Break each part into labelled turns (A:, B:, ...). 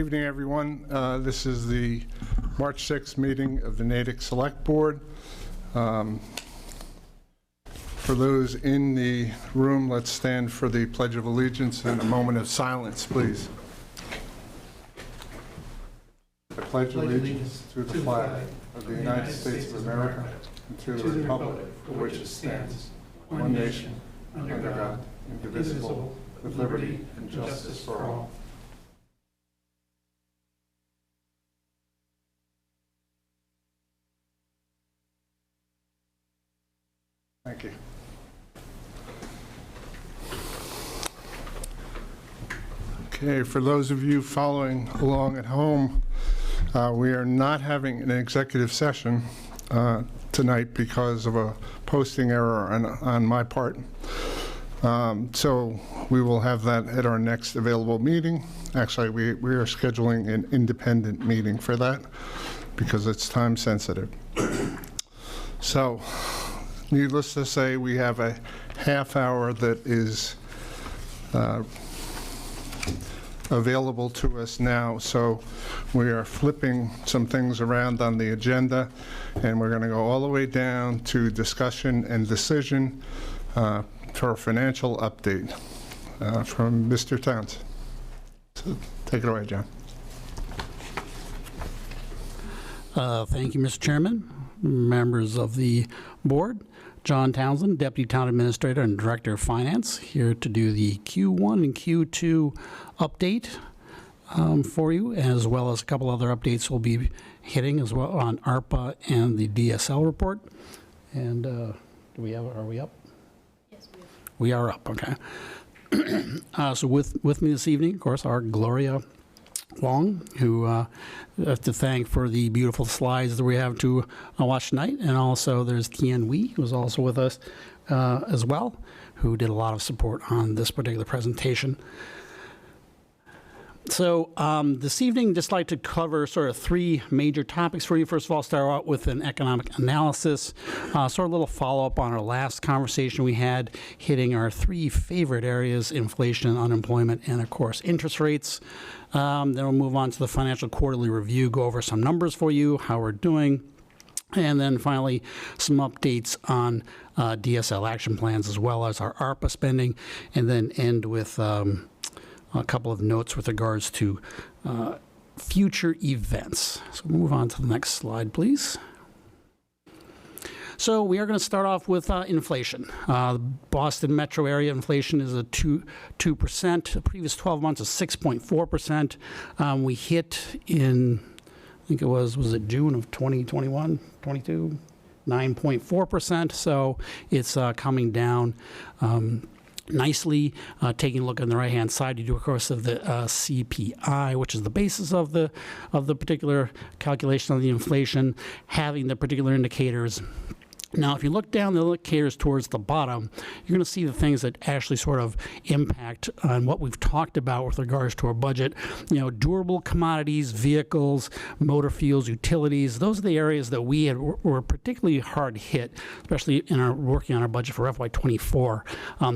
A: evening, everyone. This is the March 6th meeting of the Natick Select Board. For those in the room, let's stand for the Pledge of Allegiance and a moment of silence, please. I pledge allegiance to the flag of the United States of America and to the republic for which it stands, one nation, under God, indivisible, with liberty and justice for all. Thank you. Okay, for those of you following along at home, we are not having an executive session tonight because of a posting error on my part. So we will have that at our next available meeting. Actually, we are scheduling an independent meeting for that because it's time sensitive. So, needless to say, we have a half hour that is available to us now. So we are flipping some things around on the agenda, and we're going to go all the way down to discussion and decision for a financial update from Mr. Towns. So take it away, John.
B: Thank you, Mr. Chairman, members of the board. John Townsend, Deputy Town Administrator and Director of Finance, here to do the Q1 and Q2 update for you, as well as a couple other updates we'll be hitting as well on ARPA and the DSL report. And are we up?
C: Yes,
B: we are up, okay. So with me this evening, of course, our Gloria Wong, who I have to thank for the beautiful slides that we have to watch tonight. And also there's Tian Wee, who's also with us as well, who did a lot of support on this particular presentation. So this evening, just like to cover sort of three major topics for you. First of all, start out with an economic analysis, sort of a little follow-up on our last conversation we had, hitting our three favorite areas: inflation, unemployment, and of course interest rates. Then we'll move on to the financial quarterly review, go over some numbers for you, how we're doing. And then finally, some updates on DSL action plans as well as our ARPA spending, and then end with a couple of notes with regards to future events. So we'll move on to the next slide, please. So we are going to start off with inflation. Boston metro area inflation is at 2%. The previous 12 months is 6.4%. We hit in, I think it was it June of 2021, 22, 9.4%. So it's coming down nicely. Taking a look on the right-hand side, you do, of course, of the CPI, which is the basis of the particular calculation of the inflation, having the particular indicators. Now, if you look down the indicators towards the bottom, you're going to see the things that actually sort of impact on what we've talked about with regards to our budget. You know, durable commodities, vehicles, motor fuels, utilities. Those are the areas that we were particularly hard hit, especially in our working on our budget for FY24.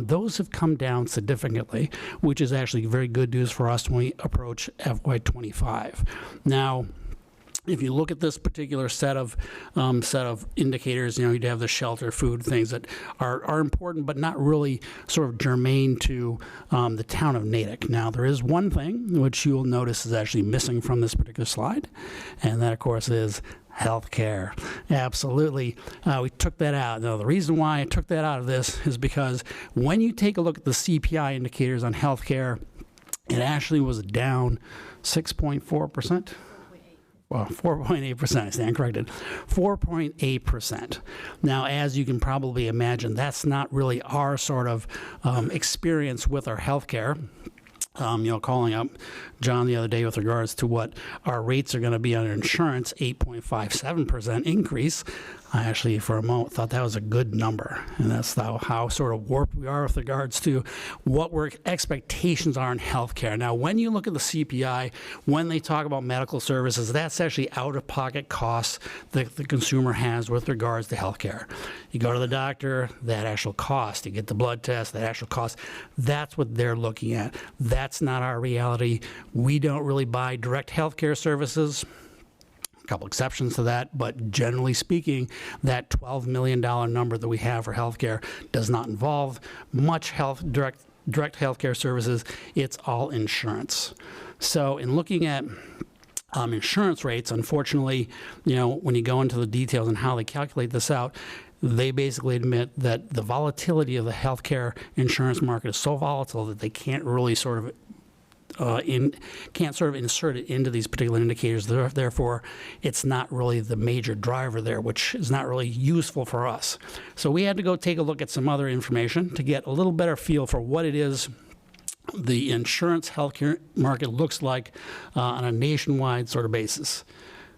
B: Those have come down significantly, which is actually very good news for us when we approach FY25. Now, if you look at this particular set of indicators, you know, you'd have the shelter, food, things that are important, but not really sort of germane to the town of Natick. Now, there is one thing which you'll notice is actually missing from this particular slide, and that, of course, is healthcare. Absolutely. We took that out. Now, the reason why I took that out of this is because when you take a look at the CPI indicators on healthcare, it actually was down 6.4%. Well, 4.8%, I stand corrected, 4.8%. Now, as you can probably imagine, that's not really our sort of experience with our healthcare. You know, calling up John the other day with regards to what our rates are going to be on insurance, 8.57% increase. I actually, for a moment, thought that was a good number. And that's how sort of warped we are with regards to what our expectations are in healthcare. Now, when you look at the CPI, when they talk about medical services, that's actually out-of-pocket costs that the consumer has with regards to healthcare. You go to the doctor, that actual cost. You get the blood test, that actual cost. That's what they're looking at. That That's not our reality. We don't really buy direct healthcare services. A couple exceptions to that, but generally speaking, that $12 million number that we have for healthcare does not involve much direct healthcare services. It's all insurance. So in looking at insurance rates, unfortunately, when you go into the details and how they calculate this out, they basically admit that the volatility of the healthcare insurance market is so volatile that they can't really sort of insert it into these particular indicators. Therefore, it's not really the major driver there, which is not really useful for us. So we had to go take a look at some other information to get a little better feel for what it is the insurance healthcare market looks like on a nationwide sort of basis.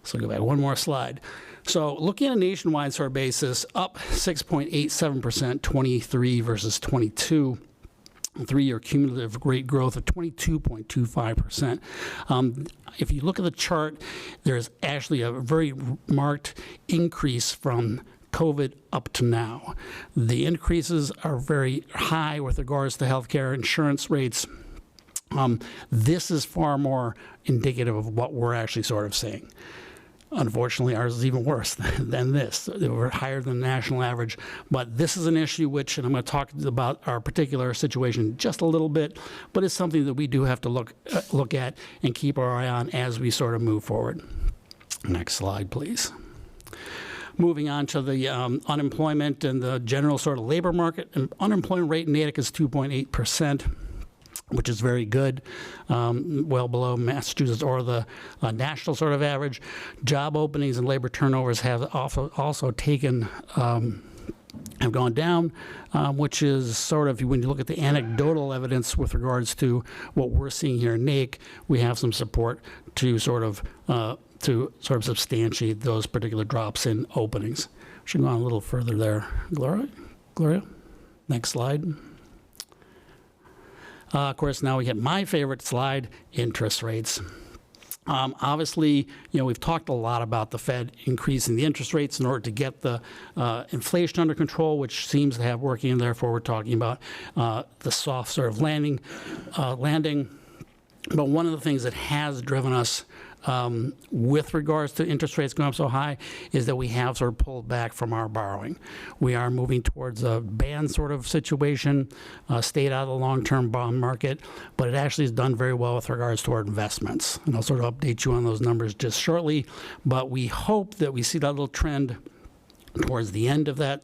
B: So go back one more slide. So looking at a nationwide sort of basis, up 6.87%, 23 versus 22. 3-year cumulative rate growth of 22.25%. If you look at the chart, there's actually a very marked increase from COVID up to now. The increases are very high with regards to healthcare insurance rates. This is far more indicative of what we're actually sort of seeing. Unfortunately, ours is even worse than this. We're higher than the national average. But this is an issue which, and I'm going to talk about our particular situation just a little bit, but it's something that we do have to look at and keep our eye on as we sort of move forward. Next slide, please. Moving on to the unemployment and the general sort of labor market. Unemployment rate in Natick is 2.8%. Which is very good, well below Massachusetts or the national sort of average. Job openings and labor turnovers have also taken, have gone down, which is sort of, when you look at the anecdotal evidence with regards to what we're seeing here in Natick, we have some support to sort of substantiate those particular drops in openings. Should go on a little further there. Gloria? Next slide. Of course, now we get my favorite slide, interest rates. Obviously, we've talked a lot about the Fed increasing the interest rates in order to get the inflation under control, which seems to have working, and therefore we're talking about the soft sort of landing. But one of the things that has driven us with regards to interest rates going up so high is that we have sort of pulled back from our borrowing. We are moving towards a ban sort of situation, stayed out of the long-term bond market, but it actually has done very well with regards to our investments. And I'll sort of update you on those numbers just shortly, but we hope that we see that little trend towards the end of that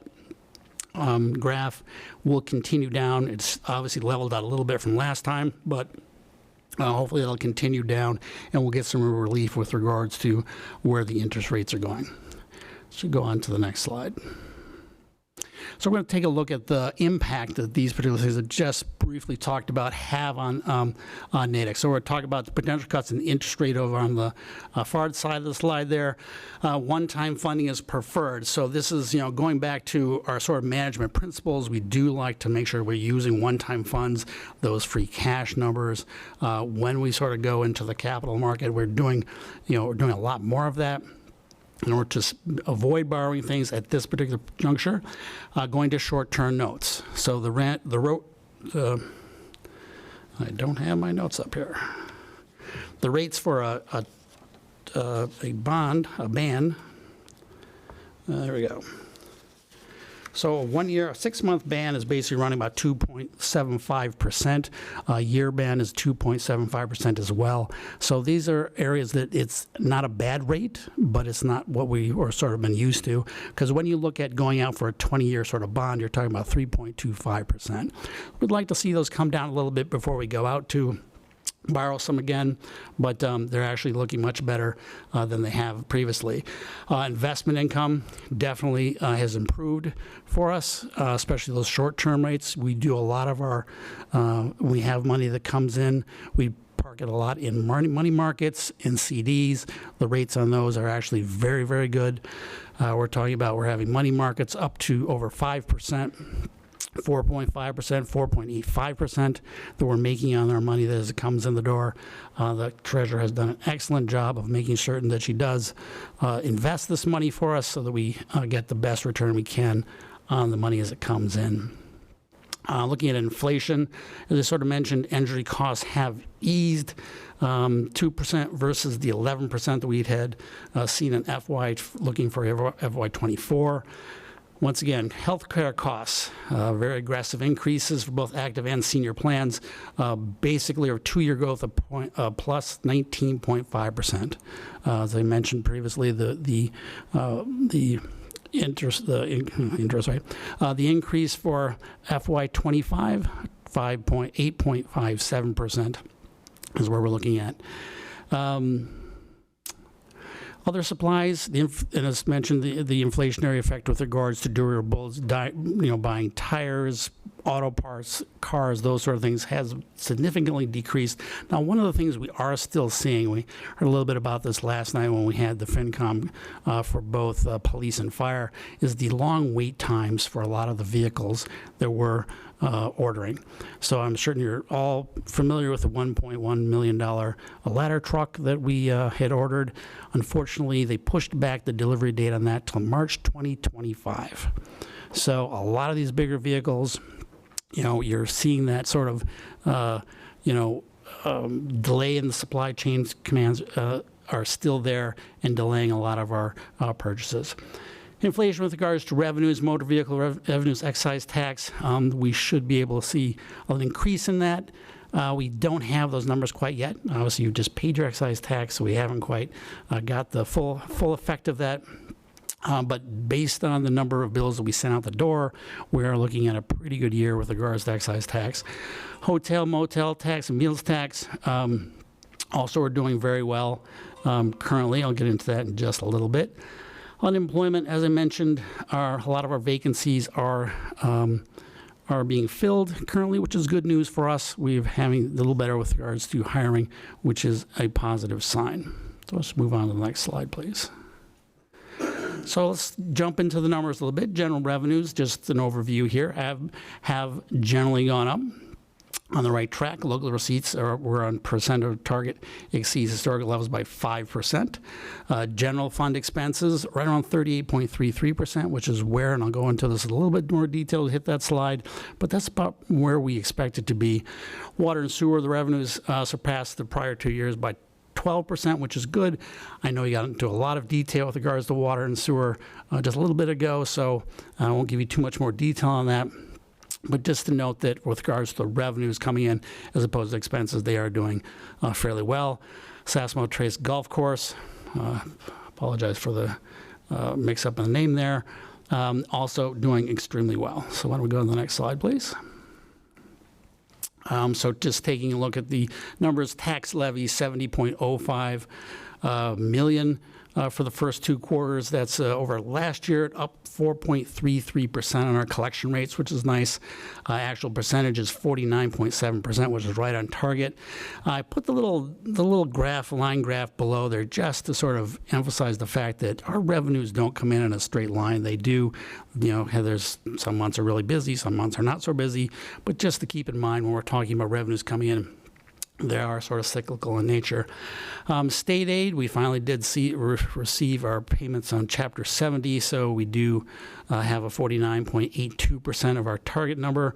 B: graph will continue down. It's obviously leveled out a little bit from last time, but hopefully it'll continue down and we'll get some relief with regards to where the interest rates are going. Should go on to the next slide. So we're going to take a look at the impact that these particular things that just briefly talked about have on Natick. So we're talking about the potential cuts in the interest rate over on the far side of the slide there. One-time funding is preferred. So this is, going back to our sort of management principles. We do like to make sure we're using one-time funds, those free cash numbers. When we sort of go into the capital market, we're doing a lot more of that. In order to avoid borrowing things at this particular juncture, going to short-term notes. So I don't have my notes up here. The rates for a ban, there we go. So a 6-month ban is basically running about 2.75%. A year ban is 2.75% as well. So these are areas that it's not a bad rate, but it's not what we are sort of been used to. Because when you look at going out for a 20-year sort of bond, you're talking about 3.25%. We'd like to see those come down a little bit before we go out to borrow some again, but they're actually looking much better than they have previously. Investment income definitely has improved for us, especially those short-term rates. We do a lot of our, we have money that comes in. We park it a lot in money markets, in CDs. The rates on those are actually very, very good. We're having money markets up to over 5%. 4.5%, 4.85% that we're making on our money as it comes in the door. The treasurer has done an excellent job of making certain that she does invest this money for us so that we get the best return we can on the money as it comes in. Looking at inflation, as I sort of mentioned, energy costs have eased 2% versus the 11% that we'd had seen in looking for FY24. Once again, healthcare costs, very aggressive increases for both active and senior plans, basically a 2-year growth of plus 19.5%. As I mentioned previously, the interest rate, the increase for FY25, 8.57% is where we're looking at. Other supplies, and as mentioned, the inflationary effect with regards to durables, buying tires, auto parts, cars, those sort of things has significantly decreased. Now, one of the things we are still seeing, we heard a little bit about this last night when we had the FinCom for both police and fire, is the long wait times for a lot of the vehicles that we're ordering. So I'm certain you're all familiar with the $1.1 million ladder truck that we had ordered. Unfortunately, they pushed back the delivery date on that till March 2025. So a lot of these bigger vehicles, you're seeing that sort of, delay in the supply chain commands are still there and delaying a lot of our purchases. Inflation with regards to revenues, motor vehicle revenues, excise tax, we should be able to see an increase in that. We don't have those numbers quite yet. Obviously, you just paid your excise tax, so we haven't quite got the full effect of that. But based on the number of bills that we sent out the door, we are looking at a pretty good year with regards to excise tax. Hotel, motel tax, and meals tax also are doing very well currently. I'll get into that in just a little bit. Unemployment, as I mentioned, a lot of our vacancies are being filled currently, which is good news for us. We're having a little better with regards to hiring, which is a positive sign. So let's move on to the next slide, please. So let's jump into the numbers a little bit. General revenues, just an overview here, have generally gone up. On the right track, local receipts were on percent of target, exceeds historical levels by 5%. General fund expenses right around 38.33%, which is where, and I'll go into this in a little bit more detail to hit that slide, but that's about where we expect it to be. Water and sewer, the revenues surpassed the prior 2 years by 12%, which is good. I know you got into a lot of detail with regards to water and sewer just a little bit ago, so I won't give you too much more detail on that. But just to note that with regards to the revenues coming in as opposed to expenses, they are doing fairly well. Sassamo Trace Golf Course, apologize for the mix-up in the name there, also doing extremely well. So why don't we go to the next slide, please. So just taking a look at the numbers, tax levy, 70.05 million for the first 2 quarters. That's over last year, up 4.33% on our collection rates, which is nice. Actual percentage is 49.7%, which is right on target. I put the little line graph below there just to sort of emphasize the fact that our revenues don't come in a straight line. They do, there's some months are really busy, some months are not so busy, but just to keep in mind when we're talking about revenues coming in, they are sort of cyclical in nature. State aid, we finally did receive our payments on Chapter 70, so we do have a 49.82% of our target number,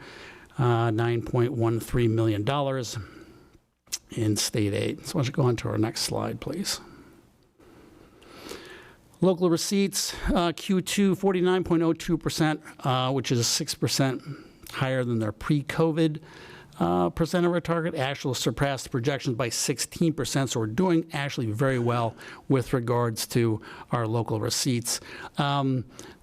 B: $9.13 million in state aid. So why don't you go on to our next slide, please. Local receipts, Q2, 49.02%, which is 6% higher than their pre-COVID percent of our target. Actual surpassed projections by 16%, so we're doing actually very well with regards to our local receipts.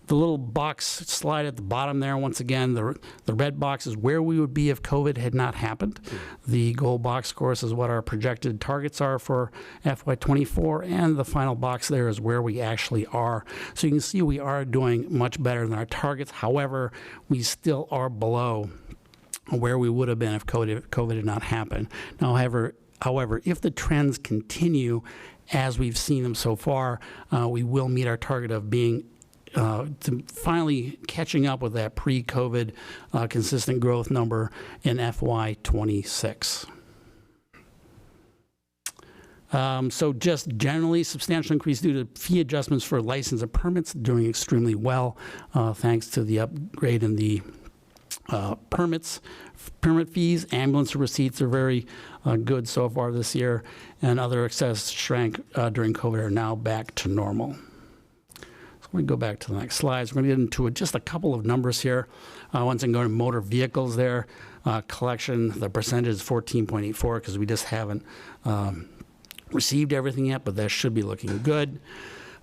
B: The little box slide at the bottom there, once again, the red box is where we would be if COVID had not happened. The gold box, of course, is what our projected targets are for FY24, and the final box there is where we actually are. So you can see we are doing much better than our targets. However, we still are below where we would have been if COVID had not happened. Now, however, if the trends continue as we've seen them so far, we will meet our target of being to finally catching up with that pre-COVID consistent growth number in FY26. So just generally substantial increase due to fee adjustments for license and permits, doing extremely well thanks to the upgrade in the permit fees, ambulance receipts are very good so far this year, and other excess shrank during COVID are now back to normal. So let me go back to the next slides. We're going to get into just a couple of numbers here. Once again, going to motor vehicles there. Collection, the percentage is 14.84 because we just haven't received everything yet, but that should be looking good.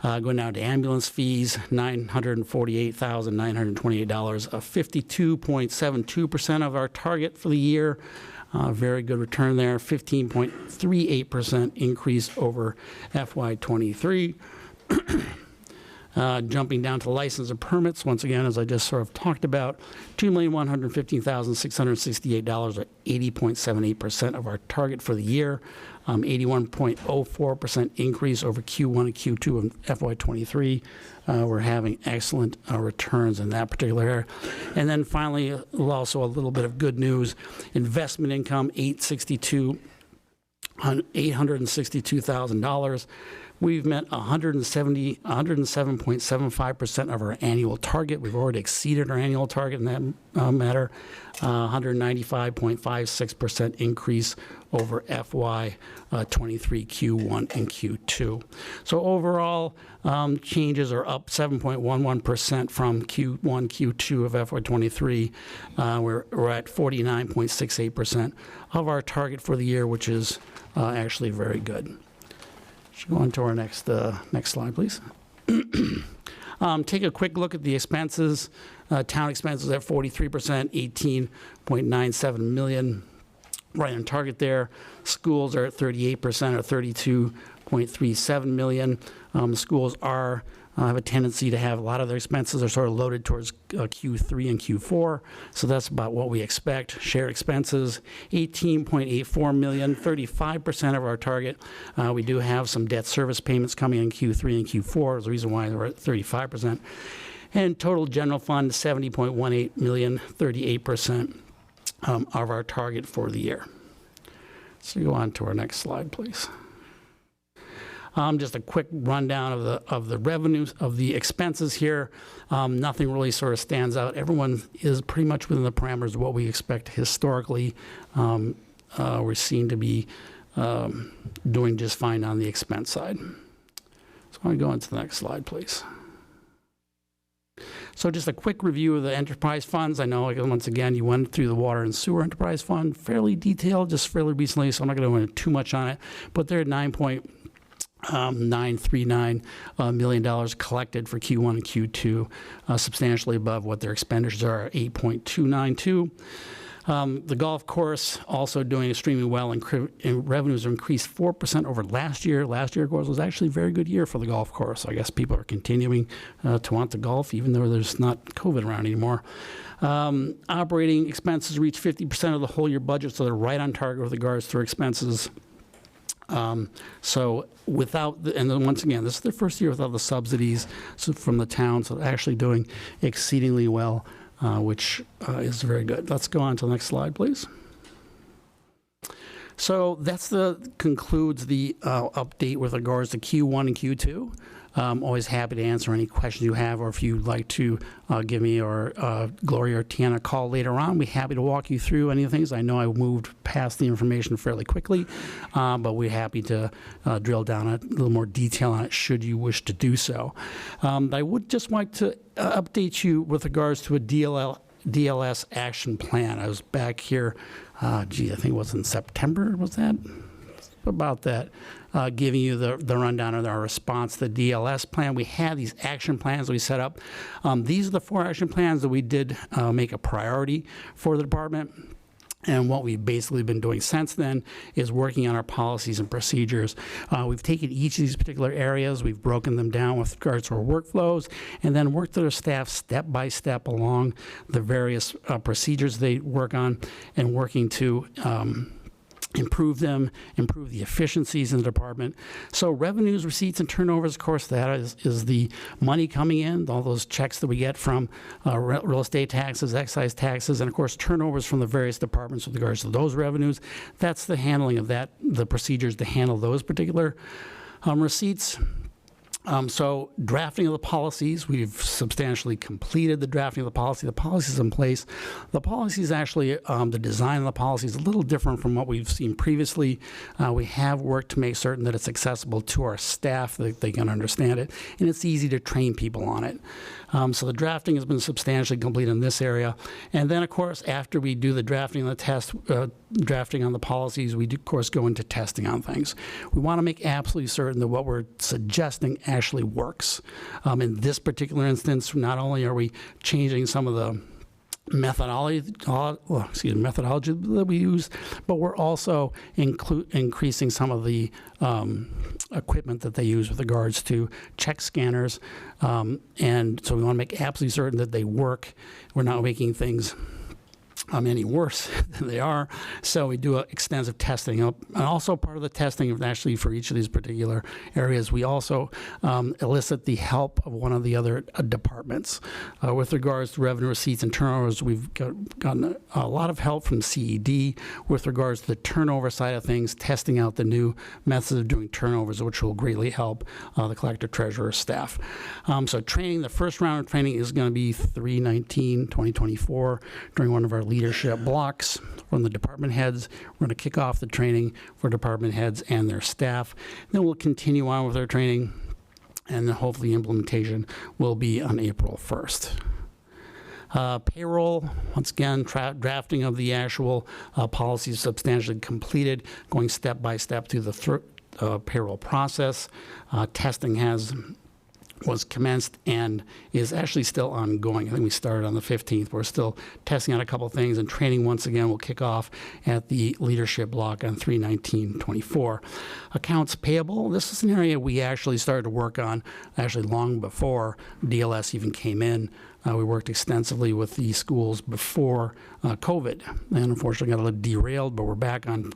B: Going down to ambulance fees, $948,928, a 52.72% of our target for the year. Very good return there, 15.38% increase over FY23. Jumping down to license and permits, once again, as I just sort of talked about, $2,115,668, or 80.78% of our target for the year, 81.04% increase over Q1 and Q2 of FY23. We're having excellent returns in that particular area. And then finally, also a little bit of good news, investment income, $862,000. We've met 107.75% of our annual target. We've already exceeded our annual target in that matter. 195.56% increase over FY23 Q1 and Q2. So overall, changes are up 7.11% from Q1, Q2 of FY23. We're at 49.68% of our target for the year, which is actually very good. Should go on to our next slide, please. Take a quick look at the expenses. Town expenses at 43%, 18.97 million. Right on target there. Schools are at 38%, or 32.37 million. Schools have a tendency to have a lot of their expenses are sort of loaded towards Q3 and Q4, so that's about what we expect. Shared expenses, 18.84 million, 35% of our target. We do have some debt service payments coming in Q3 and Q4, is the reason why we're at 35%. And total general fund, 70.18 million, 38% of our target for the year. So go on to our next slide, please. Just a quick rundown of the revenues, of the expenses here. Nothing really sort of stands out. Everyone is pretty much within the parameters of what we expect historically. We seem to be doing just fine on the expense side. So I'm going to go on to the next slide, please. So just a quick review of the enterprise funds. I know, once again, you went through the water and sewer enterprise fund, fairly detailed, just fairly recently, so I'm not going to go into too much on it, but they're at $9.939 million collected for Q1 and Q2, substantially above what their expenditures are, $8.292. The golf course also doing extremely well, and revenues are increased 4% over last year. Last year, of course, was actually a very good year for the golf course. I guess people are continuing to want to golf, even though there's not COVID around anymore. Operating expenses reach 50% of the whole year budget, so they're right on target with regards to their expenses. So without, and then once again, this is their first year without the subsidies from the town, so they're actually doing exceedingly well, which is very good. Let's go on to the next slide, please. So that's concludes the update with regards to Q1 and Q2. I'm always happy to answer any questions you have, or if you'd like to give me or Gloria or Tiana a call later on, we're happy to walk you through any of the things. I know I moved past the information fairly quickly, but we're happy to drill down a little more detail on it should you wish to do so. I would just like to update you with regards to a DLS action plan. I was back here, I think it was in September, was that? About that, giving you the rundown of our response to the DLS plan. We have these action plans that we set up. These are the 4 action plans that we did make a priority for the department. And what we've basically been doing since then is working on our policies and procedures. We've taken each of these particular areas, we've broken them down with regards to our workflows, and then worked with our staff step by step along the various procedures they work on, and working to improve them, improve the efficiencies in the department. So revenues, receipts, and turnovers, of course, that is the money coming in, all those checks that we get from real estate taxes, excise taxes, and of course turnovers from the various departments with regards to those revenues. That's the handling of that, the procedures to handle those particular receipts. So drafting of the policies, we've substantially completed the drafting of the policy. The policy is in place. The policy is actually, the design of the policy is a little different from what we've seen previously. We have worked to make certain that it's accessible to our staff, that they can understand it, and it's easy to train people on it. So the drafting has been substantially complete in this area. And then, of course, after we do the drafting and the test, drafting on the policies, we do, of course, go into testing on things. We want to make absolutely certain that what we're suggesting actually works. In this particular instance, not only are we changing some of the methodology that we use, but we're also increasing some of the equipment that they use with regards to check scanners. And so we want to make absolutely certain that they work. We're not making things any worse than they are. So we do extensive testing. And also part of the testing, actually, for each of these particular areas, we also elicit the help of one of the other departments. With regards to revenue receipts and turnovers, we've gotten a lot of help from CED with regards to the turnover side of things, testing out the new methods of doing turnovers, which will greatly help the collector treasurer staff. So training, the first round of training is going to be 3/19/2024 during one of our leadership blocks from the department heads. We're going to kick off the training for department heads and their staff. Then we'll continue on with our training, and then hopefully implementation will be on April 1st. Payroll, once again, drafting of the actual policy is substantially completed, going step by step through the payroll process. Testing was commenced and is actually still ongoing. I think we started on the 15th. We're still testing out a couple things, and training once again will kick off at the leadership block on 3/19/24. Accounts payable, this is an area we actually started to work on actually long before DLS even came in. We worked extensively with the schools before COVID, and unfortunately got a little derailed, but we're back on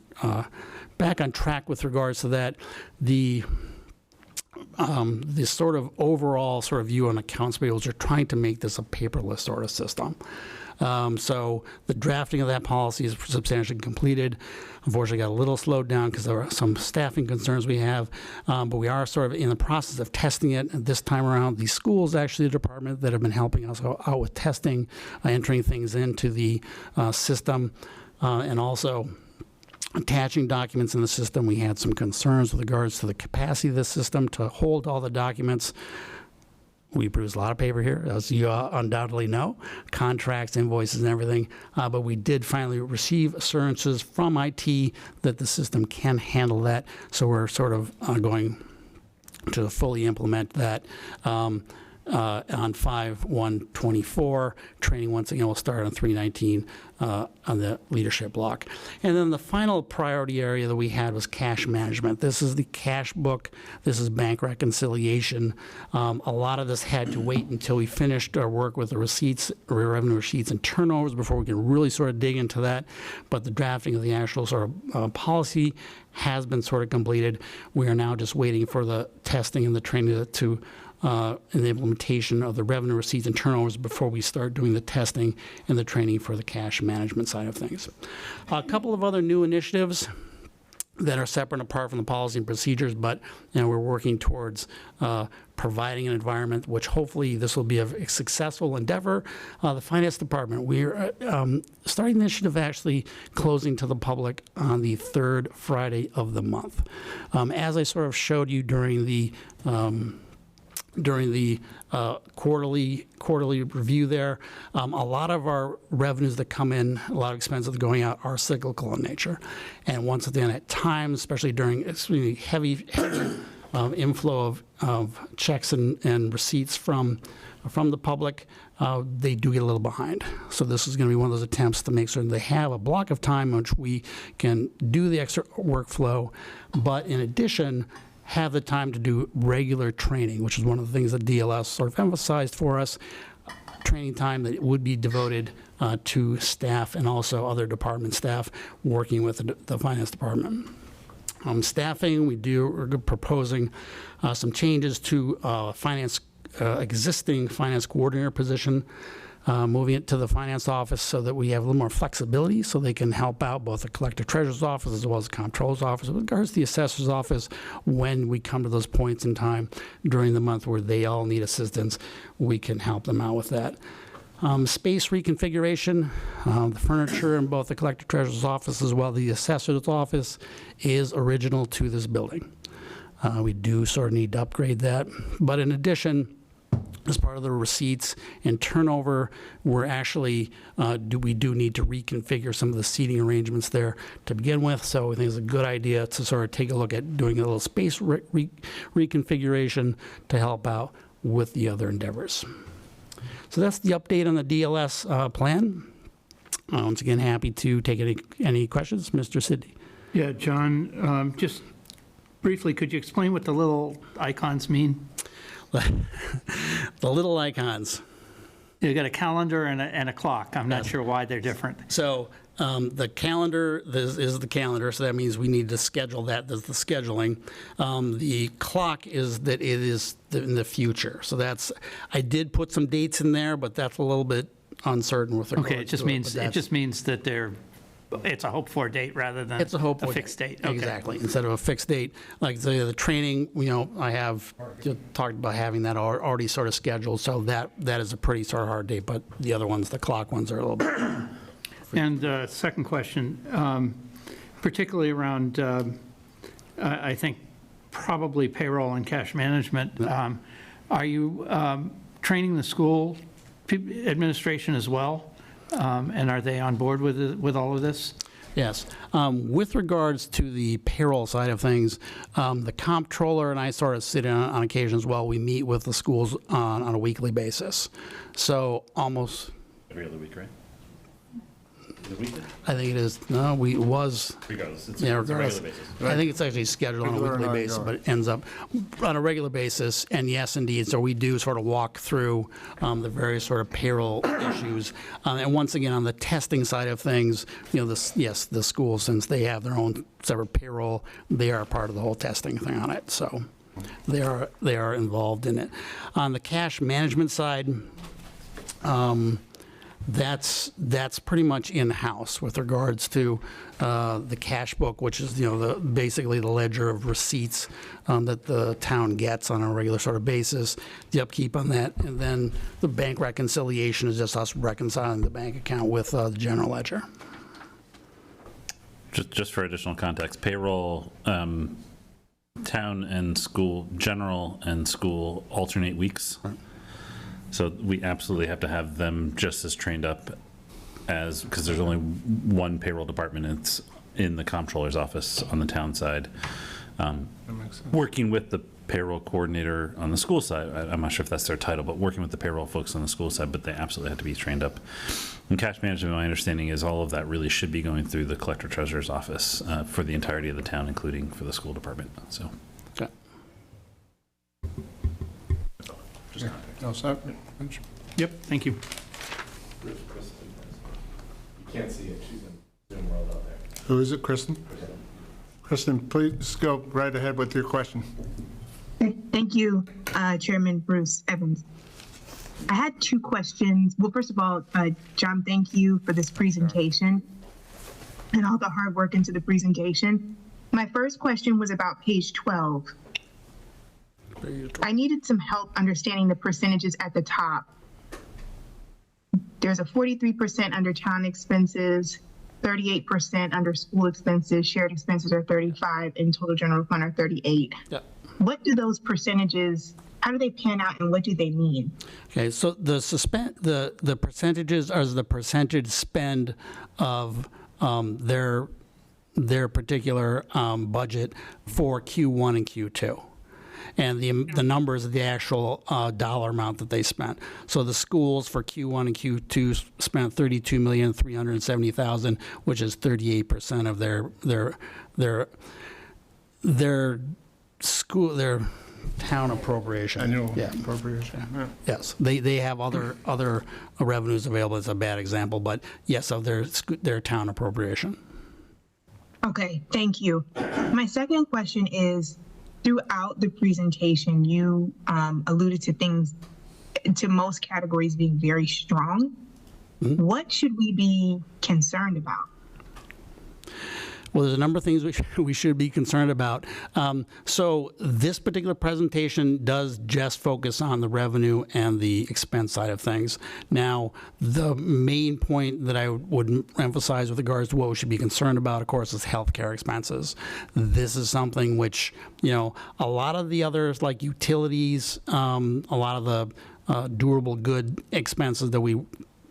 B: track with regards to that. This sort of overall sort of view on accounts payable is you're trying to make this a paperless sort of system. So the drafting of that policy is substantially completed. Unfortunately, got a little slowed down because there are some staffing concerns we have, but we are sort of in the process of testing it. And this time around, the school is actually the department that have been helping us out with testing, entering things into the system, and also attaching documents in the system. We had some concerns with regards to the capacity of the system to hold all the documents. We produce a lot of paper here, as you undoubtedly know, contracts, invoices, and everything. But we did finally receive assurances from IT that the system can handle that. So we're sort of going to fully implement that. On 5/1/24. Training, once again, will start on 3/19 on the leadership block. And then the final priority area that we had was cash management. This is the cash book. This is bank reconciliation. A lot of this had to wait until we finished our work with the receipts, revenue receipts, and turnovers before we can really sort of dig into that. But the drafting of the actual sort of policy has been sort of completed. We are now just waiting for the testing and the training to in the implementation of the revenue receipts and turnovers before we start doing the testing and the training for the cash management side of things. A couple of other new initiatives that are separate and apart from the policy and procedures, but we're working towards providing an environment which hopefully this will be a successful endeavor. The finance department, we're starting the initiative actually closing to the public on the third Friday of the month. As I sort of showed you during the quarterly review there, a lot of our revenues that come in, a lot of expenses that are going out are cyclical in nature. And once again, at times, especially during extremely heavy inflow of checks and receipts from the public, they do get a little behind. So this is going to be one of those attempts to make sure that they have a block of time in which we can do the extra workflow, but in addition, have the time to do regular training, which is one of the things that DLS sort of emphasized for us, training time that would be devoted to staff and also other department staff working with the finance department. Staffing, we're proposing some changes to existing finance coordinator position. moving it to the finance office so that we have a little more flexibility so they can help out both the collector treasurer's office as well as the comptroller's office. With regards to the assessor's office, when we come to those points in time during the month where they all need assistance, we can help them out with that. Space reconfiguration, the furniture in both the collector treasurer's office as well as the assessor's office is original to this building. We do sort of need to upgrade that. But in addition, as part of the receipts and turnover, we're actually, we do need to reconfigure some of the seating arrangements there to begin with. So I think it's a good idea to sort of take a look at doing a little space reconfiguration to help out with the other endeavors. So that's the update on the DLS plan. Once again, happy to take any questions. Mr. Sidney.
C: Yeah, John, just briefly, could you explain what the little icons mean?
B: The little icons.
C: You got a calendar and a clock. I'm not sure why they're different.
B: So the calendar is the calendar, so that means we need to schedule that. That's the scheduling. The clock is that it is in the future. So that's, I did put some dates in there, but that's a little bit uncertain with regards to
C: Okay, it just means that it's a hope-for date rather than
B: it's a
C: fixed date. Okay.
B: Exactly. Instead of a fixed date, like the training, I have talked about having that already sort of scheduled, so that is a pretty sort of hard date, but the other ones, the clock ones, are a little bit.
C: And second question, particularly around, I think, probably payroll and cash management, are you training the school administration as well? And are they on board with all of this?
B: Yes. With regards to the payroll side of things, the comptroller and I sort of sit in on occasion as well. We meet with the schools on a weekly basis. So almost
D: every other week, right? Is it weekly?
B: I think it is. No, it was.
D: Regardless, it's
B: Yeah,
D: a regular
B: regardless.
D: basis.
B: I think it's actually scheduled on a
A: Regular and
B: weekly basis, but it ends up on a regular basis. And yes, indeed, so we do sort of walk through the various sort of payroll issues. And once again, on the testing side of things, yes, the schools, since they have their own separate payroll, they are part of the whole testing thing on it. So they are involved in it. On the cash management side, that's pretty much in-house with regards to the cash book, which is basically the ledger of receipts that the town gets on a regular sort of basis, the upkeep on that, and then the bank reconciliation is just us reconciling the bank account with the general ledger.
D: Just for additional context, payroll, town and school, general and school alternate weeks. So we absolutely have to have them just as trained up because there's only one payroll department. It's in the comptroller's office on the town side. Working with the payroll coordinator on the school side, I'm not sure if that's their title, but working with the payroll folks on the school side, but they absolutely have to be trained up. And cash management, my understanding is all of that really should be going through the collector treasurer's office for the entirety of the town, including for the school department. So.
B: Okay.
A: No, sir.
C: Yep, thank you.
E: You can't see it, she's in Zoom world out there.
A: Who is it, Kristen? Kristen, please go right ahead with your question.
F: Thank you, Chairman Bruce Evans. I had two questions. Well, first of all, John, thank you for this presentation and all the hard work into the presentation. My first question was about page 12. I needed some help understanding the percentages at the top. There's a 43% under town expenses, 38% under school expenses, shared expenses are 35, and total general fund are 38.
B: Yeah.
F: What do those percentages, how do they pan out and what do they mean?
B: Okay, so the percentages are the percentage spend of their particular budget for Q1 and Q2. And the numbers of the actual dollar amount that they spent. So the schools for Q1 and Q2 spent $32,370,000, which is 38% of their town appropriation.
A: Annual
B: Yeah.
A: appropriation. Yeah.
B: Yes, they have other revenues available. It's a bad example, but yes, of their town appropriation.
F: Okay, thank you. My second question is, throughout the presentation, you alluded to things to most categories being very strong. What should we be concerned about?
B: Well, there's a number of things we should be concerned about. So this particular presentation does just focus on the revenue and the expense side of things. Now, the main point that I would emphasize with regards to what we should be concerned about, of course, is healthcare expenses. This is something which, a lot of the others like utilities, a lot of the durable good expenses that we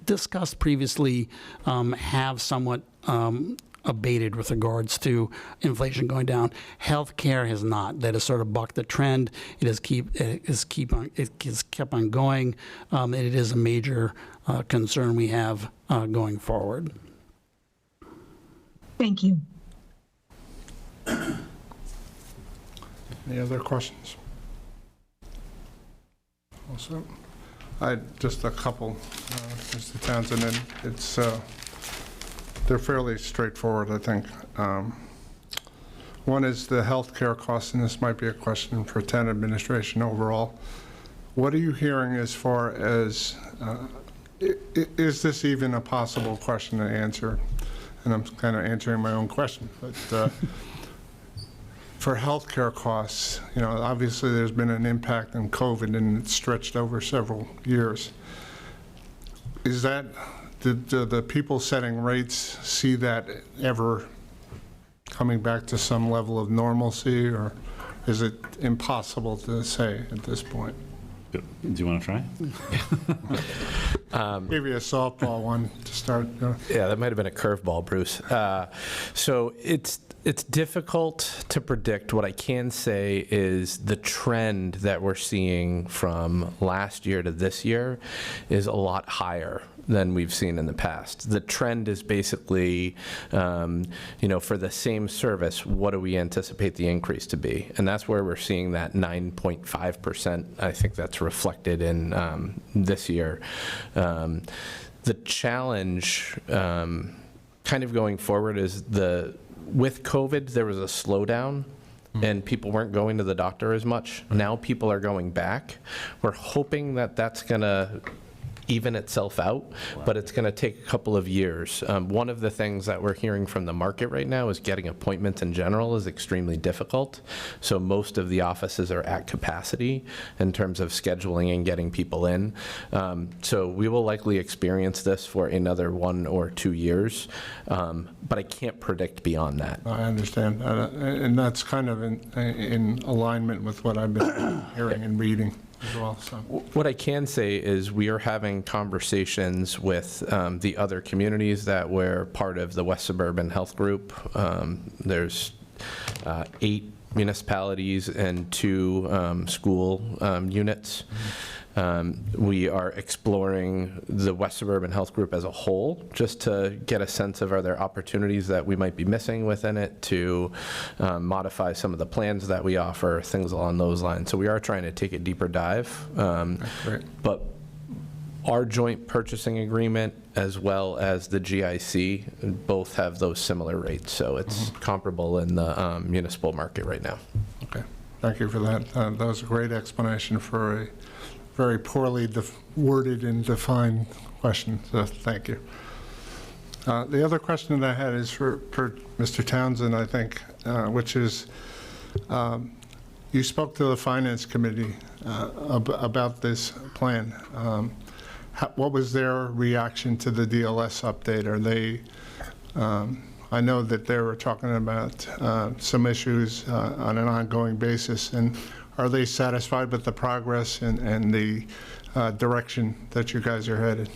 B: discussed previously have somewhat abated with regards to inflation going down. Healthcare has not. That has sort of bucked the trend. It has kept on going. And it is a major concern we have going forward.
F: Thank you.
A: Any other questions? Also, just a couple, Mr. Townsend, and it's they're fairly straightforward, I think. One is the healthcare costs, and this might be a question for town administration overall. What are you hearing as far as, is this even a possible question to answer? And I'm kind of answering my own question, but for healthcare costs, obviously there's been an impact on COVID and it's stretched over several years. Is that, did the people setting rates see that ever coming back to some level of normalcy, or is it impossible to say at this point?
D: Do you want to try?
A: Give you a softball one to start.
G: Yeah, that might have been a curveball, Bruce. So it's difficult to predict. What I can say is the trend that we're seeing from last year to this year is a lot higher than we've seen in the past. The trend is basically, for the same service, what do we anticipate the increase to be? And that's where we're seeing that 9.5%. I think that's reflected in this year. The challenge kind of going forward is with COVID, there was a slowdown and people weren't going to the doctor as much. Now people are going back. We're hoping that that's going to even itself out, but it's going to take a couple of years. One of the things that we're hearing from the market right now is getting appointments in general is extremely difficult. So most of the offices are at capacity in terms of scheduling and getting people in. So we will likely experience this for another 1 or 2 years, but I can't predict beyond that.
A: I understand, and that's kind of in alignment with what I've been hearing and reading as well. So
G: what I can say is we are having conversations with the other communities that were part of the West Suburban Health Group. There's 8 municipalities and 2 school units. We are exploring the West Suburban Health Group as a whole, just to get a sense of are there opportunities that we might be missing within it to modify some of the plans that we offer, things along those lines. So we are trying to take a deeper dive. But our joint purchasing agreement as well as the GIC both have those similar rates. So it's comparable in the municipal market right now.
A: okay, thank you for that. That was a great explanation for a very poorly worded and defined question, so thank you. The other question that I had is for Mr. Townsend, I think, which is, you spoke to the Finance Committee about this plan. What was their reaction to the DLS update? Are they, I know that they were talking about some issues on an ongoing basis, and are they satisfied with the progress and the direction that you guys are headed?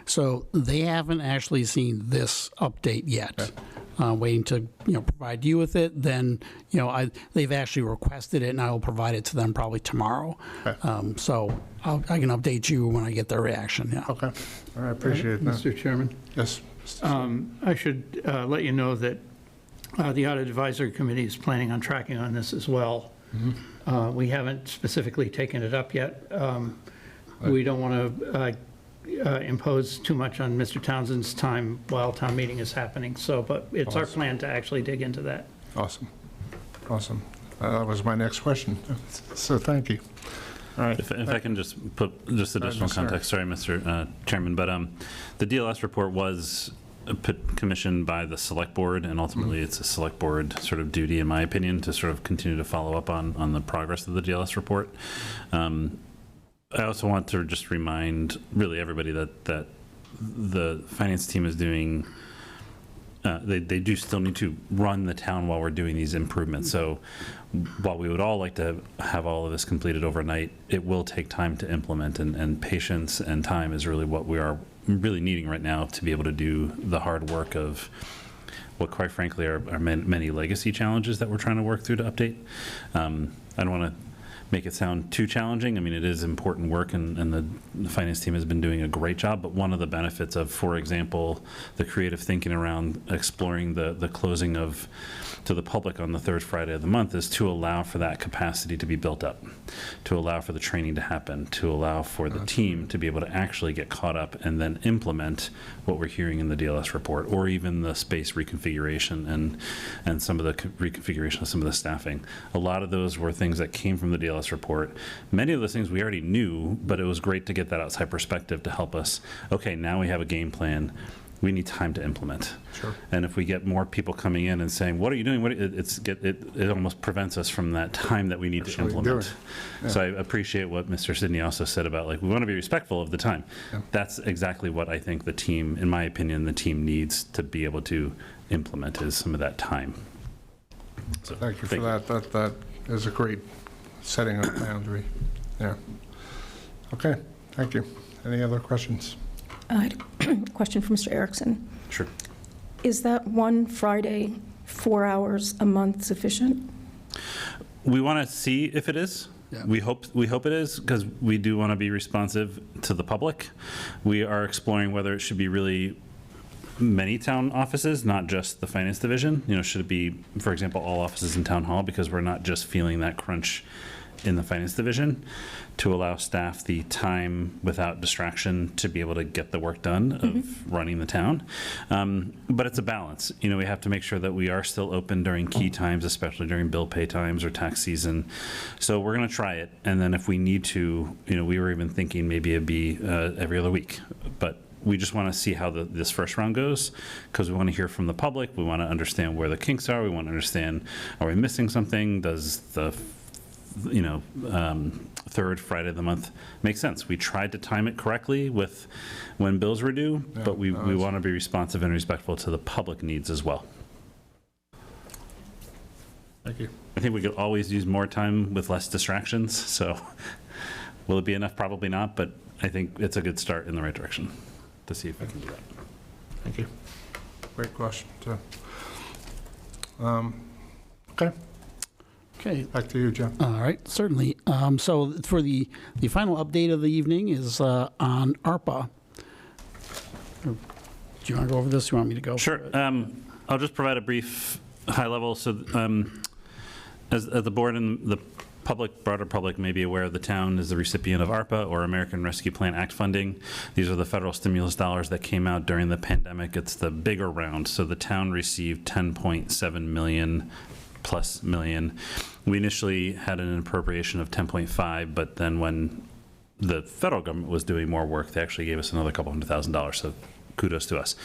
B: So they haven't actually seen this update yet. Waiting to provide you with it. Then they've actually requested it, and I will provide it to them probably tomorrow.
A: Okay.
B: So I can update you when I get their reaction. Yeah.
A: Okay. All right. Appreciate that.
C: Mr. Chairman,
A: Yes.
C: I should let you know that the Audit Advisory Committee is planning on tracking on this as well. We haven't specifically taken it up yet. We don't want to impose too much on Mr. Townsend's time while town meeting is happening. So, but it's our plan to actually dig into that.
A: Awesome. Awesome. That was my next question. So thank you. All right.
D: If I can just put just additional
A: Mr.
D: context, sorry, Mr. Chairman, but the DLS report was commissioned by the select board, and ultimately it's a select board sort of duty, in my opinion, to sort of continue to follow up on the progress of the DLS report. I also want to just remind really everybody that the finance team is doing, they do still need to run the town while we're doing these improvements. So while we would all like to have all of this completed overnight, it will take time to implement, and patience and time is really what we are really needing right now to be able to do the hard work of what, quite frankly, are many legacy challenges that we're trying to work through to update. I don't want to make it sound too challenging. I mean, it is important work, and the finance team has been doing a great job, but one of the benefits of, for example, the creative thinking around exploring the closing of to the public on the third Friday of the month is to allow for that capacity to be built up, to allow for the training to happen, to allow for the team to be able to actually get caught up and then implement what we're hearing in the DLS report, or even the space reconfiguration and some of the reconfiguration of some of the staffing. A lot of those were things that came from the DLS report. Many of those things we already knew, but it was great to get that outside perspective to help us. Okay, now we have a game plan. We need time to implement.
A: Sure.
D: And if we get more people coming in and saying, "What are you doing?" It almost prevents us from that time that we need to implement. So I appreciate what Mr. Sidney also said about, like, we want to be respectful of the time.
A: Yeah.
D: That's exactly what I think the team, in my opinion, the team needs to be able to implement, is some of that time. So
A: Thank you for that. That is a great setting of boundary. Yeah. Okay, thank you. Any other questions?
H: I had a question for Mr. Erickson.
D: Sure.
H: Is that one Friday, 4 hours a month sufficient?
D: We want to see if it is.
B: Yeah.
D: We hope it is, because we do want to be responsive to the public. We are exploring whether it should be really many town offices, not just the finance division. You know, should it be, for example, all offices in town hall, because we're not just feeling that crunch in the finance division, to allow staff the time without distraction to be able to get the work done of running the town. But it's a balance. You know, we have to make sure that we are still open during key times, especially during bill pay times or tax season. So we're going to try it. And then if we need to, you know, we were even thinking maybe it'd be every other week. But we just want to see how this first round goes, because we want to hear from the public. We want to understand where the kinks are. We want to understand, are we missing something? Does the third Friday of the month make sense? We tried to time it correctly with when bills were due, but we want to be responsive and respectful to the public needs as well.
A: Thank you.
D: I think we could always use more time with less distractions, so will it be enough? Probably not, but I think it's a good start in the right direction to see if we can do that.
A: Thank you. Great question, too. Okay,
B: Okay.
A: back to you, Jim.
B: All right, certainly. So for the final update of the evening is on ARPA. Do you want to go over this? You want me to go?
D: Sure. I'll just provide a brief high level. So as the board and the broader public may be aware, the town is the recipient of ARPA, or American Rescue Plan Act funding. These are the federal stimulus dollars that came out during the pandemic. It's the bigger round. So the town received 10.7 million plus million. We initially had an appropriation of 10.5, but then when the federal government was doing more work, they actually gave us another couple $100,000. So kudos to us.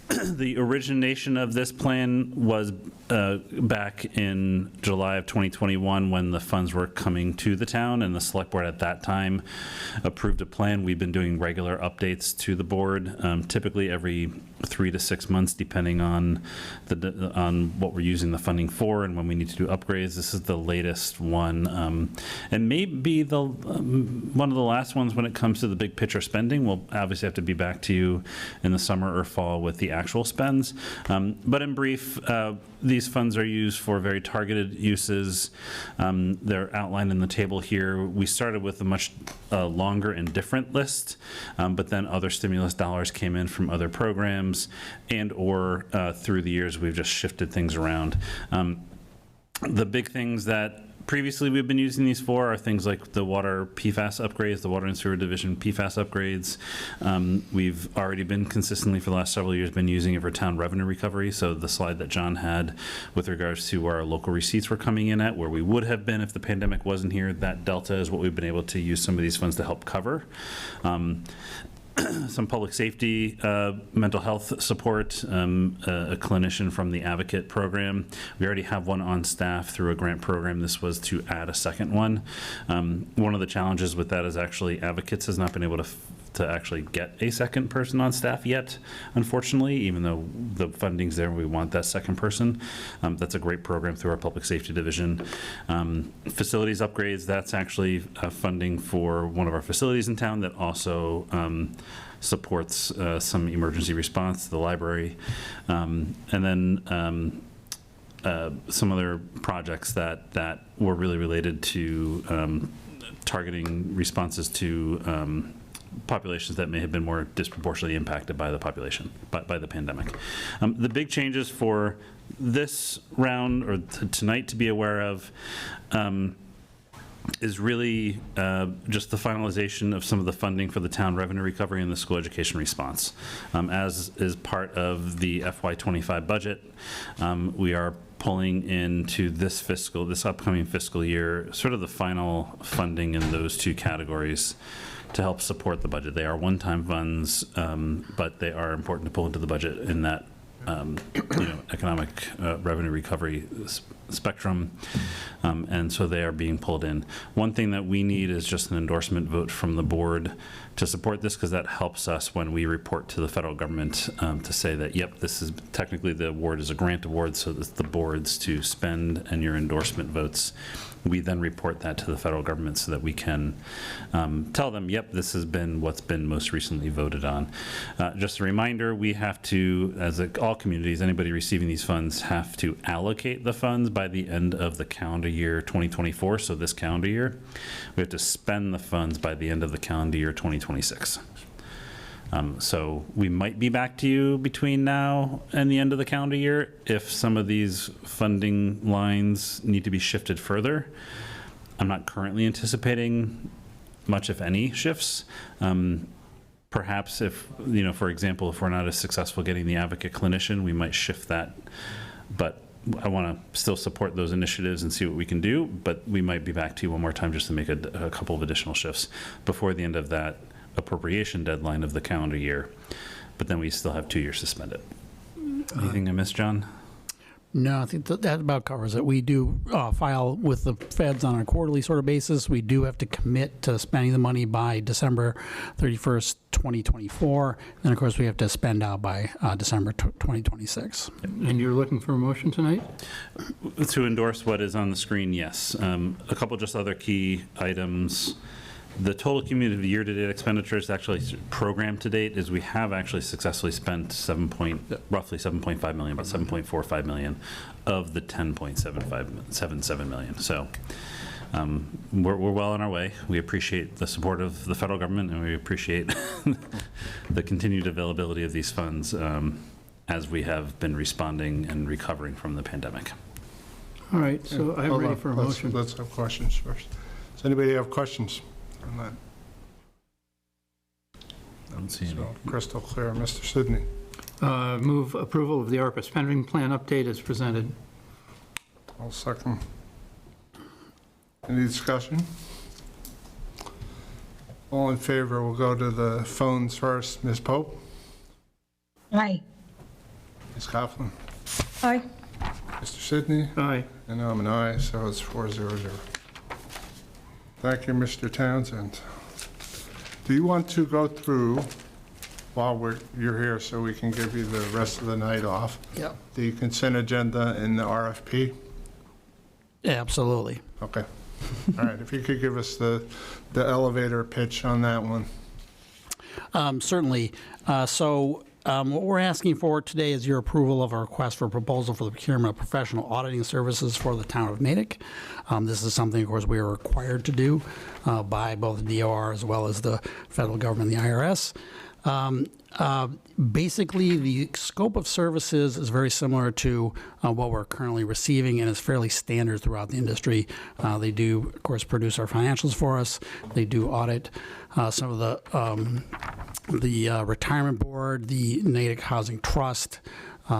D: The origination of this plan was back in July of 2021, when the funds were coming to the town, and the select board at that time approved a plan. We've been doing regular updates to the board, typically every 3 to 6 months, depending on on what we're using the funding for and when we need to do upgrades. This is the latest one, and maybe the one of the last ones when it comes to the big picture spending. We'll obviously have to be back to you in the summer or fall with the actual spends. But in brief, these funds are used for very targeted uses. They're outlined in the table here. We started with a much longer and different list, but then other stimulus dollars came in from other programs, and or through the years we've just shifted things around. The big things that previously we've been using these for are things like the water PFAS upgrades, the water and sewer division PFAS upgrades. We've already been consistently for the last several years been using it for town revenue recovery. So the slide that John had with regards to where our local receipts were coming in at, where we would have been if the pandemic wasn't here, that delta is what we've been able to use some of these funds to help cover. Some public safety, mental health support, a clinician from the Advocate program. We already have one on staff through a grant program. This was to add a second one. One of the challenges with that is actually Advocates has not been able to actually get a second person on staff yet, unfortunately, even though the funding's there and we want that second person. That's a great program through our public safety division. Facilities upgrades, that's actually funding for one of our facilities in town that also supports some emergency response to the library. And then some other projects that were really related to targeting responses to populations that may have been more disproportionately impacted by the population, by the pandemic. The big changes for this round, or tonight to be aware of, is really just the finalization of some of the funding for the town revenue recovery and the school education response. As is part of the FY25 budget, we are pulling into this upcoming fiscal year, sort of the final funding in those two categories to help support the budget. They are one-time funds, but they are important to pull into the budget in that economic revenue recovery spectrum, and so they are being pulled in. One thing that we need is just an endorsement vote from the board to support this, because that helps us when we report to the federal government to say that, yep, this is technically the award is a grant award, so it's the board's to spend, and your endorsement votes. We then report that to the federal government so that we can tell them, yep, this has been what's been most recently voted on. Just a reminder, we have to, as all communities, anybody receiving these funds have to allocate the funds by the end of the calendar year 2024, so this calendar year. We have to spend the funds by the end of the calendar year 2026. So we might be back to you between now and the end of the calendar year if some of these funding lines need to be shifted further. I'm not currently anticipating much, if any, shifts. Perhaps if, for example, if we're not as successful getting the Advocate clinician, we might shift that. But I want to still support those initiatives and see what we can do. But we might be back to you one more time just to make a couple of additional shifts before the end of that appropriation deadline of the calendar year, but then we still have 2 years to spend it. Anything I missed, John?
B: No, I think that about covers it. We do file with the feds on a quarterly sort of basis. We do have to commit to spending the money by December 31st, 2024. And of course, we have to spend out by December 2026.
C: And you're looking for a motion tonight?
D: To endorse what is on the screen, yes. A couple just other key items. The total cumulative year-to-date expenditures, actually program to date, is we have actually successfully spent roughly 7.5 million, about 7.45 million of the 10.77 million. So we're well on our way. We appreciate the support of the federal government, and we appreciate the continued availability of these funds as we have been responding and recovering from the pandemic.
C: All right, so I'm ready for a motion.
A: Let's have questions first. Does anybody have questions on that?
D: I don't see any.
A: So, crystal clear. Mr. Sidney.
C: Move approval of the ARPA spending plan update as presented.
A: I'll second. Any discussion? All in favor, we'll go to the phones first. Ms. Pope?
F: Aye.
A: Ms. Coughlin?
H: Aye.
A: Mr. Sidney?
C: Aye.
A: And I'm an aye, so it's 4-0-0. Thank you, Mr. Townsend. Do you want to go through, while you're here, so we can give you the rest of the night off,
B: Yep.
A: the consent agenda and the RFP?
B: Absolutely.
A: Okay. All right, if you could give us the elevator pitch on that one.
B: Certainly. What we're asking for today is your approval of a request for proposal for the procurement of professional auditing services for the town of Natick. This is something, of course, we are required to do by both the DOR as well as the federal government and the IRS. Basically, the scope of services is very similar to what we're currently receiving and is fairly standard throughout the industry. They do, of course, produce our financials for us. They do audit some of the retirement board, the Natick Housing Trust,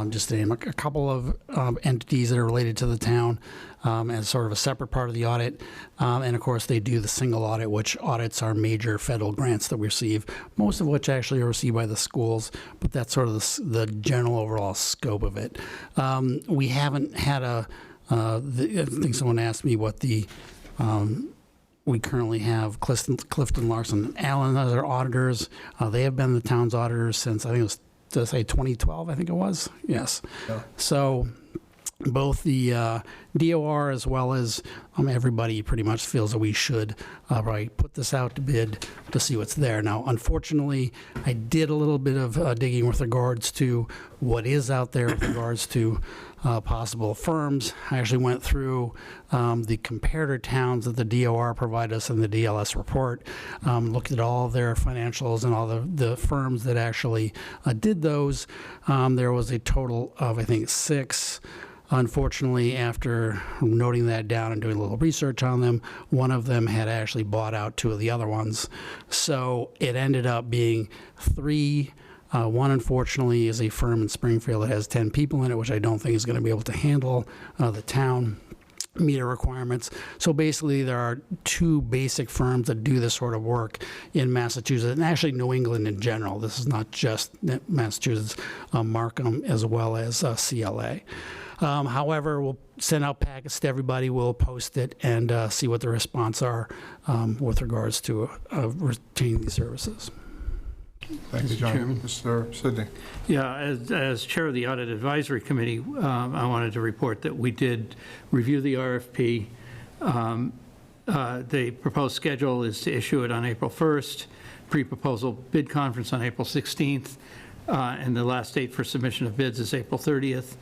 B: just to name a couple of entities that are related to the town as sort of a separate part of the audit. And of course, they do the single audit, which audits our major federal grants that we receive, most of which actually are received by the schools, but that's sort of the general overall scope of it. We haven't had I think someone asked me what we currently have Clifton Larson Allen as our auditors. They have been the town's auditors since, I think it was, did I say 2012, I think it was? Yes.
A: Yeah.
B: So both the DOR as well as everybody pretty much feels that we should probably put this out to bid to see what's there. Now, unfortunately, I did a little bit of digging with regards to what is out there with regards to possible firms. I actually went through the comparator towns that the DOR provided us in the DLS report, looked at all their financials and all the firms that actually did those. There was a total of, I think, 6. Unfortunately, after noting that down and doing a little research on them, one of them had actually bought out 2 of the other ones. So it ended up being 3. One, unfortunately, is a firm in Springfield that has 10 people in it, which I don't think is going to be able to handle the town meter requirements. So basically, there are 2 basic firms that do this sort of work in Massachusetts, and actually New England in general. This is not just Massachusetts, Markham as well as CLA. However, we'll send out packets to everybody. We'll post it and see what the response are with regards to retaining these services.
A: Thank you, John.
C: Chairman.
A: Mr. Sidney.
C: Yeah, as chair of the Audit Advisory Committee, I wanted to report that we did review the RFP. The proposed schedule is to issue it on April 1st, pre-proposal bid conference on April 16th, and the last date for submission of bids is April 30th.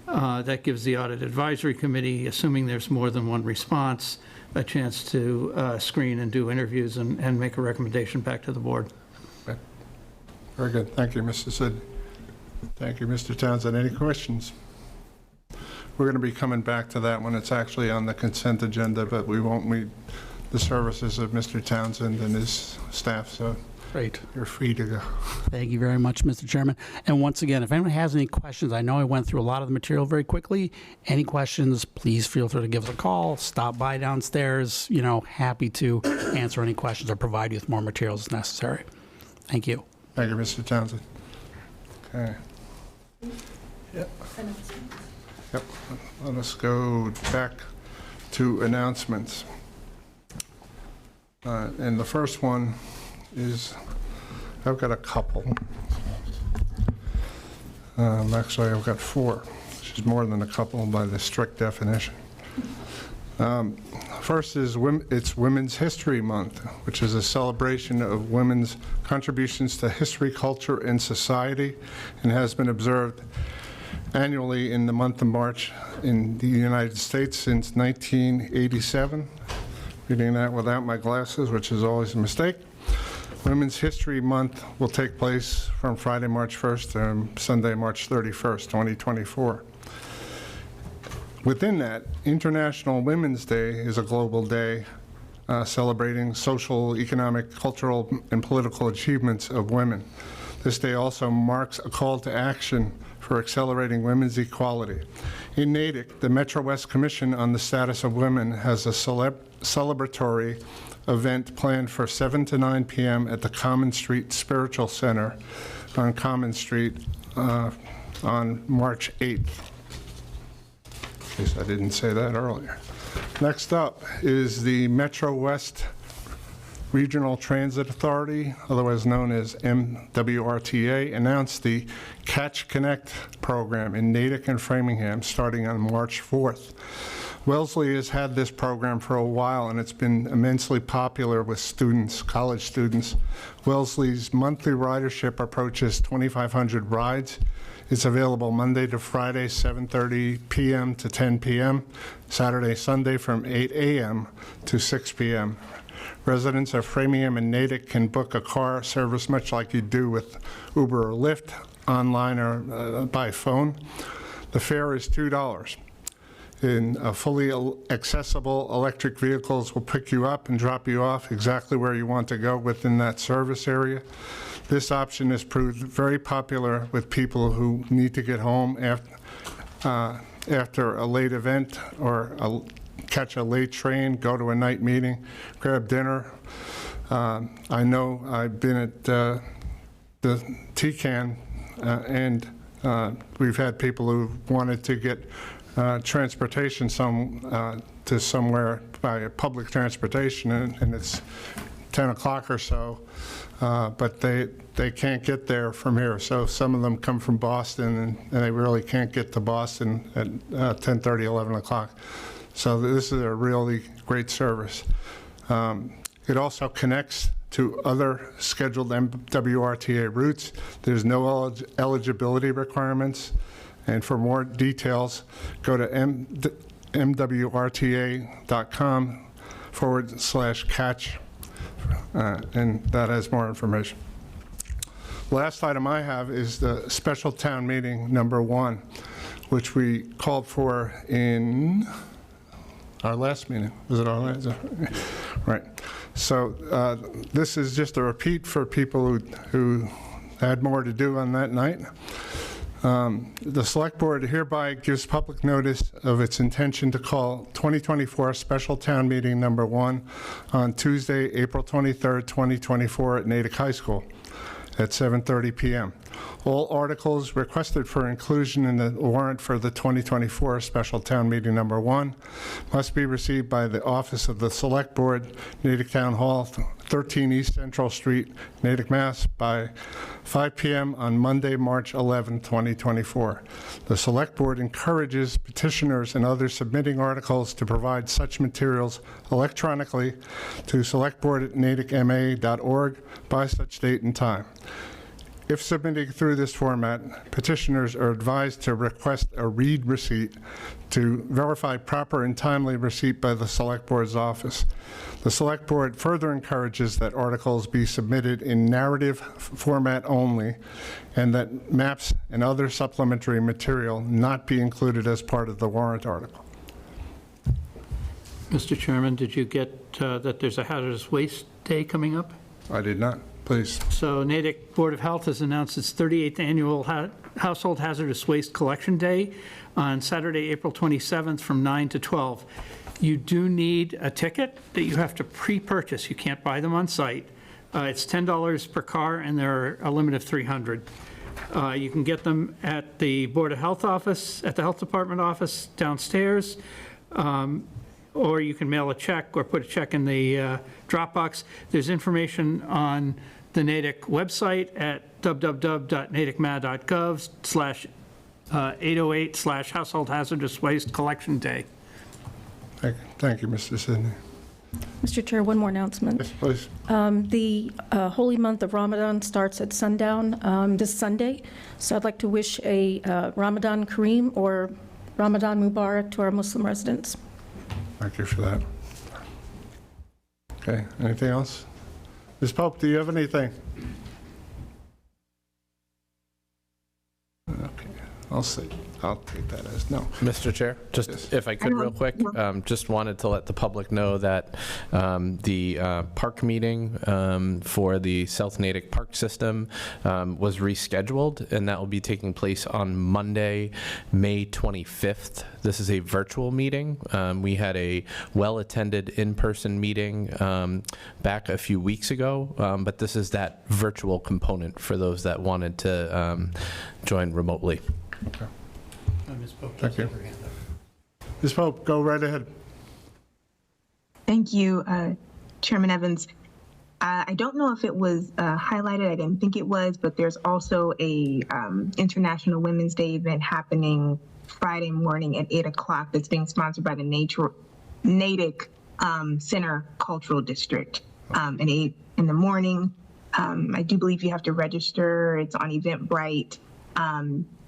C: That gives the Audit Advisory Committee, assuming there's more than one response, a chance to screen and do interviews and make a recommendation back to the board.
A: Okay. Very good. Thank you, Mr. Sidney. Thank you, Mr. Townsend. Any questions? We're going to be coming back to that when it's actually on the consent agenda, but we won't meet the services of Mr. Townsend and his staff, so
B: Great.
A: you're free to go.
B: Thank you very much, Mr. Chairman. And once again, if anyone has any questions, I know I went through a lot of the material very quickly. Any questions, please feel free to give us a call, stop by downstairs. Happy to answer any questions or provide you with more materials as necessary. Thank you.
A: Thank you, Mr. Townsend. Okay. Yep. Let us go back to announcements. And the first one is, I've got a couple. Actually, I've got 4, which is more than a couple by the strict definition. First is it's Women's History Month, which is a celebration of women's contributions to history, culture, and society, and has been observed annually in the month of March in the United States since 1987. Reading that without my glasses, which is always a mistake. Women's History Month will take place from Friday, March 1st to Sunday, March 31st, 2024. Within that, International Women's Day is a global day celebrating social, economic, cultural, and political achievements of women. This day also marks a call to action for accelerating women's equality. In Natick, the Metro West Commission on the Status of Women has a celebratory event planned for 7 to 9 p.m. at the Common Street Spiritual Center on Common Street on March 8th. In case I didn't say that earlier. Next up is the Metro West Regional Transit Authority, otherwise known as MWRTA, announced the Catch Connect program in Natick and Framingham starting on March 4th. Wellesley has had this program for a while, and it's been immensely popular with students, college students. Wellesley's monthly ridership approaches 2,500 rides. It's available Monday to Friday, 7:30 p.m. to 10 p.m., Saturday, Sunday from 8 a.m. to 6 p.m. Residents of Framingham and Natick can book a car service much like you do with Uber or Lyft, online or by phone. The fare is $2. In fully accessible electric vehicles will pick you up and drop you off exactly where you want to go within that service area. This option has proved very popular with people who need to get home after a late event or catch a late train, go to a night meeting, grab dinner. I know I've been at the TCAN and we've had people who wanted to get transportation to somewhere by public transportation, and it's 10 o'clock or so, but they can't get there from here. So some of them come from Boston, and they really can't get to Boston at 10:30, 11 o'clock. So this is a really great service. It also connects to other scheduled MWRTA routes. There's no eligibility requirements. And for more details, go to mwrta.com/catch, and that has more information. Last item I have is the special town meeting number 1, which we called for in our last meeting. Was it our last? Right. So this is just a repeat for people who had more to do on that night. The Select Board hereby gives public notice of its intention to call 2024 Special Town Meeting number 1 on Tuesday, April 23rd, 2024 at Natick High School at 7:30 p.m. All articles requested for inclusion in the warrant for the 2024 Special Town Meeting number 1 must be received by the Office of the Select Board, Natick Town Hall, 13 East Central Street, Natick, Mass. By 5 p.m. on Monday, March 11, 2024. The Select Board encourages petitioners and others submitting articles to provide such materials electronically to selectboard@natickma.org by such date and time. If submitting through this format, petitioners are advised to request a read receipt to verify proper and timely receipt by the Select Board's office. The Select Board further encourages that articles be submitted in narrative format only, and that maps and other supplementary material not be included as part of the warrant article.
C: Mr. Chairman, did you get that there's a hazardous waste day coming up?
A: I did not. Please.
C: So Natick Board of Health has announced its 38th annual Household Hazardous Waste Collection Day on Saturday, April 27th from 9 to 12. You do need a ticket that you have to pre-purchase. You can't buy them on site. It's $10 per car, and they're a limit of 300. You can get them at the Board of Health office, at the Health Department office downstairs, or you can mail a check or put a check in the drop box. There's information on the Natick website at www.natickma.gov/808/Household Hazardous Waste Collection Day.
A: Thank you, Mr. Sidney.
H: Mr. Chair, one more announcement.
A: Yes, please.
H: The holy month of Ramadan starts at sundown this Sunday, so I'd like to wish a Ramadan Kareem or Ramadan Mubarak to our Muslim residents.
A: Thank you for that. Okay, anything else? Ms. Pope, do you have anything? Okay, I'll take that as no.
G: Mr. Chair, just
A: Yes.
G: if I could real quick, just wanted to let the public know that the park meeting for the South Natick Park System was rescheduled, and that will be taking place on Monday, May 25th. This is a virtual meeting. We had a well-attended in-person meeting back a few weeks ago, but this is that virtual component for those that wanted to join remotely.
A: Okay.
C: Ms. Pope,
A: Thank you. Ms. Pope, go right ahead.
F: Thank you, Chairman Evans. I don't know if it was highlighted. I didn't think it was, but there's also a International Women's Day event happening Friday morning at 8 o'clock that's being sponsored by the Natick Center Cultural District at 8 in the morning. I do believe you have to register. It's on Eventbrite.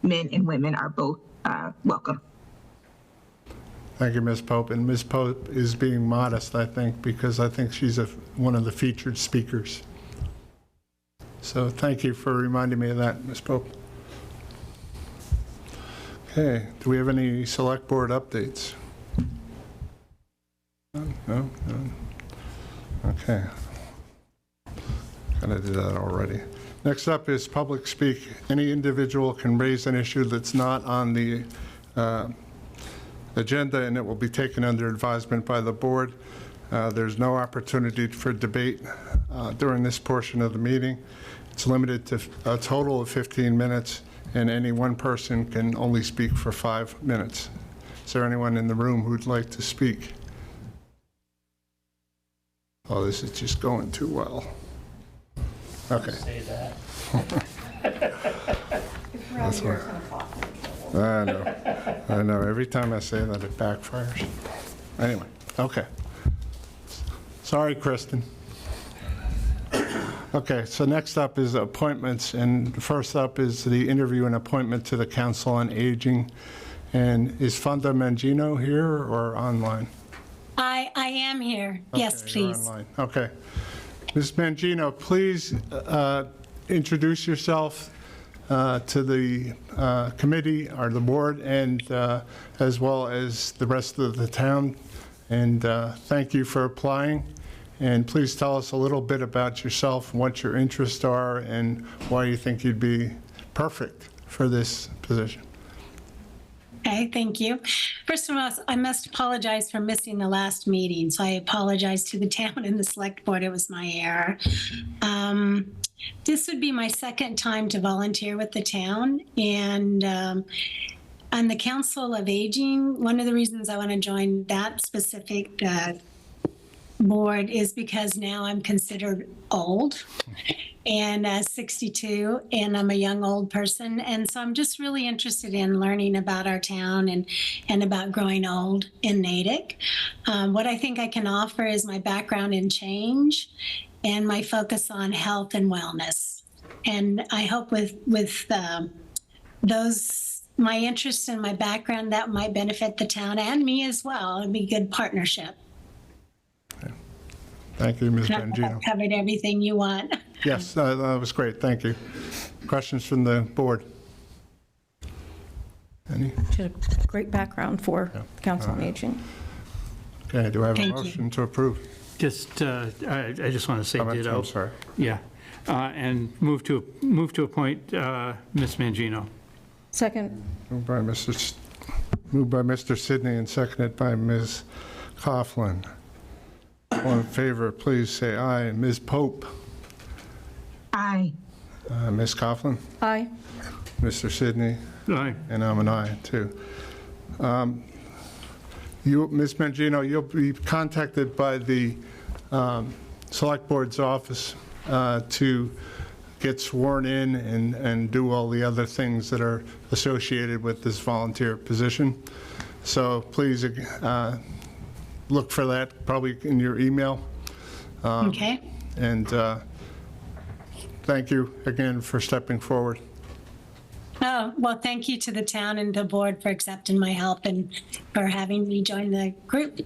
F: Men and women are both welcome.
A: Thank you, Ms. Pope. And Ms. Pope is being modest, I think, because I think she's one of the featured speakers. So thank you for reminding me of that, Ms. Pope. Okay, do we have any select board updates? None? No? None? Okay. Kind of did that already. Next up is public speak. Any individual can raise an issue that's not on the agenda, and it will be taken under advisement by the board. There's no opportunity for debate during this portion of the meeting. It's limited to a total of 15 minutes, and any one person can only speak for 5 minutes. Is there anyone in the room who'd like to speak? Oh, this is just going too well. Okay.
I: Say that.
A: That's what, I know. Every time I say that, it backfires. Anyway, okay. Sorry, Kristen. Okay, so next up is appointments, and first up is the interview and appointment to the Council on Aging. And is Fonda Mangino here or online?
J: I am here. Yes,
A: Okay, you're
J: please.
A: online. Okay. Ms. Mangino, please introduce yourself to the committee or the board, and as well as the rest of the town. And thank you for applying. And please tell us a little bit about yourself, what your interests are, and why you think you'd be perfect for this position.
J: Okay, thank you. First of all, I must apologize for missing the last meeting. So I apologize to the town and the select board. It was my error. This would be my second time to volunteer with the town. And on the Council of Aging, one of the reasons I want to join that specific board is because now I'm considered old and 62, and I'm a young old person. And so I'm just really interested in learning about our town and about growing old in Natick. What I think I can offer is my background in change and my focus on health and wellness. And I hope with those, my interest and my background, that might benefit the town and me as well. It'd be a good partnership.
A: Thank you, Ms.
J: I hope
A: Mangino.
J: I've covered everything you want.
A: Yes, that was great. Thank you. Questions from the board? Any?
H: She had a great background for Council on Aging.
A: Okay, do I have a
J: Thank you.
A: motion to approve?
C: Just, I just want to say ditto.
A: I'm sorry.
C: Yeah. And move to appoint Ms. Mangino.
H: Second,
A: Moved by Mr. Sidney and seconded by Ms. Coughlin. All in favor, please say aye. Ms. Pope?
F: Aye.
A: Ms. Coughlin?
H: aye.
A: Mr. Sidney?
C: Aye.
A: And I'm an aye, too. Ms. Mangino, you'll be contacted by the Select Board's office to get sworn in and do all the other things that are associated with this volunteer position. So please look for that, probably in your email.
J: Okay.
A: And thank you again for stepping forward.
J: Oh, well, thank you to the town and the board for accepting my help and for having me join the group.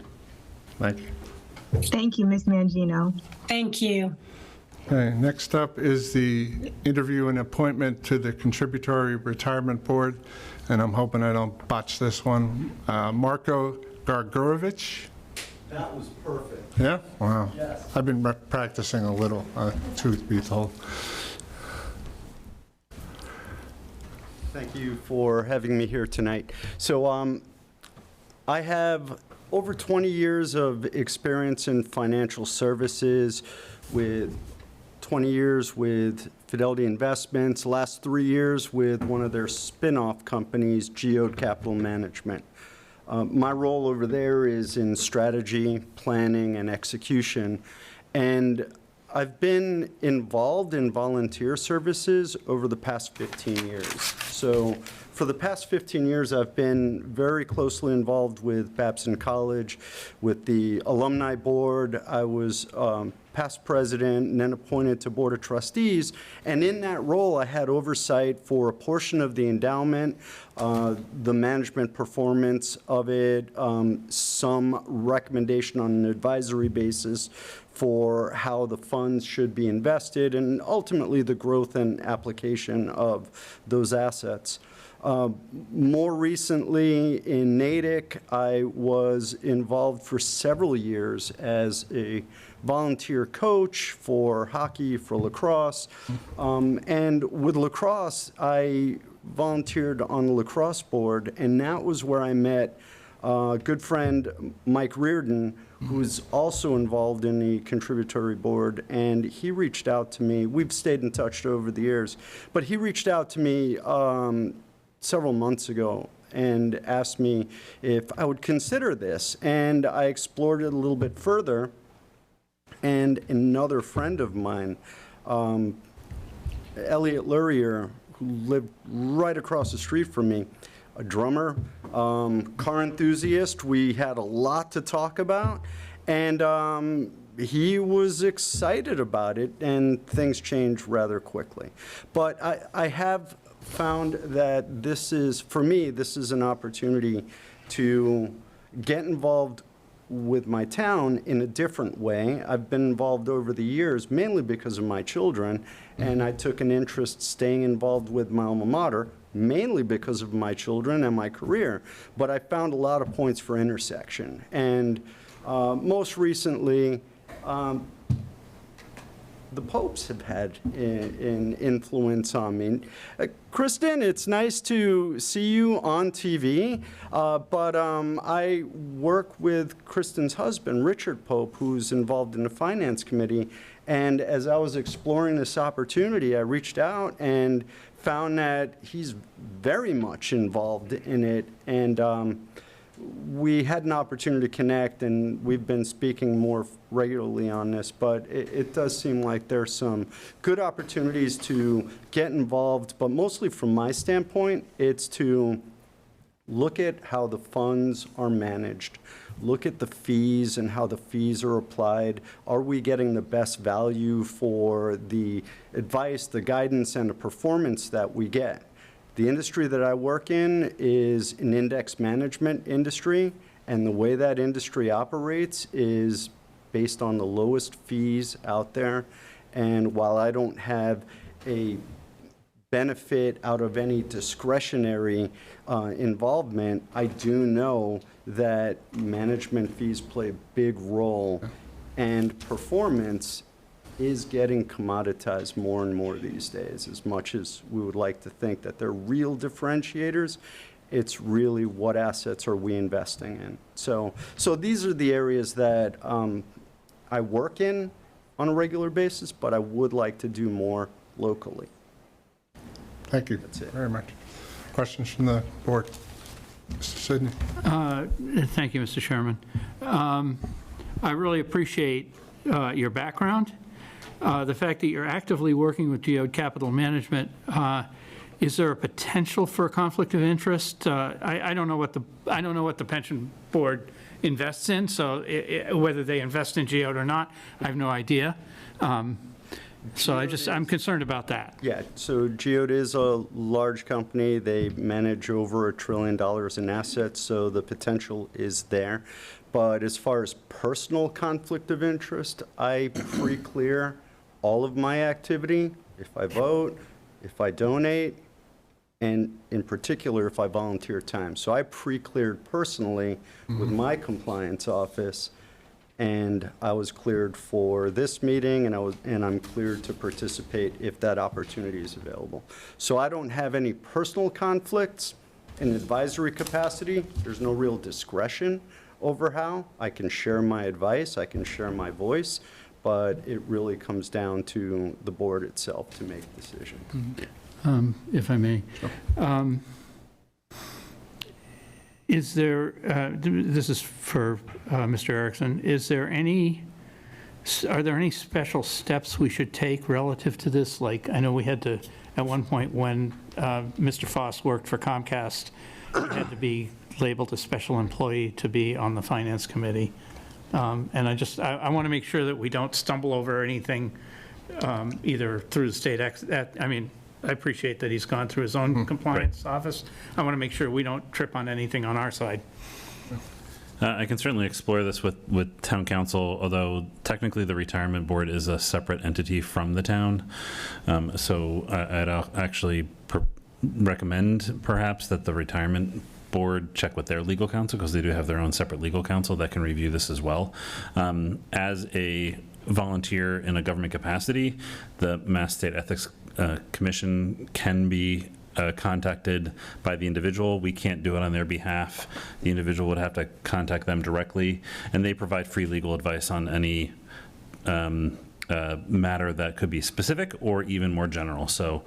A: Thank you.
F: Thank you, Ms. Mangino.
J: Thank you.
A: Okay, next up is the interview and appointment to the Contributory Retirement Board, and I'm hoping I don't botch this one. Marko Gargurovich?
E: That was perfect.
A: Yeah? Wow.
E: Yes.
A: I've been practicing a little, truth be told.
K: Thank you for having me here tonight. So I have over 20 years of experience in financial services, with 20 years with Fidelity Investments, the last 3 years with one of their spin-off companies, Geode Capital Management. My role over there is in strategy, planning, and execution. And I've been involved in volunteer services over the past 15 years. So for the past 15 years, I've been very closely involved with Babson College, with the alumni board. I was past president and then appointed to board of trustees. And in that role, I had oversight for a portion of the endowment, the management performance of it, some recommendation on an advisory basis for how the funds should be invested, and ultimately the growth and application of those assets. More recently in Natick, I was involved for several years as a volunteer coach for hockey, for lacrosse. And with lacrosse, I volunteered on the lacrosse board, and that was where I met a good friend, Mike Reardon, who is also involved in the contributory board, and he reached out to me. We've stayed in touch over the years, but he reached out to me several months ago and asked me if I would consider this, and I explored it a little bit further, and another friend of mine, Elliot Lurrier, who lived right across the street from me, a drummer, car enthusiast. We had a lot to talk about, and he was excited about it, and things changed rather quickly. But I have found that this is, for me, this is an opportunity to get involved with my town in a different way. I've been involved over the years, mainly because of my children, and I took an interest staying involved with my alma mater, mainly because of my children and my career. But I found a lot of points for intersection. And most recently, the popes have had an influence on me. Kristen, it's nice to see you on TV, but I work with Kristen's husband, Richard Pope, who's involved in the Finance Committee, and as I was exploring this opportunity, I reached out and found that he's very much involved in it, and we had an opportunity to connect, and we've been speaking more regularly on this, but it does seem like there's some good opportunities to get involved, but mostly from my standpoint, it's to look at how the funds are managed, look at the fees and how the fees are applied. Are we getting the best value for the advice, the guidance, and the performance that we get? The industry that I work in is an index management industry, and the way that industry operates is based on the lowest fees out there. And while I don't have a benefit out of any discretionary involvement, I do know that management fees play a big role, and performance is getting commoditized more and more these days. As much as we would like to think that they're real differentiators, it's really what assets are we investing in. So these are the areas that I work in on a regular basis, but I would like to do more locally.
A: Thank you
K: That's it.
A: very much. Questions from the board? Mr. Sidney?
C: Thank you, Mr. Chairman. I really appreciate your background. The fact that you're actively working with Geode Capital Management, is there a potential for a conflict of interest? I don't know what the pension board invests in, so whether they invest in Geode or not, I have no idea. So I'm concerned about that.
K: Yeah, so Geode is a large company. They manage over $1 trillion in assets, so the potential is there. But as far as personal conflict of interest, I pre-clear all of my activity, if I vote, if I donate, and in particular, if I volunteer time. So I pre-cleared personally with my compliance office, and I was cleared for this meeting, and I'm cleared to participate if that opportunity is available. So I don't have any personal conflicts in advisory capacity. There's no real discretion over how. I can share my advice, I can share my voice, but it really comes down to the board itself to make decisions.
C: If I may. Is there, this is for Mr. Erickson, is there any Are there any special steps we should take relative to this? Like, I know we had to, at one point when Mr. Foss worked for Comcast, he had to be labeled a special employee to be on the finance committee. And I want to make sure that we don't stumble over anything either through the state, I mean, I appreciate that he's gone through his own compliance office. I want to make sure we don't trip on anything on our side.
D: I can certainly explore this with town council, although technically the retirement board is a separate entity from the town. So I'd actually recommend perhaps that the retirement board check with their legal counsel, because they do have their own separate legal counsel that can review this as well. As a volunteer in a government capacity, the Mass State Ethics Commission can be contacted by the individual. We can't do it on their behalf. The individual would have to contact them directly, and they provide free legal advice on any matter that could be specific or even more general. So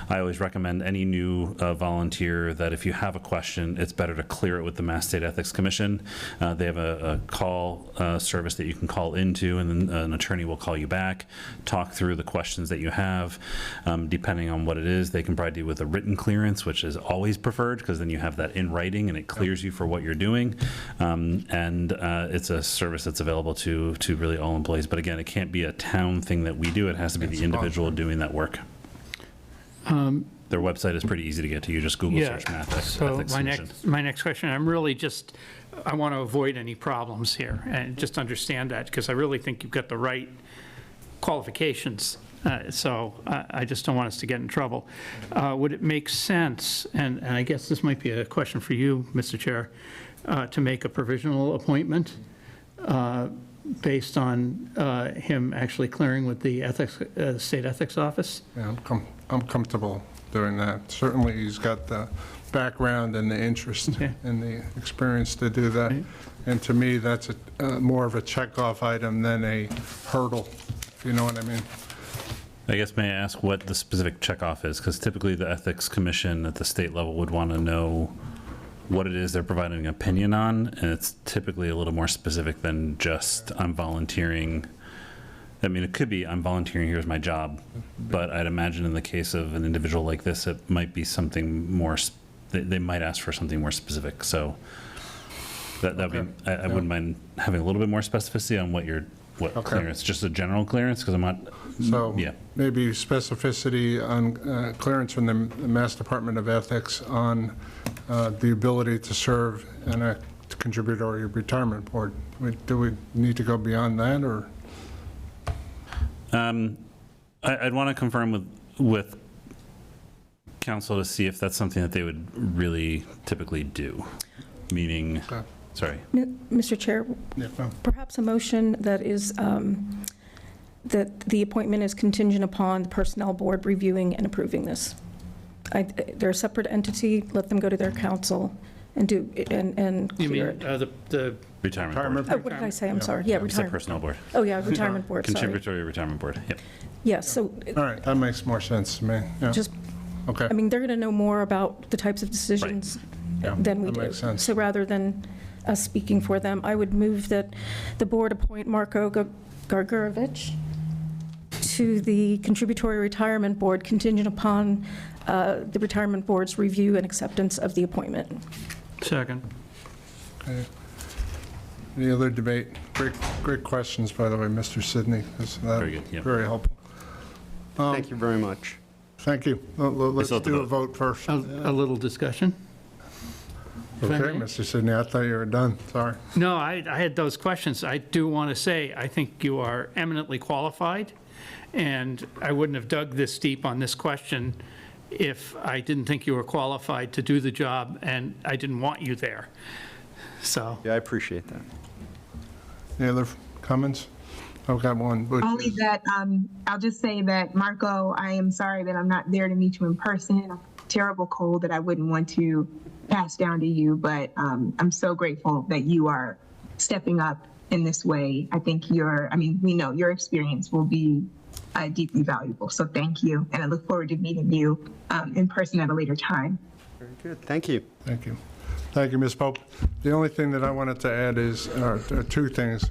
D: I always recommend any new volunteer that if you have a question, it's better to clear it with the Mass State Ethics Commission. They have a call service that you can call into, and then an attorney will call you back, talk through the questions that you have. Depending on what it is, they can provide you with a written clearance, which is always preferred, because then you have that in writing and it clears you for what you're doing. And it's a service that's available to really all employees. But again, it can't be a town thing that we do. It has to be the individual doing that work. Their website is pretty easy to get to. You just Google search Math
C: So
D: Ethics Commission.
C: my next question, I'm really just, I want to avoid any problems here and just understand that, because I really think you've got the right qualifications. So I just don't want us to get in trouble. Would it make sense, and I guess this might be a question for you, Mr. Chair, to make a provisional appointment based on him actually clearing with the State Ethics Office?
A: Yeah, I'm comfortable doing that. Certainly, he's got the background and the interest and the experience to do that.
C: Right.
A: And to me, that's more of a checkoff item than a hurdle, if you know what I mean.
D: I guess, may I ask what the specific checkoff is? Because typically the Ethics Commission at the state level would want to know what it is they're providing an opinion on, and it's typically a little more specific than just I'm volunteering. I mean, it could be I'm volunteering, here's my job, but I'd imagine in the case of an individual like this, it might be something more, they might ask for something more specific. So that'd be, I wouldn't mind having a little bit more specificity on what clearance, just a general clearance, because I'm not,
A: So
D: yeah.
A: maybe specificity on clearance from the Mass Department of Ethics on the ability to serve in a contributory retirement board. Do we need to go beyond that, or?
D: I'd want to confirm with council to see if that's something that they would really typically do, meaning, sorry.
H: Mr. Chair, perhaps a motion that is, that the appointment is contingent upon the Personnel Board reviewing and approving this. They're a separate entity, let them go to their council and do, and
C: You
H: clear
C: mean
H: it.
C: the
D: Retirement board.
H: Oh, what did I say? I'm sorry. Yeah,
D: It's the
H: retirement.
D: personnel board.
H: Oh, yeah, retirement board, sorry.
D: Contributory retirement board, yep.
H: Yeah, so
A: All right, that makes more sense to me. Yeah.
H: just,
A: Okay.
H: I mean, they're going to know more about the types of decisions
A: Yeah,
H: than we
A: that
H: do.
A: makes sense.
H: So rather than us speaking for them, I would move that the board appoint Marco Gargurovich to the Contributory Retirement Board contingent upon the Retirement Board's review and acceptance of the appointment.
C: second.
A: Okay. Any other debate? Great questions, by the way, Mr. Sidney.
D: Very good, yeah.
A: Very helpful.
K: Thank you very much.
A: Thank you. Let's
D: still have to
A: do a
D: vote.
A: vote first.
C: A little discussion? If I
A: Okay,
C: may?
A: Mr. Sidney, I thought you were done. Sorry.
C: No, I had those questions. I do want to say, I think you are eminently qualified, and I wouldn't have dug this deep on this question if I didn't think you were qualified to do the job, and I didn't want you there. So,
K: Yeah, I appreciate that.
A: Any other comments? I've got one. which
F: Only
A: is-
F: that, I'll just say that, Marco, I am sorry that I'm not there to meet you in person. A terrible cold that I wouldn't want to pass down to you, but I'm so grateful that you are stepping up in this way. I think we know your experience will be deeply valuable. So thank you. And I look forward to meeting you in person at a later time.
K: Very good. Thank you.
A: Thank you. Thank you, Ms. Pope. The only thing that I wanted to add is two things.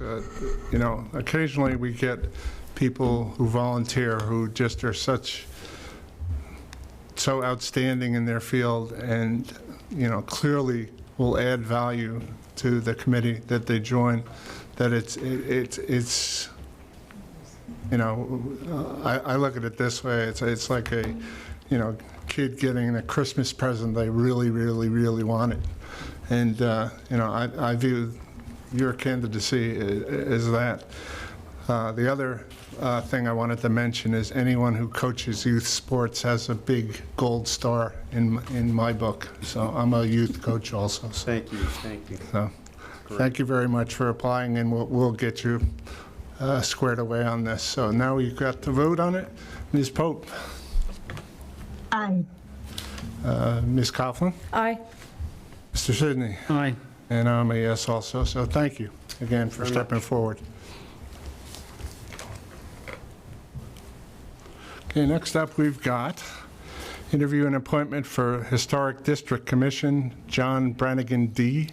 A: You know, occasionally we get people who volunteer who just are so outstanding in their field and, you know, clearly will add value to the committee that they join, that it's you know, I look at it this way. It's like a, you know, kid getting a Christmas present they really, really, really wanted. And, you know, I view your candidacy as that. The other thing I wanted to mention is anyone who coaches youth sports has a big gold star in my book. So I'm a youth coach also. So,
K: Thank you, thank you.
A: so thank you very much for applying, and we'll get you squared away on this. So now we've got to vote on it. Ms. Pope?
F: Aye.
A: Ms. Coughlin?
H: Aye.
A: Mr. Sidney?
C: Aye.
A: And I'm a yes also, so thank you again for stepping forward. Okay, next up we've got interview and appointment for Historic District Commission, John Brannigan D.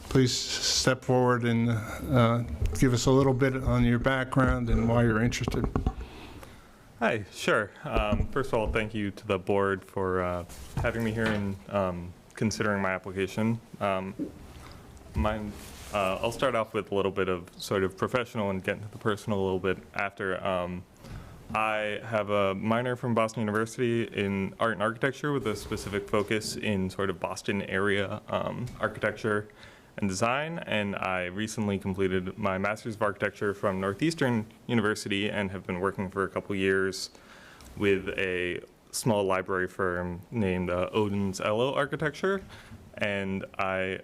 A: Please step forward and give us a little bit on your background and why you're interested.
I: Hi, sure. First of all, thank you to the board for having me here and considering my application. I'll start off with a little bit of sort of professional and get into the personal a little bit after. I have a minor from Boston University in art and architecture with a specific focus in sort of Boston area architecture and design, and I recently completed my Master's of Architecture from Northeastern University and have been working for a couple years with a small library firm named Odin's Ello Architecture, and I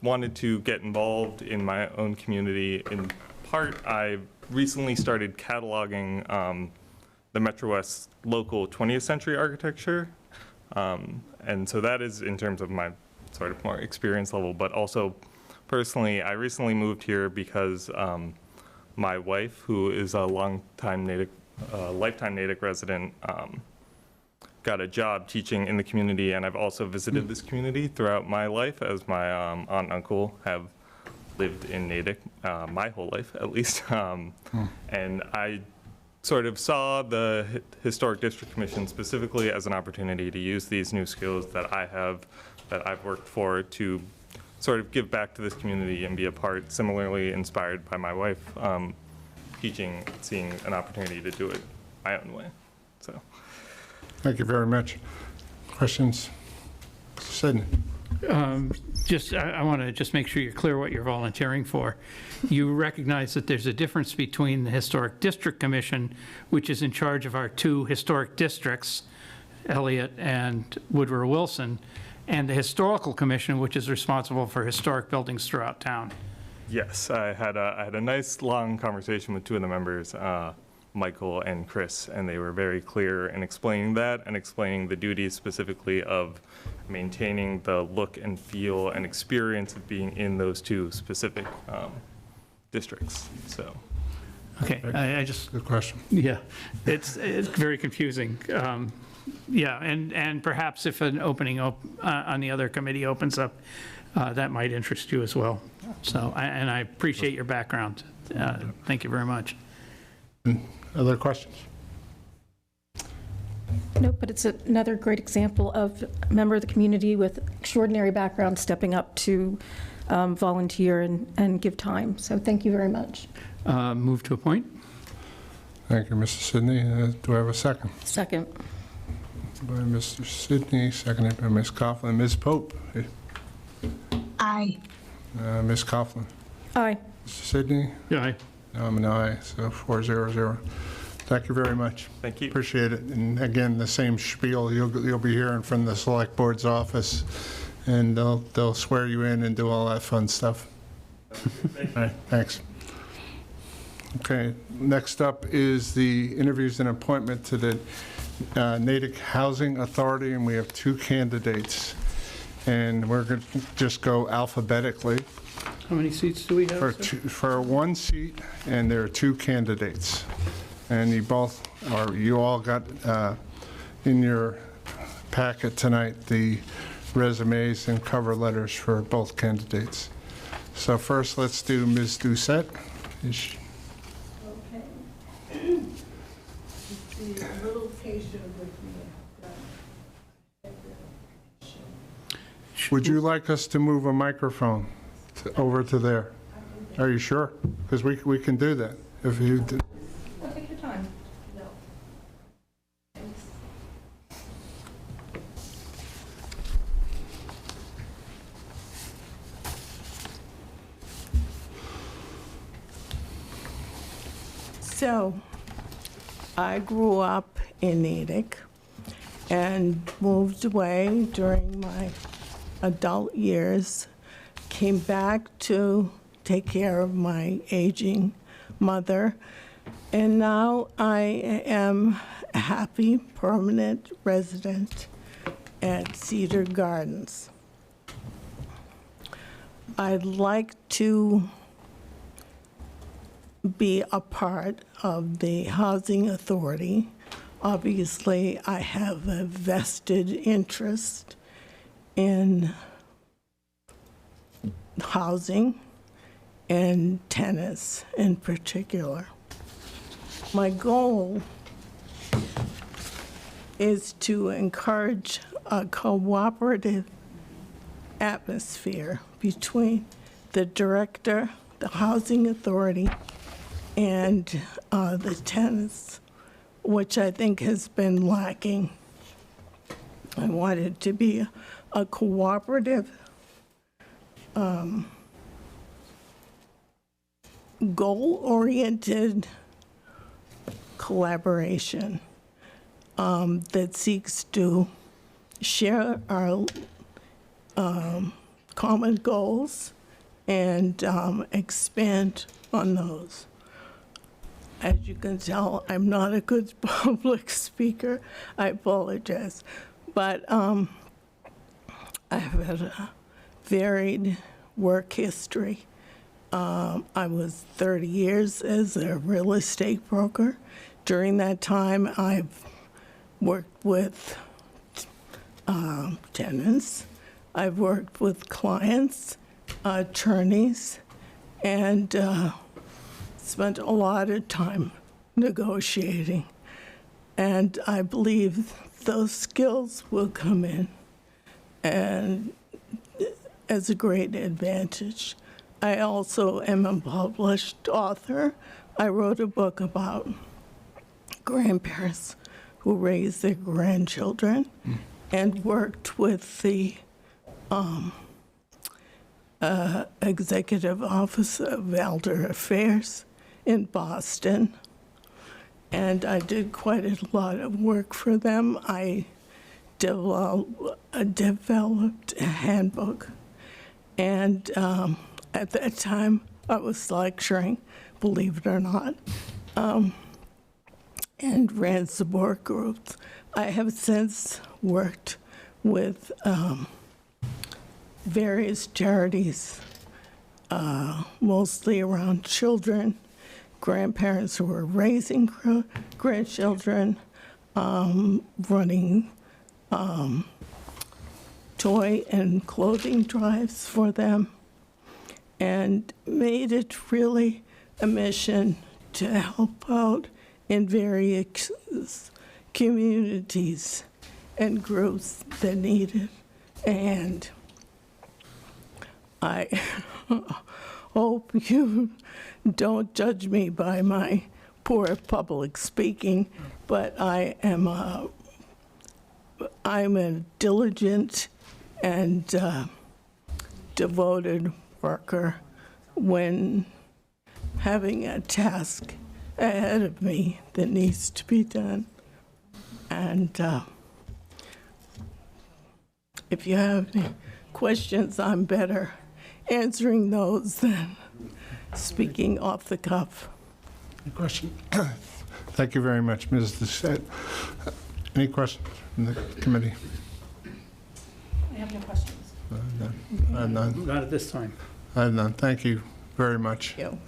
I: wanted to get involved in my own community. In part, I recently started cataloging the Metro West local 20th century architecture, and so that is in terms of my sort of more experience level, but also personally, I recently moved here because my wife, who is a lifetime Natick resident, got a job teaching in the community, and I've also visited this community throughout my life, as my aunt and uncle have lived in Natick my whole life, at least. And I sort of saw the Historic District Commission specifically as an opportunity to use these new skills that I have, that I've worked for, to sort of give back to this community and be a part, similarly inspired by my wife, teaching, seeing an opportunity to do it my own way. So.
A: Thank you very much. Questions? Sidney?
C: I want to just make sure you're clear what you're volunteering for. You recognize that there's a difference between the Historic District Commission, which is in charge of our two historic districts, Elliott and Woodrow Wilson, and the Historical Commission, which is responsible for historic buildings throughout town.
I: Yes, I had a nice long conversation with two of the members, Michael and Chris, and they were very clear in explaining that and explaining the duties specifically of maintaining the look and feel and experience of being in those two specific districts. So.
C: Okay, I just,
A: Good question.
C: yeah, it's very confusing. Yeah, and perhaps if an opening on the other committee opens up, that might interest you as well. So, and I appreciate your background. Thank you very much.
A: Other questions?
H: No, but it's another great example of a member of the community with extraordinary background stepping up to volunteer and give time. So thank you very much.
C: Move to appoint.
A: Thank you, Mr. Sidney. Do I have a second?
H: Second.
A: By Mr. Sidney, seconded by Ms. Coughlin. Ms. Pope?
F: Aye.
A: Ms. Coughlin?
H: Aye.
A: Mr. Sidney?
C: Aye.
A: I'm an aye, so 4-0-0. Thank you very much.
I: Thank you.
A: Appreciate it. And again, the same spiel, you'll be hearing from the Select Board's office, and they'll swear you in and do all that fun stuff. All right, thanks. Okay, next up is the interviews and appointment to the Natick Housing Authority, and we have two candidates. And we're going to just go alphabetically.
C: How many seats do we have?
A: For one seat, and there are two candidates. And you all got in your packet tonight the resumes and cover letters for both candidates. So first, let's do Ms. Doucette. Is she-
L: Okay. Be a little patient with me.
A: Would you like us to move a microphone over to there? Are you sure? Because we can do that if you do.
H: Take your time.
L: No. Thanks. So, I grew up in Natick and moved away during my adult years, came back to take care of my aging mother, and now I am a happy permanent resident at Cedar Gardens. I'd like to be a part of the Housing Authority. Obviously, I have a vested interest in housing and tenants in particular. My goal is to encourage a cooperative atmosphere between the director, the Housing Authority, and the tenants, which I think has been lacking. I want it to be a cooperative, goal-oriented collaboration that seeks to share our common goals and expand on those. As you can tell, I'm not a good public speaker. I apologize. But I've had a varied work history. I was 30 years as a real estate broker. During that time, I've worked with tenants. I've worked with clients, attorneys, and spent a lot of time negotiating. And I believe those skills will come in and as a great advantage. I also am a published author. I wrote a book about grandparents who raise their grandchildren and worked with the Executive Office of Elder Affairs in Boston. And I did quite a lot of work for them. I developed a handbook. And at that time, I was lecturing, believe it or not, and ran support groups. I have since worked with various charities, mostly around children, grandparents who are raising grandchildren, running toy and clothing drives for them, and made it really a mission to help out in various communities and groups that need it. And I hope you don't judge me by my poor public speaking, but I'm a diligent and devoted worker when having a task ahead of me that needs to be done. And if you have any questions, I'm better answering those than speaking off the cuff.
A: Any question? Thank you very much, Ms. Doucette. Any questions from the committee?
H: I have no questions.
A: I have none.
C: Not at this time.
A: I have none. Thank you very much.
H: Thank you.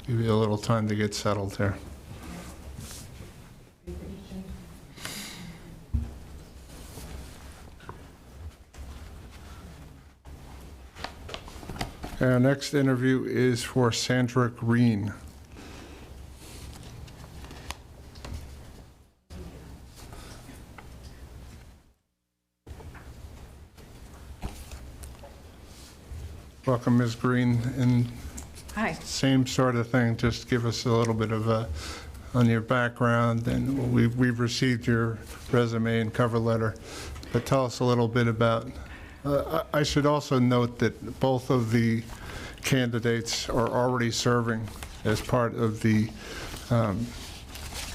A: Give you a little time to get settled here. Our next interview is for Sandra Green. Welcome, Ms. Green, and
M: Hi.
A: same sort of thing, just give us a little bit of on your background, and we've received your resume and cover letter, but tell us a little bit about, I should also note that both of the candidates are already serving as part of the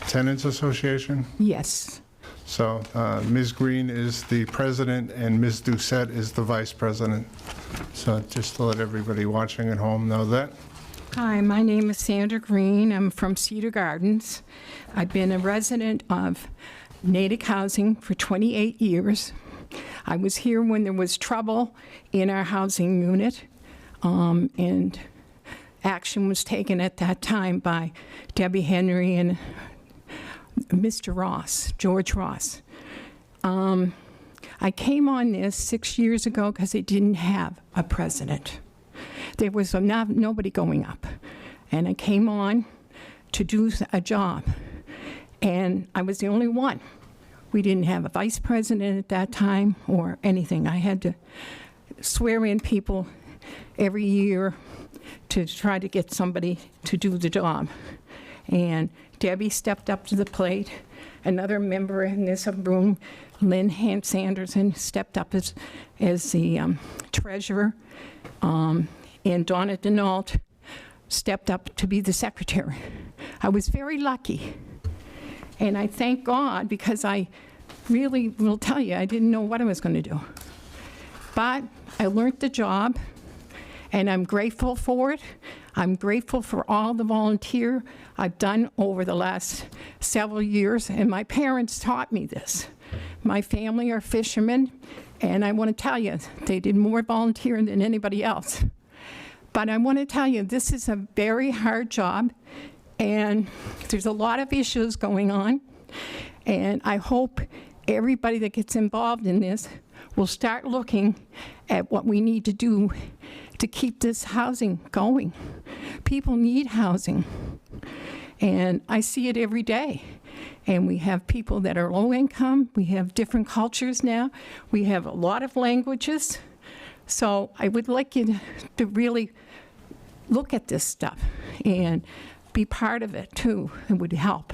A: Tenants Association.
M: Yes.
A: So Ms. Green is the president and Ms. Doucette is the vice president. So just to let everybody watching at home know that.
M: Hi, my name is Sandra Green. I'm from Cedar Gardens. I've been a resident of Natick Housing for 28 years. I was here when there was trouble in our housing unit, and action was taken at that time by Debbie Henry and Mr. Ross, George Ross. I came on this 6 years ago because it didn't have a president. There was nobody going up. And I came on to do a job. And I was the only one. We didn't have a vice president at that time or anything. I had to swear in people every year to try to get somebody to do the job. And Debbie stepped up to the plate. Another member in this room, Lynn Sanderson, stepped up as the treasurer. And Donna Denault stepped up to be the secretary. I was very lucky. And I thank God, because I really will tell you, I didn't know what I was going to do. But I learned the job, and I'm grateful for it. I'm grateful for all the volunteer I've done over the last several years, and my parents taught me this. My family are fishermen, and I want to tell you, they did more volunteering than anybody else. But I want to tell you, this is a very hard job, and there's a lot of issues going on, and I hope everybody that gets involved in this will start looking at what we need to do to keep this housing going. People need housing, and I see it every day. And we have people that are low income. We have different cultures now. We have a lot of languages. So I would like you to really look at this stuff and be part of it too. It would help.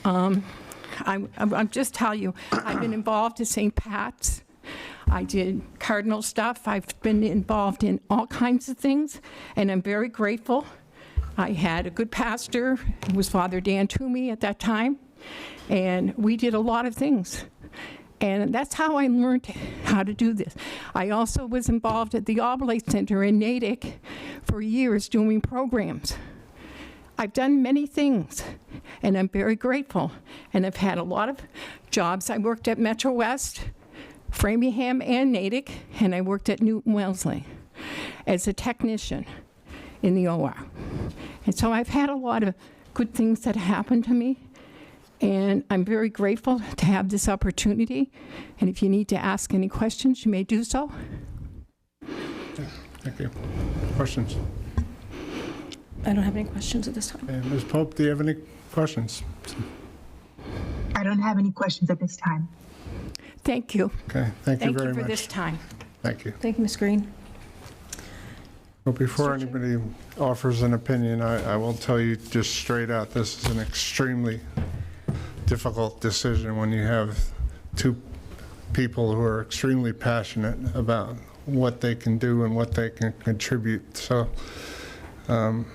M: I'll just tell you, I've been involved at St. Pat's. I did cardinal stuff. I've been involved in all kinds of things, and I'm very grateful. I had a good pastor. It was Father Dan Toomey at that time, and we did a lot of things. And that's how I learned how to do this. I also was involved at the Oblate Center in Natick for years doing programs. I've done many things, and I'm very grateful. And I've had a lot of jobs. I worked at Metro West, Framingham, and Natick, and I worked at Newton Wellesley as a technician in the OR. And so I've had a lot of good things that happened to me, and I'm very grateful to have this opportunity. And if you need to ask any questions, you may do so.
A: Thank you. Questions?
H: I don't have any questions at this time.
A: And Ms. Pope, do you have any questions?
F: I don't have any questions at this time.
M: Thank you.
A: Okay, thank you very much.
M: Thank you for this time.
A: Thank you.
H: Thank you, Ms. Green.
A: Well, before anybody offers an opinion, I will tell you just straight out, this is an extremely difficult decision when you have two people who are extremely passionate about what they can do and what they can contribute. So no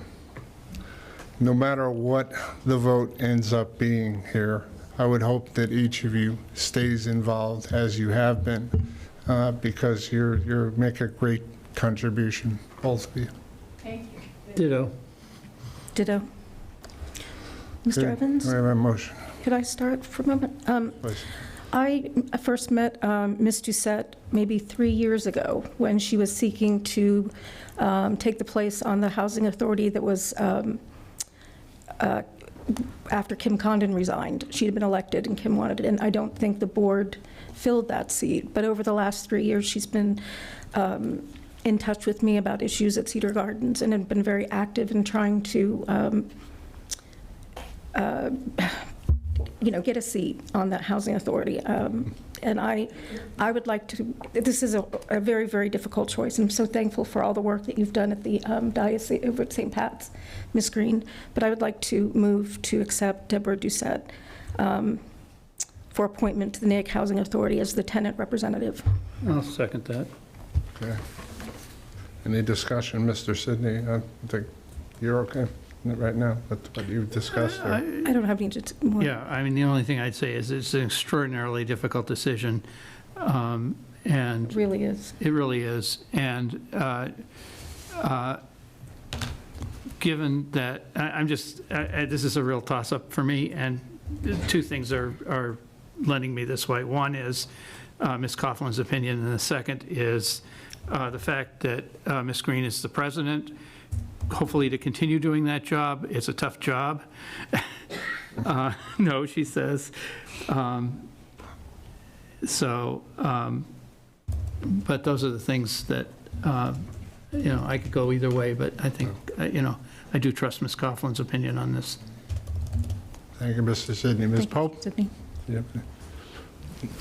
A: matter what the vote ends up being here, I would hope that each of you stays involved as you have been, because you're make a great contribution, both of you.
M: Thank you.
C: Ditto.
H: Ditto. Mr.
A: Okay,
H: Evans,
A: do I have a motion?
H: could I start for a moment?
A: Please.
H: I first met Ms. Doucette maybe 3 years ago when she was seeking to take the place on the Housing Authority that was after Kim Condon resigned. She had been elected and Kim wanted it, and I don't think the board filled that seat. But over the last 3 years, she's been in touch with me about issues at Cedar Gardens and have been very active in trying to, get a seat on that housing authority. And I would like to, this is a very, very difficult choice. I'm so thankful for all the work that you've done at the diocese over at St. Pat's, Ms. Green. But I would like to move to accept Deborah Doucette for appointment to the Natick Housing Authority as the tenant representative.
C: I'll second that.
A: Okay. Any discussion, Mr. Sidney? I think you're okay right now with what you've discussed? Or?
H: I don't have any more.
C: Yeah, I mean, the only thing I'd say is it's an extraordinarily difficult decision, and
H: It really is.
C: it really is. And given that, I'm just, this is a real toss-up for me, and two things are lending me this way. One is Ms. Coughlin's opinion, and the second is the fact that Ms. Green is the president, hopefully to continue doing that job. It's a tough job. No, she says. But those are the things that, I could go either way, but I think, I do trust Ms. Coughlin's opinion on this.
A: Thank you, Mr. Sidney. Ms.
H: Thank you,
A: Pope?
H: Sydney.
A: Yep.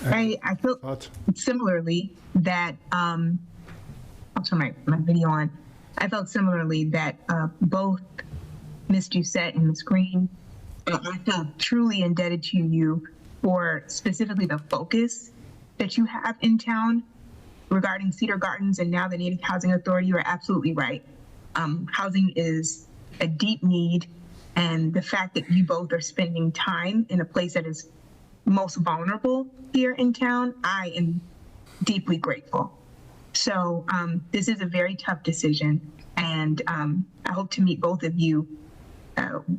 F: I feel
A: Thoughts?
F: similarly that, I'll turn my video on. I felt similarly that both Ms. Doucette and Ms. Green, I feel truly indebted to you for specifically the focus that you have in town regarding Cedar Gardens and now the Natick Housing Authority. You are absolutely right. Housing is a deep need, and the fact that you both are spending time in a place that is most vulnerable here in town, I am deeply grateful. So this is a very tough decision, and I hope to meet both of you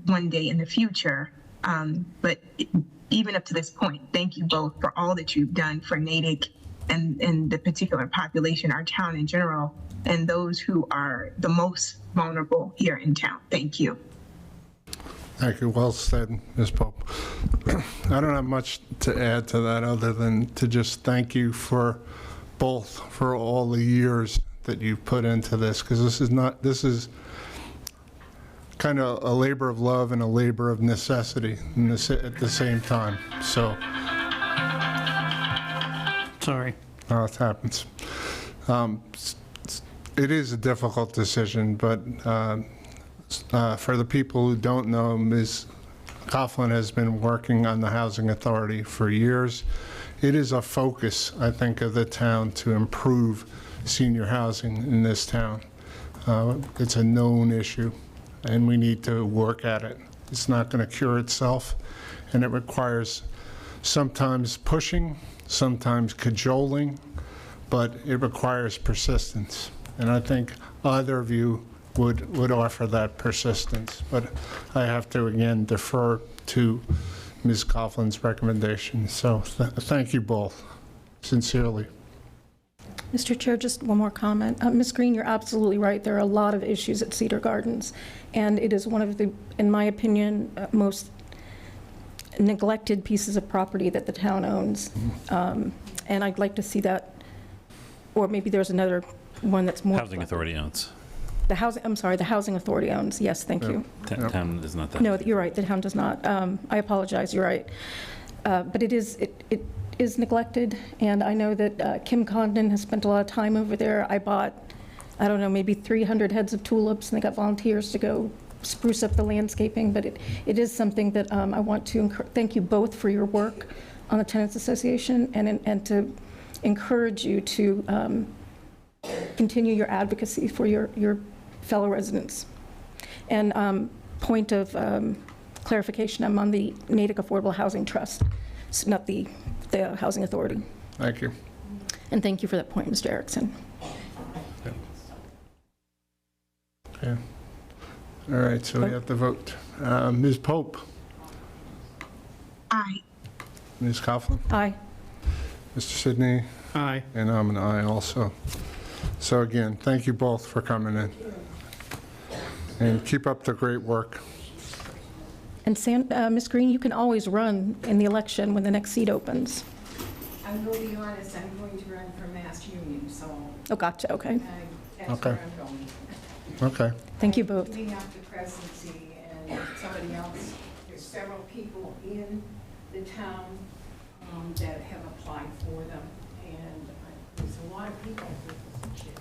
F: one day in the future. But even up to this point, thank you both for all that you've done for Natick and the particular population, our town in general, and those who are the most vulnerable here in town. Thank you.
A: Thank you. Well said, Ms. Pope. I don't have much to add to that other than to just thank you for all the years that you've put into this, because this is kind of a labor of love and a labor of necessity at the same time. So,
C: Sorry.
A: it happens. It is a difficult decision, but for the people who don't know, Ms. Coughlin has been working on the Housing Authority for years. It is a focus, I think, of the town to improve senior housing in this town. It's a known issue, and we need to work at it. It's not going to cure itself, and it requires sometimes pushing, sometimes cajoling, but it requires persistence. And I think either of you would offer that persistence. But I have to, again, defer to Ms. Coughlin's recommendation. So thank you both, sincerely.
H: Mr. Chair, just one more comment. Ms. Green, you're absolutely right. There are a lot of issues at Cedar Gardens, and it is one of the, in my opinion, most neglected pieces of property that the town owns. And I'd like to see that, or maybe there's another one that's more.
D: Housing Authority owns.
H: The Housing Authority owns. Yes, thank you.
D: Town is not that.
H: No, you're right. The town does not. I apologize. You're right. But it is neglected, and I know that Kim Condon has spent a lot of time over there. I bought, I don't know, maybe 300 heads of tulips, and they got volunteers to go spruce up the landscaping, but it is something that I want to thank you both for your work on the Tenants Association, and to encourage you to continue your advocacy for your fellow residents. And point of clarification, I'm on the Natick Affordable Housing Trust, not the Housing Authority.
A: Thank you.
H: And thank you for that point, Mr. Erickson.
A: Okay. All right, so we have to vote. Ms. Pope?
F: Aye.
A: Ms. Coughlin?
H: Aye.
A: Mr. Sidney?
C: Aye.
A: And I'm an aye also. So again, thank you both for coming in. And keep up the great work.
H: And Ms. Green, you can always run in the election when the next seat opens.
M: I will be honest, I'm going to run for Mass Union, so
H: Oh, gotcha, okay.
M: That's
A: Okay.
M: where I'm going.
A: Okay.
H: Thank you both.
M: Giving up the presidency and somebody else, there's several people in the town that have applied for them, and there's a lot of people for the position.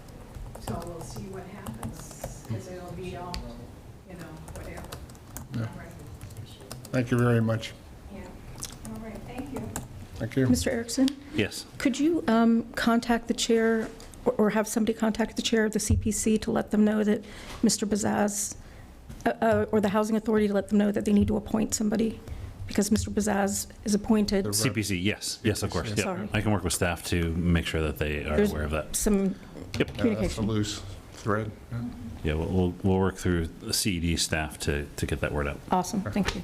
M: So we'll see what happens, because it'll be all, whatever.
A: Yeah.
M: All right.
A: Thank you very much.
M: Yeah. All right, thank you.
A: Thank you.
H: Mr. Erickson,
D: Yes.
H: could you contact the chair or have somebody contact the chair of the CPC to let them know that Mr. Bazaz, or the Housing Authority to let them know that they need to appoint somebody? Because Mr. Bazaz is appointed.
D: CPC, yes. Yes, of course. Yep.
H: Sorry.
D: I can work with staff to make sure that they are
H: There's
D: aware of that.
H: some
D: Yep.
A: That's a
H: communication.
A: loose thread.
D: Yeah, we'll work through the CED staff to get that word out.
H: Awesome, thank you.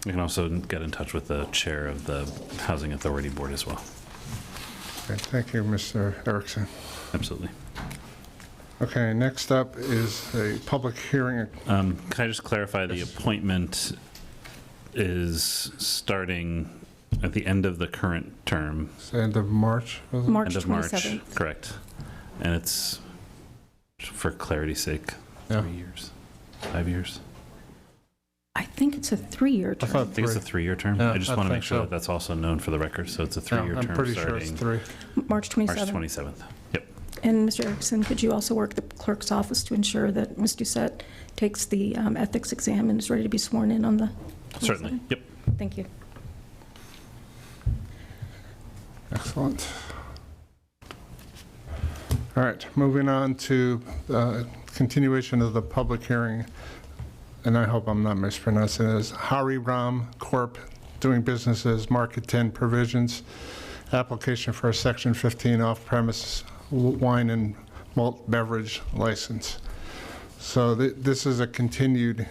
D: You can also get in touch with the chair of the Housing Authority Board as well.
A: Okay, thank you, Mr. Erickson.
D: Absolutely.
A: Okay, next up is a public hearing.
D: Can I just clarify, the appointment is starting at the end of the current term?
A: It's the end of March, was it?
H: March
D: End of March,
H: 27th.
D: correct. And it's, for clarity's sake,
A: Yeah.
D: 3 years, 5 years?
H: I think it's a 3-year
A: I
H: term.
A: thought
D: I think it's a 3-year term.
A: Yeah,
D: I just
A: I
D: want to
A: think
D: make sure
A: so.
D: that that's also known for the record. So it's a 3-year
A: Yeah,
D: term
A: I'm pretty sure it's
D: starting
A: 3.
H: March 27th.
D: March 27th. Yep.
H: And Mr. Erickson, could you also work the clerk's office to ensure that Ms. Doucette takes the ethics exam and is ready to be sworn in on the?
D: Certainly. Yep.
H: Thank you.
A: Excellent. All right, moving on to continuation of the public hearing, and I hope I'm not mispronouncing it, is Hari Ram Corp., doing business as Market 10 Provisions, application for a Section 15 off-premise wine and malt beverage license. So this is a continuation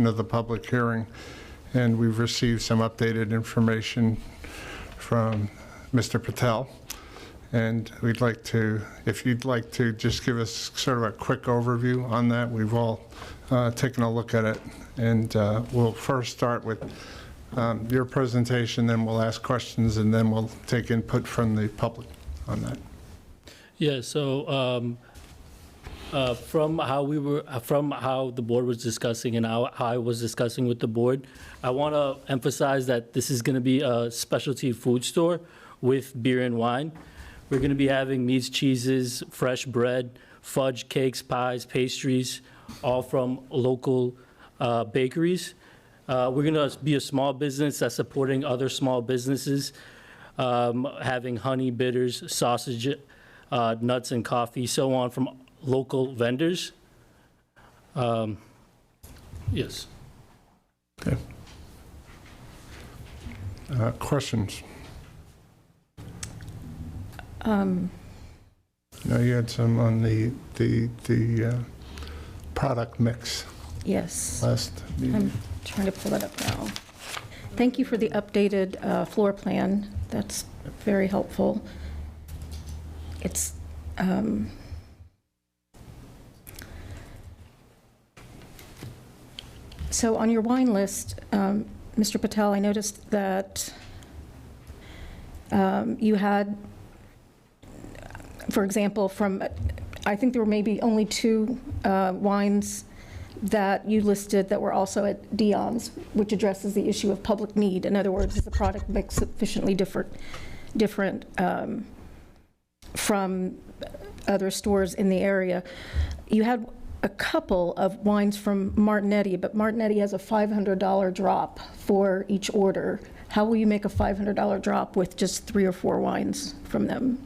A: of the public hearing, and we've received some updated information from Mr. Patel. And we'd like to, if you'd like to just give us sort of a quick overview on that. We've all taken a look at it. And we'll first start with your presentation, then we'll ask questions, and then we'll take input from the public on that.
N: Yeah, so from how the board was discussing and how I was discussing with the board, I want to emphasize that this is going to be a specialty food store with beer and wine. We're going to be having meats, cheeses, fresh bread, fudge, cakes, pies, pastries, all from local bakeries. We're going to be a small business that's supporting other small businesses, having honey, bitters, sausage, nuts and coffee, so on, from local vendors. Yes.
A: Okay. Questions? No, you had some on the product mix
H: Yes.
A: last meeting.
H: I'm trying to pull that up now. Thank you for the updated floor plan. That's very helpful. It's, so on your wine list, Mr. Patel, I noticed that you had, for example, I think there were maybe only 2 wines that you listed that were also at Dion's, which addresses the issue of public need. In other words, is the product mix sufficiently different from other stores in the area? You had a couple of wines from Martinetti, but Martinetti has a $500 drop for each order. How will you make a $500 drop with just 3 or 4 wines from them?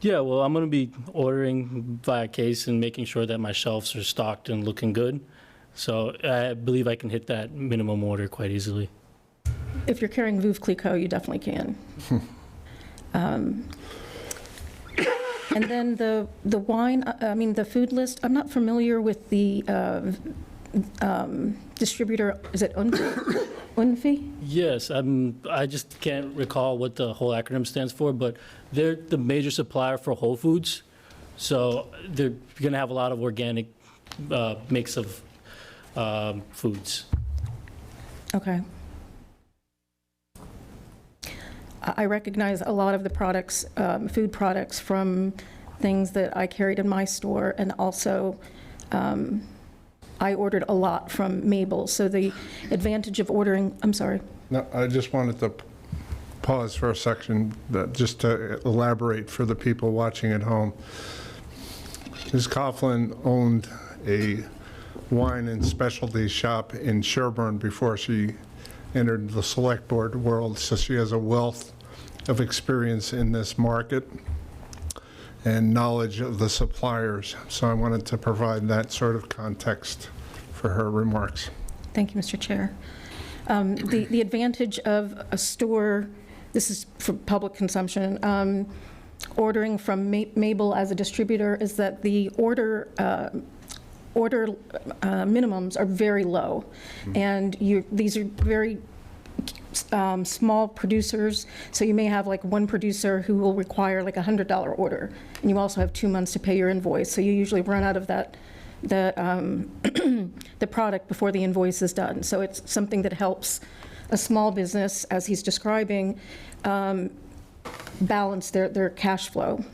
N: Yeah, well, I'm going to be ordering via case and making sure that my shelves are stocked and looking good. So I believe I can hit that minimum order quite easily.
H: If you're carrying Veuve Clicquot, you definitely can. And then the wine, the food list, I'm not familiar with the distributor, is it Unfi?
N: Yes, I just can't recall what the whole acronym stands for, but they're the major supplier for Whole Foods. So they're going to have a lot of organic mix of foods.
H: Okay. I recognize a lot of the products, food products from things that I carried in my store, and also I ordered a lot from Mabel. So the advantage of ordering, I'm sorry.
A: No, I just wanted to pause for a section, just to elaborate for the people watching at home. Ms. Coughlin owned a wine and specialty shop in Sherburne before she entered the select board world, so she has a wealth of experience in this market and knowledge of the suppliers. So I wanted to provide that sort of context for her remarks.
H: Thank you, Mr. Chair. The advantage of a store, this is for public consumption, ordering from Mabel as a distributor, is that the order minimums are very low, and these are very small producers, so you may have like one producer who will require like a $100 order, and you also have 2 months to pay your invoice, so you usually run out of the product before the invoice is done. So it's something that helps a small business, as he's describing, balance their cash flow.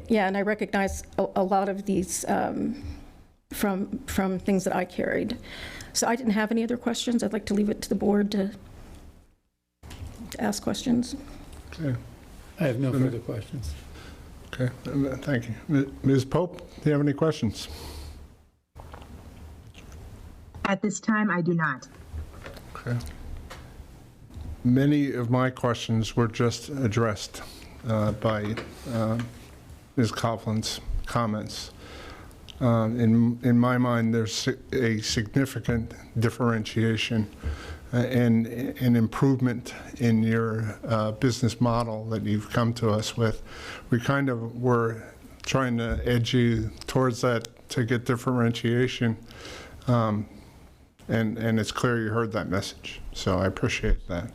H: Yeah, and I recognize a lot of these from things that I carried. So I didn't have any other questions. I'd like to leave it to the board to ask questions.
A: Okay.
C: I have no further questions.
A: Okay, thank you. Ms. Pope, do you have any questions?
F: At this time, I do not.
A: Okay. Many of my questions were just addressed by Ms. Coughlin's comments. In my mind, there's a significant differentiation and an improvement in your business model that you've come to us with. We kind of were trying to edge you towards that to get differentiation, and it's clear you heard that message, so I appreciate that.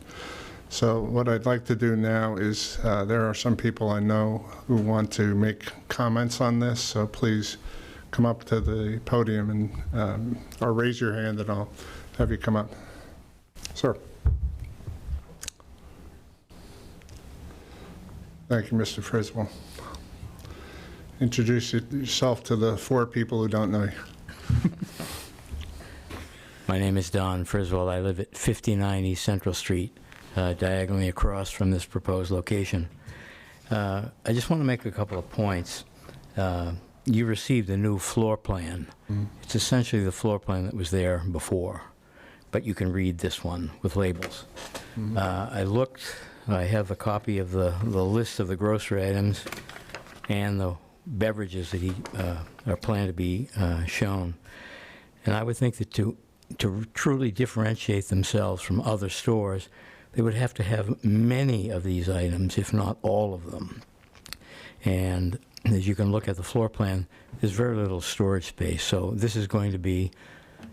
A: So what I'd like to do now is, there are some people I know who want to make comments on this, so please come up to the podium and or raise your hand and I'll have you come up. Sir. Thank you, Mr. Friswell. Introduce yourself to the 4 people who don't know you.
O: My name is Don Friswell. I live at 59 East Central Street, diagonally across from this proposed location. I just want to make a couple of points. You received a new floor plan. It's essentially the floor plan that was there before, but you can read this one with labels. I looked, I have a copy of the list of the grocery items and the beverages that are planned to be shown. And I would think that to truly differentiate themselves from other stores, they would have to have many of these items, if not all of them. And as you can look at the floor plan, there's very little storage space. So this is going to be,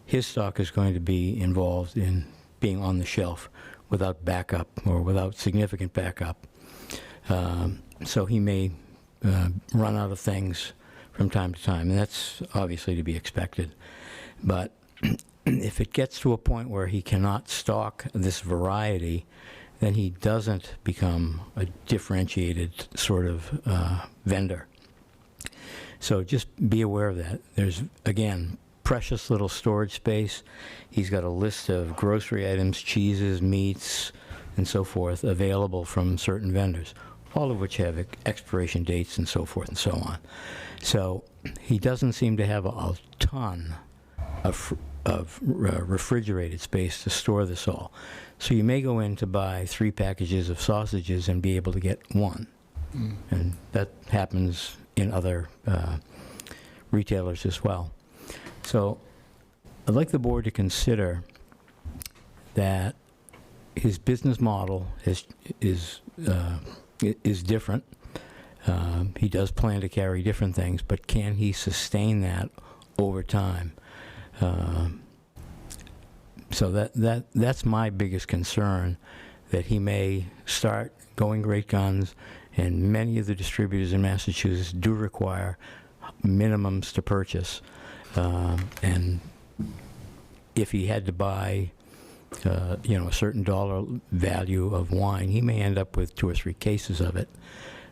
O: his stock is going to be involved in being on the shelf without backup or without significant backup. So he may run out of things from time to time, and that's obviously to be expected. But if it gets to a point where he cannot stock this variety, then he doesn't become a differentiated sort of vendor. So just be aware of that. There's, again, precious little storage space. He's got a list of grocery items, cheeses, meats, and so forth available from certain vendors, all of which have expiration dates and so forth and so on. So he doesn't seem to have a ton of refrigerated space to store this all. So you may go in to buy 3 packages of sausages and be able to get 1. And that happens in other retailers as well. So I'd like the board to consider that his business model is different. He does plan to carry different things, but can he sustain that over time? So that's my biggest concern, that he may start going great guns, and many of the distributors in Massachusetts do require minimums to purchase. And if he had to buy a certain dollar value of wine, he may end up with 2 or 3 cases of it,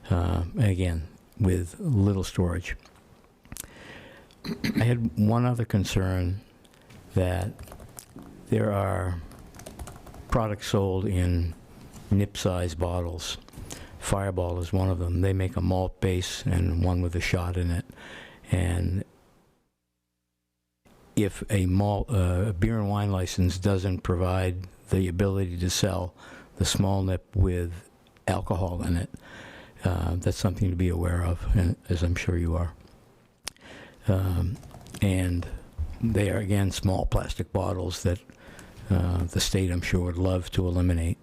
O: again, with little storage. I had one other concern, that there are products sold in nip-sized bottles. Fireball is one of them. They make a malt base and one with a shot in it. And if a beer and wine license doesn't provide the ability to sell the small nip with alcohol in it, that's something to be aware of, and as I'm sure you are. And they are, again, small plastic bottles that the state, I'm sure, would love to eliminate.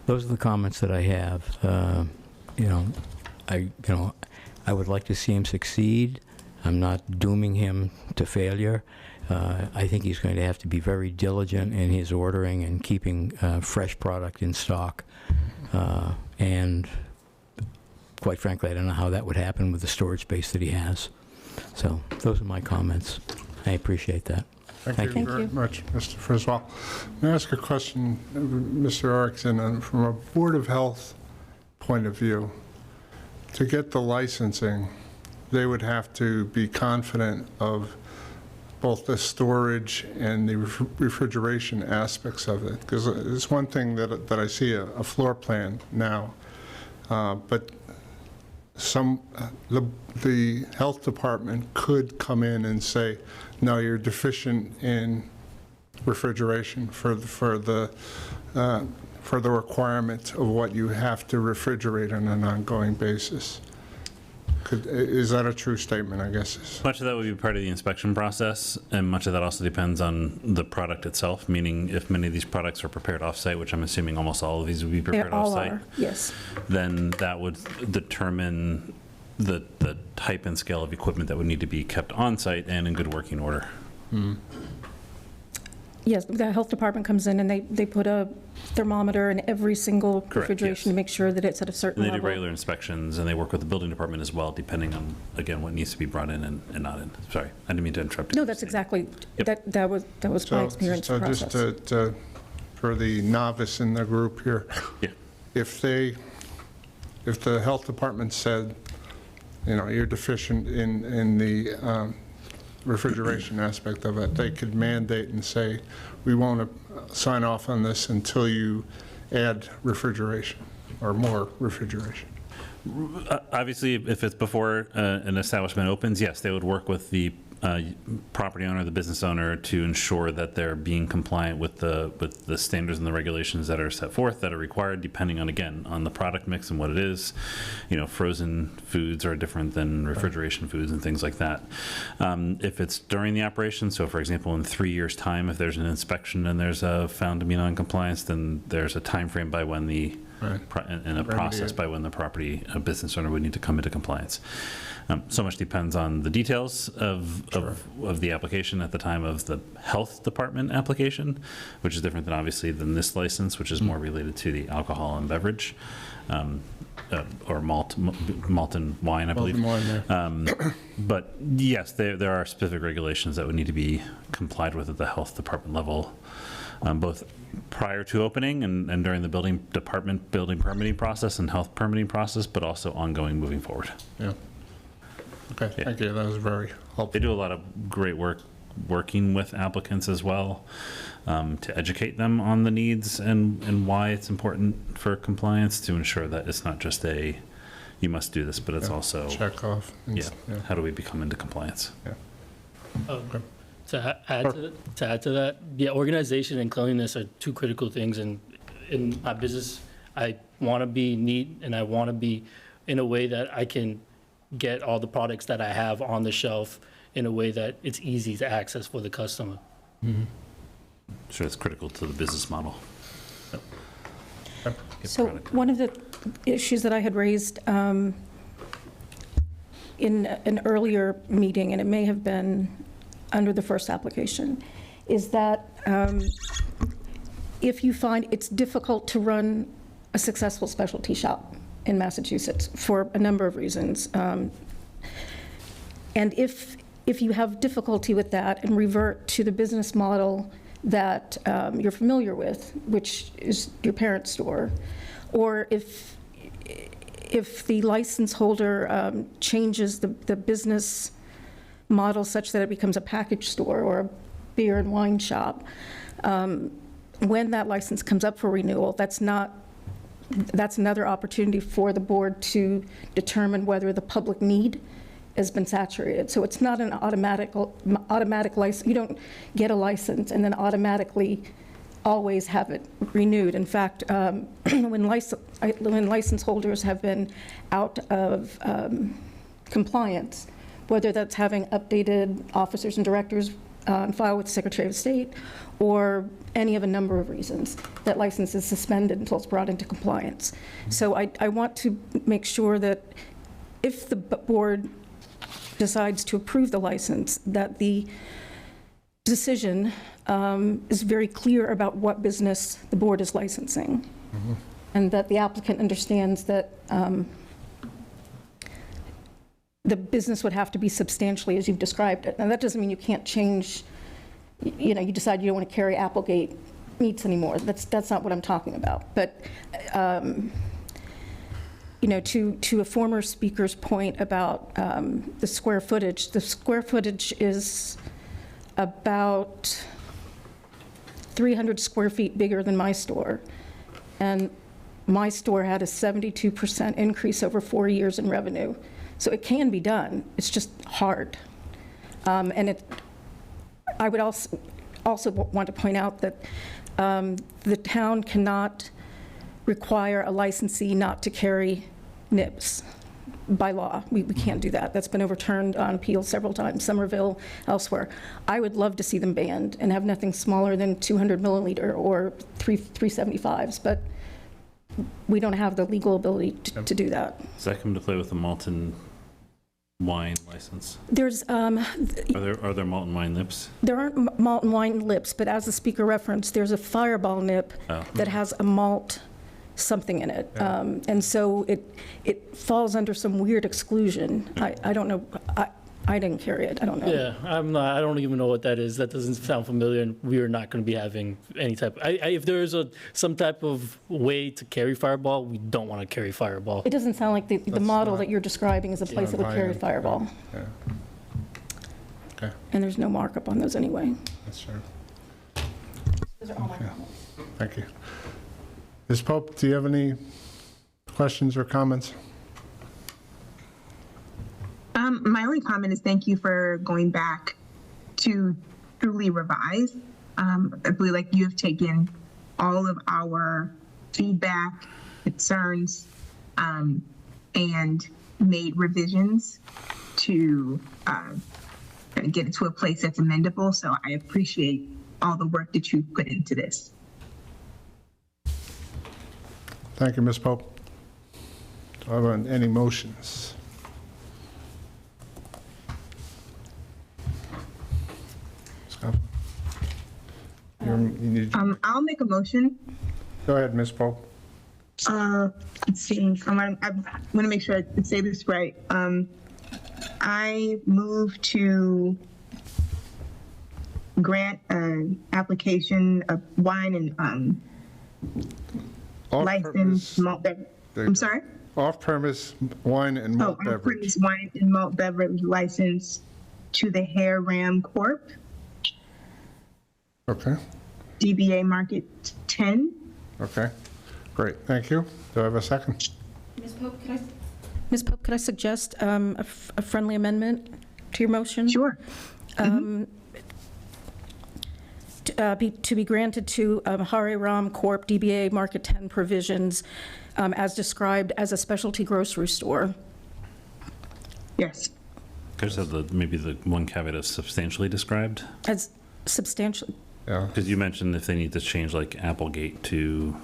O: Those are the comments that I have. I would like to see him succeed. I'm not dooming him to failure. I think he's going to have to be very diligent in his ordering and keeping fresh product in stock. And quite frankly, I don't know how that would happen with the storage space that he has. So those are my comments. I appreciate that.
A: Thank you very much, Mr. Friswell. May I ask a question, Mr. Erickson, from a Board of Health point of view? To get the licensing, they would have to be confident of both the storage and the refrigeration aspects of it. Because it's one thing that I see a floor plan now, but the health department could come in and say, no, you're deficient in refrigeration for the requirement of what you have to refrigerate on an ongoing basis. Is that a true statement, I guess?
D: Much of that would be part of the inspection process, and much of that also depends on the product itself, meaning if many of these products are prepared off-site, which I'm assuming almost all of these would be prepared off-site.
H: Yes.
D: Then that would determine the type and scale of equipment that would need to be kept on-site and in good working order.
H: Yes, the health department comes in and they put a thermometer in every single refrigeration to make sure that it's at a certain
D: And they
H: level.
D: do regular inspections, and they work with the building department as well, depending on, again, what needs to be brought in and not in. Sorry, I didn't mean to interrupt you.
H: No, that's exactly, that was my experience process.
A: So just for the novice in the group here, if the health department said, you're deficient in the refrigeration aspect of it, they could mandate and say, we won't sign off on this until you add refrigeration or more refrigeration.
D: Obviously, if it's before an establishment opens, yes, they would work with the property owner, the business owner, to ensure that they're being compliant with the standards and the regulations that are set forth, that are required, depending on, again, on the product mix and what it is. Frozen foods are different than refrigeration foods and things like that. If it's during the operation, so for example, in 3 years' time, if there's an inspection and there's found to be non-compliance, then there's a time frame by when the and a process by when the property business owner would need to come into compliance. So much depends on the details of the application at the time of the health department application, which is different than obviously than this license, which is more related to the alcohol and beverage, or malt and wine, I believe. But yes, there are specific regulations that would need to be complied with at the health department level, both prior to opening and during the building department building permitting process and health permitting process, but also ongoing moving forward.
A: Yeah. Okay, thank you. That was very helpful.
D: They do a lot of great work working with applicants as well, to educate them on the needs and why it's important for compliance, to ensure that it's not just you must do this, but it's also
A: check off.
D: How do we become into compliance?
N: To add to that, organization and cleanliness are two critical things. And in my business, I want to be neat, and I want to be in a way that I can get all the products that I have on the shelf in a way that it's easy to access for the customer.
D: Sure, it's critical to the business model.
H: So one of the issues that I had raised in an earlier meeting, and it may have been under the first application, is that if you find it's difficult to run a successful specialty shop in Massachusetts for a number of reasons, and if you have difficulty with that and revert to the business model that you're familiar with, which is your parents' store, or if the license holder changes the business model such that it becomes a package store or a beer and wine shop, when that license comes up for renewal, that's another opportunity for the board to determine whether the public need has been saturated. So it's not an automatic license. You don't get a license and then automatically always have it renewed. In fact, when license holders have been out of compliance, whether that's having updated officers and directors on file with the Secretary of State, or any of a number of reasons, that license is suspended until it's brought into compliance. So I want to make sure that if the board decides to approve the license, that the decision is very clear about what business the board is licensing, and that the applicant understands that the business would have to be substantially as you've described it. And that doesn't mean you can't change, you decide you don't want to carry Applegate meats anymore. That's not what I'm talking about. But, to a former speaker's point about the square footage is about 300 square feet bigger than my store. And my store had a 72% increase over 4 years in revenue. So it can be done. It's just hard. And I would also want to point out that the town cannot require a licensee not to carry nibs by law. We can't do that. That's been overturned on appeal several times, Somerville, elsewhere. I would love to see them banned and have nothing smaller than 200 milliliter or 375s, but we don't have the legal ability to do that.
D: Does that come to play with the malton wine license?
H: There's
D: Are there malton wine nips?
H: there aren't malt and wine lips, but as the speaker referenced, there's a Fireball nip that has a malt something in it, and so it falls under some weird exclusion. I don't know. I didn't carry it. I don't know.
N: Yeah, I don't even know what that is. That doesn't sound familiar, and we are not going to be having any type. If there is some type of way to carry Fireball, we don't want to carry Fireball.
H: It doesn't sound like the model that you're describing is a place that would carry Fireball.
A: Yeah. Okay,
H: And there's no markup on those anyway.
A: that's true.
H: Those are all my comments.
A: Thank you. Ms. Pope, do you have any questions or comments?
F: My only comment is thank you for going back to truly revise. I believe like you have taken all of our feedback, concerns, and made revisions to get it to a place that's amendable. So I appreciate all the work that you've put into this.
A: Thank you, Ms. Pope. Do I have any motions?
F: I'll make a motion.
A: Go ahead, Ms. Pope.
F: Let's see. I want to make sure I say this right. I move to grant an application of wine and licensed malt beverage. I'm sorry?
A: Off-premise wine and malt beverage.
F: Off-premise wine and malt beverage license to the Hair Ram Corp.
A: Okay.
F: DBA Market 10.
A: Okay. Great. Thank you. Do I have a second?
H: Ms. Pope, could I suggest a friendly amendment to your motion?
F: Sure.
H: To be granted to Hare Ram Corp. DBA Market 10 provisions as described as a specialty grocery store.
F: Yes.
D: I just have maybe the one caveat of substantially described.
H: As substantially.
A: Yeah.
D: Because you mentioned if they need to change like Applegate to.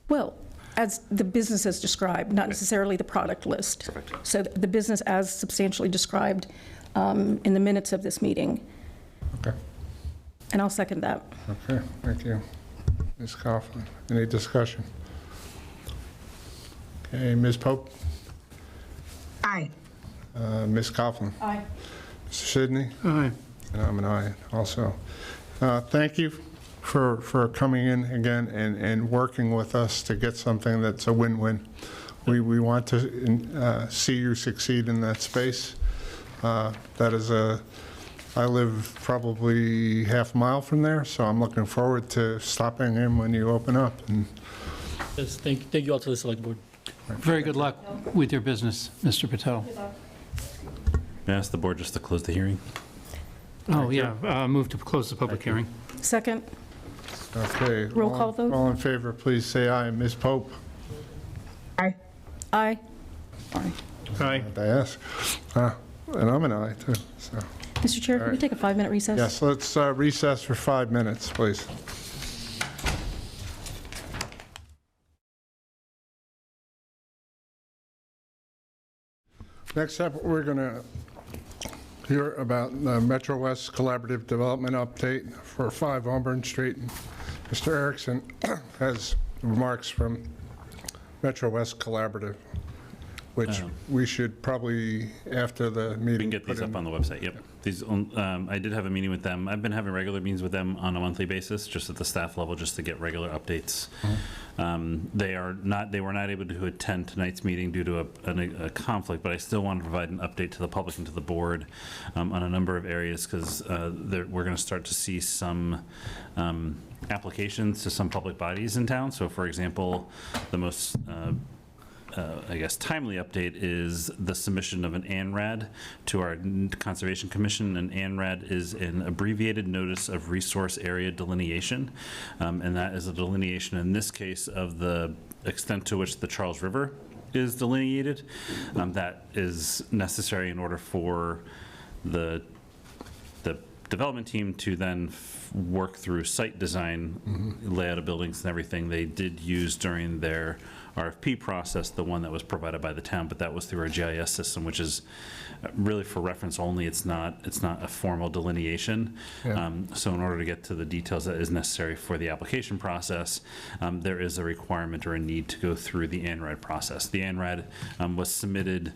H: Well, as the business as described, not necessarily the product list.
D: Perfect.
H: So the business as substantially described in the minutes of this meeting.
A: Okay.
H: And I'll second that.
A: Okay. Thank you. Ms. Coughlin. Any discussion? Okay. Ms. Pope?
F: Aye.
A: Ms. Coughlin?
H: Aye.
A: Mr. Sidney?
C: Aye.
A: And I'm an aye also. Thank you for coming in again and working with us to get something that's a win-win. We want to see you succeed in that space. That is I live probably half a mile from there, so I'm looking forward to stopping in when you open up. And
N: Yes, thank you all to the select board.
C: Very good luck with your business, Mr. Patel.
D: May I ask the board just to close the hearing?
C: Oh, yeah, move to close the public hearing.
H: Second.
A: Okay.
H: Roll call vote?
A: All in favor, please say aye. Ms. Pope?
F: Aye.
H: Aye.
C: Aye.
A: I ask. And I'm an aye, too, so.
H: Mr. Chair, can we take a 5-minute recess?
A: Yes, let's recess for 5 minutes, please. Next up, we're going to hear about the Metro West Collaborative Development Update for 5 Auburn Street. Mr. Erickson has remarks from Metro West Collaborative, which we should probably, after the meeting...
D: We can get these up on the website, yep. These, I did have a meeting with them. I've been having regular meetings with them on a monthly basis, just at the staff level, just to get regular updates. They were not able to attend tonight's meeting due to a conflict, but I still want to provide an update to the public and to the board on a number of areas, because we're going to start to see some applications to some public bodies in town. So, for example, the most I guess, timely update is the submission of an ANRAD to our Conservation Commission. An ANRAD is an abbreviated Notice of Resource Area Delineation, and that is a delineation, in this case, of the extent to which the Charles River is delineated. That is necessary in order for the development team to then work through site design, layout of buildings and everything. They did use during their RFP process the one that was provided by the town, but that was through our GIS system, which is really for reference only. It's not a formal delineation.
A: Yeah.
D: So in order to get to the details that is necessary for the application process, there is a requirement or a need to go through the ANRAD process. The ANRAD was submitted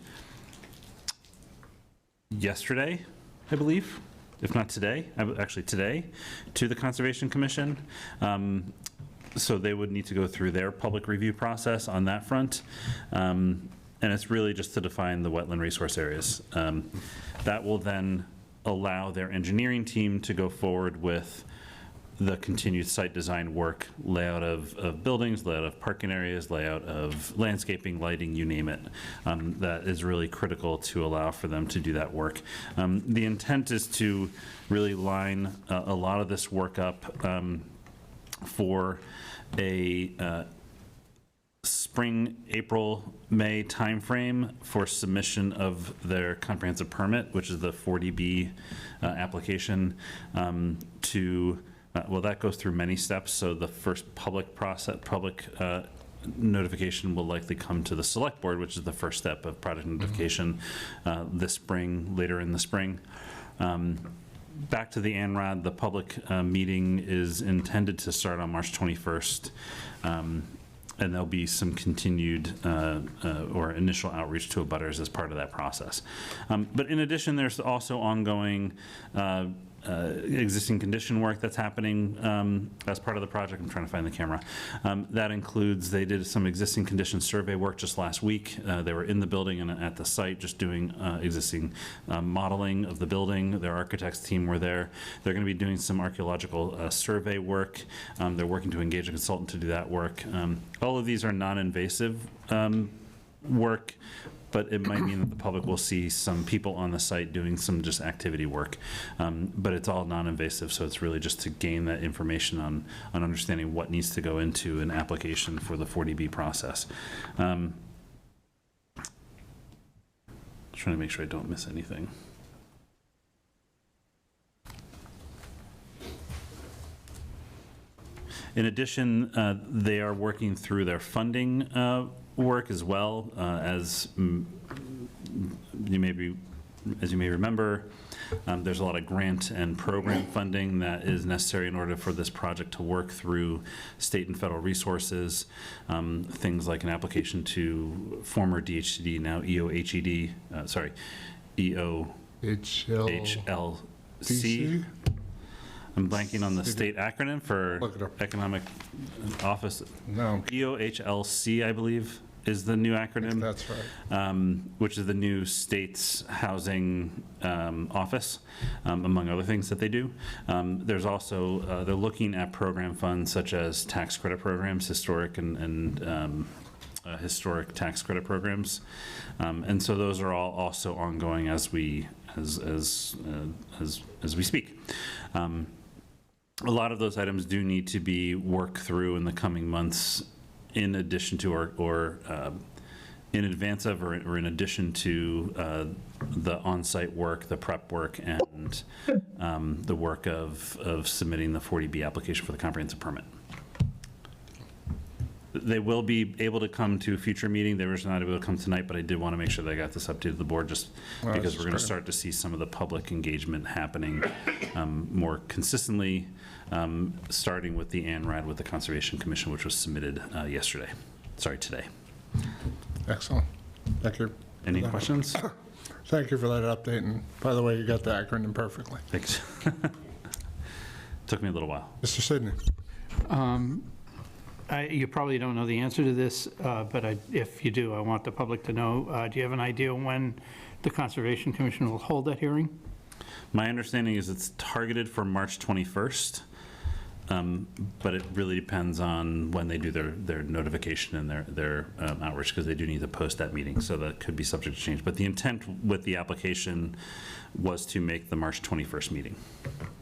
D: yesterday, I believe, if not today, actually today, to the Conservation Commission. So they would need to go through their public review process on that front. And it's really just to define the wetland resource areas. That will then allow their engineering team to go forward with the continued site design work, layout of buildings, layout of parking areas, layout of landscaping, lighting, you name it. That is really critical to allow for them to do that work. The intent is to really line a lot of this work up for a spring, April, May timeframe for submission of their comprehensive permit, which is the 40B application well, that goes through many steps. So the first public notification will likely come to the select board, which is the first step of project notification this spring, later in the spring. Back to the ANRAD, the public meeting is intended to start on March 21st. And there'll be some continued or initial outreach to abutters as part of that process. But in addition, there's also ongoing existing condition work that's happening as part of the project. I'm trying to find the camera. That includes, they did some existing condition survey work just last week. They were in the building and at the site just doing existing modeling of the building. Their architects team were there. They're going to be doing some archaeological survey work. They're working to engage a consultant to do that work. All of these are non-invasive work, but it might mean that the public will see some people on the site doing some just activity work. But it's all non-invasive, so it's really just to gain that information on understanding what needs to go into an application for the 40B process. Trying to make sure I don't miss anything. In addition, they are working through their funding work as well. As you may remember, there's a lot of grant and program funding that is necessary in order for this project to work through state and federal resources. Things like an application to former DHCD, now EOHLC. I'm blanking on the state acronym for
A: Look it up.
D: Economic Office.
A: No,
D: EOHLC, I believe, is the new acronym.
A: that's right.
D: Which is the new state's housing office, among other things that they do. There's also, they're looking at program funds such as tax credit programs, historic and historic tax credit programs. And so those are all also ongoing as we speak. A lot of those items do need to be worked through in the coming months, in addition to or in advance of or in addition to the on-site work, the prep work, and the work of submitting the 40B application for the comprehensive permit. They will be able to come to a future meeting. They were not able to come tonight, but I did want to make sure that I got this updated to the board, just because we're going to start to see some of the public engagement happening more consistently, starting with the ANRAD with the Conservation Commission, which was submitted today.
A: Excellent. Thank you.
D: Any questions?
A: Thank you for that update, and by the way, you got the acronym perfectly.
D: Thanks. Took me a little while.
A: Mr. Sidney?
C: You probably don't know the answer to this, but if you do, I want the public to know. Do you have an idea when the Conservation Commission will hold that hearing?
D: My understanding is it's targeted for March 21st, but it really depends on when they do their notification and their outreach, because they do need to post that meeting, so that could be subject to change. But the intent with the application was to make the March 21st meeting.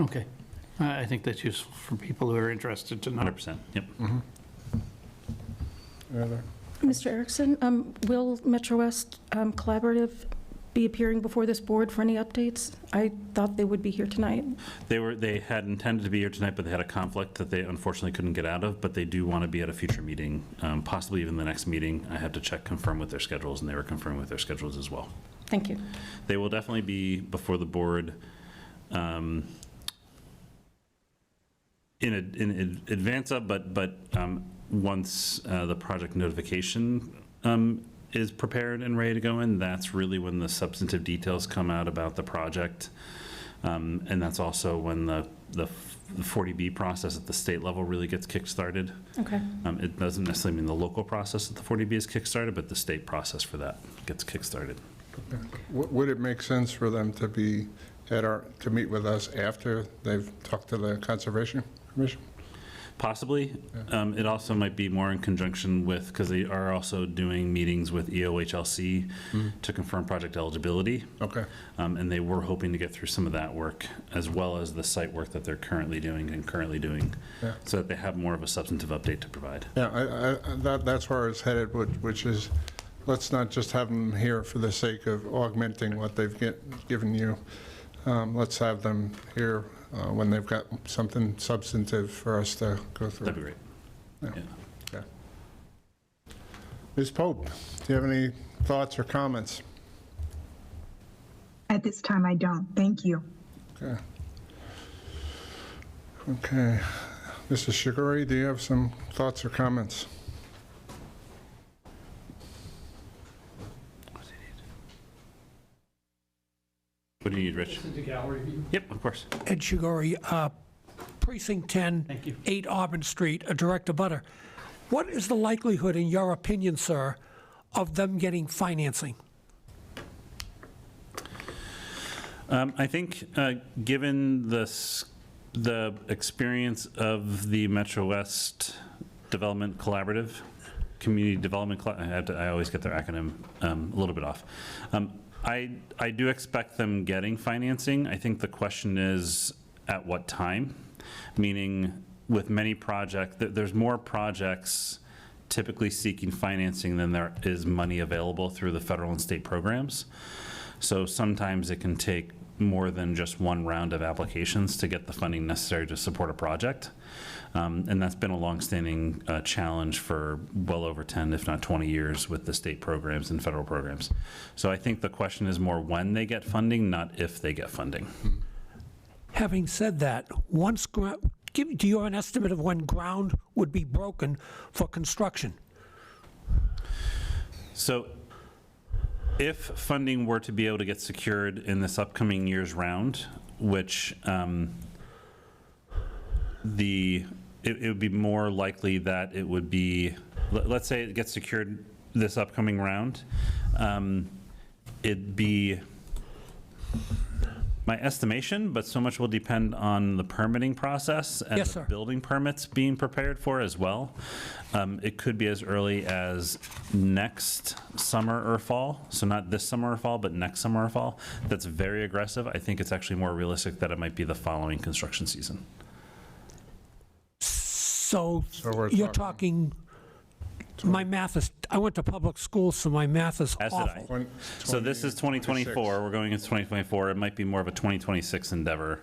C: Okay. I think that's useful for people who are interested to know.
D: 100%, yep.
H: Mr. Erickson, will Metro West Collaborative be appearing before this board for any updates? I thought they would be here tonight.
D: They had intended to be here tonight, but they had a conflict that they unfortunately couldn't get out of, but they do want to be at a future meeting, possibly even the next meeting. I had to confirm with their schedules, and they were confirming with their schedules as well.
H: Thank you.
D: They will definitely be before the board in advance of, but once the project notification is prepared and ready to go in, that's really when the substantive details come out about the project. And that's also when the 40B process at the state level really gets kick-started.
H: Okay.
D: It doesn't necessarily mean the local process at the 40B is kick-started, but the state process for that gets kick-started.
A: Would it make sense for them to be to meet with us after they've talked to the Conservation Commission?
D: Possibly. It also might be more in conjunction with, because they are also doing meetings with EOHLC to confirm project eligibility.
A: Okay.
D: And they were hoping to get through some of that work, as well as the site work that they're currently doing,
A: Yeah.
D: so that they have more of a substantive update to provide.
A: Yeah, that's where it's headed, which is, let's not just have them here for the sake of augmenting what they've given you. Let's have them here when they've got something substantive for us to go through.
D: That'd be great.
A: Yeah.
D: Yeah.
A: Ms. Pope, do you have any thoughts or comments?
F: At this time, I don't. Thank you.
A: Okay. Okay. Mrs. Shiguri, do you have some thoughts or comments?
D: What do you need, Rich? Yep, of course.
P: Ed Shigori, Precinct 10,
C: Thank you.
P: 8 Auburn Street, a direct abutter. What is the likelihood, in your opinion, sir, of them getting financing?
D: I think, given the experience of the Metro West Development Collaborative, Community Development, I always get their acronym a little bit off. I do expect them getting financing. I think the question is at what time, meaning with many projects, there's more projects typically seeking financing than there is money available through the federal and state programs. So sometimes it can take more than just one round of applications to get the funding necessary to support a project. And that's been a longstanding challenge for well over 10, if not 20 years with the state programs and federal programs. So I think the question is more when they get funding, not if they get funding.
P: Having said that, do you have an estimate of when ground would be broken for construction?
D: So if funding were to be able to get secured in this upcoming year's round, which it would be more likely that it would be, let's say it gets secured this upcoming round, it'd be my estimation, but so much will depend on the permitting process and
P: Yes,
D: the
P: sir.
D: building permits being prepared for as well. It could be as early as next summer or fall, so not this summer or fall, but next summer or fall. That's very aggressive. I think it's actually more realistic that it might be the following construction season.
P: So
A: we're
P: you're talking, my math is, I went to public school, so my math is
D: As did I.
P: awful.
D: So this is 2024, we're going into 2024, it might be more of a 2026 endeavor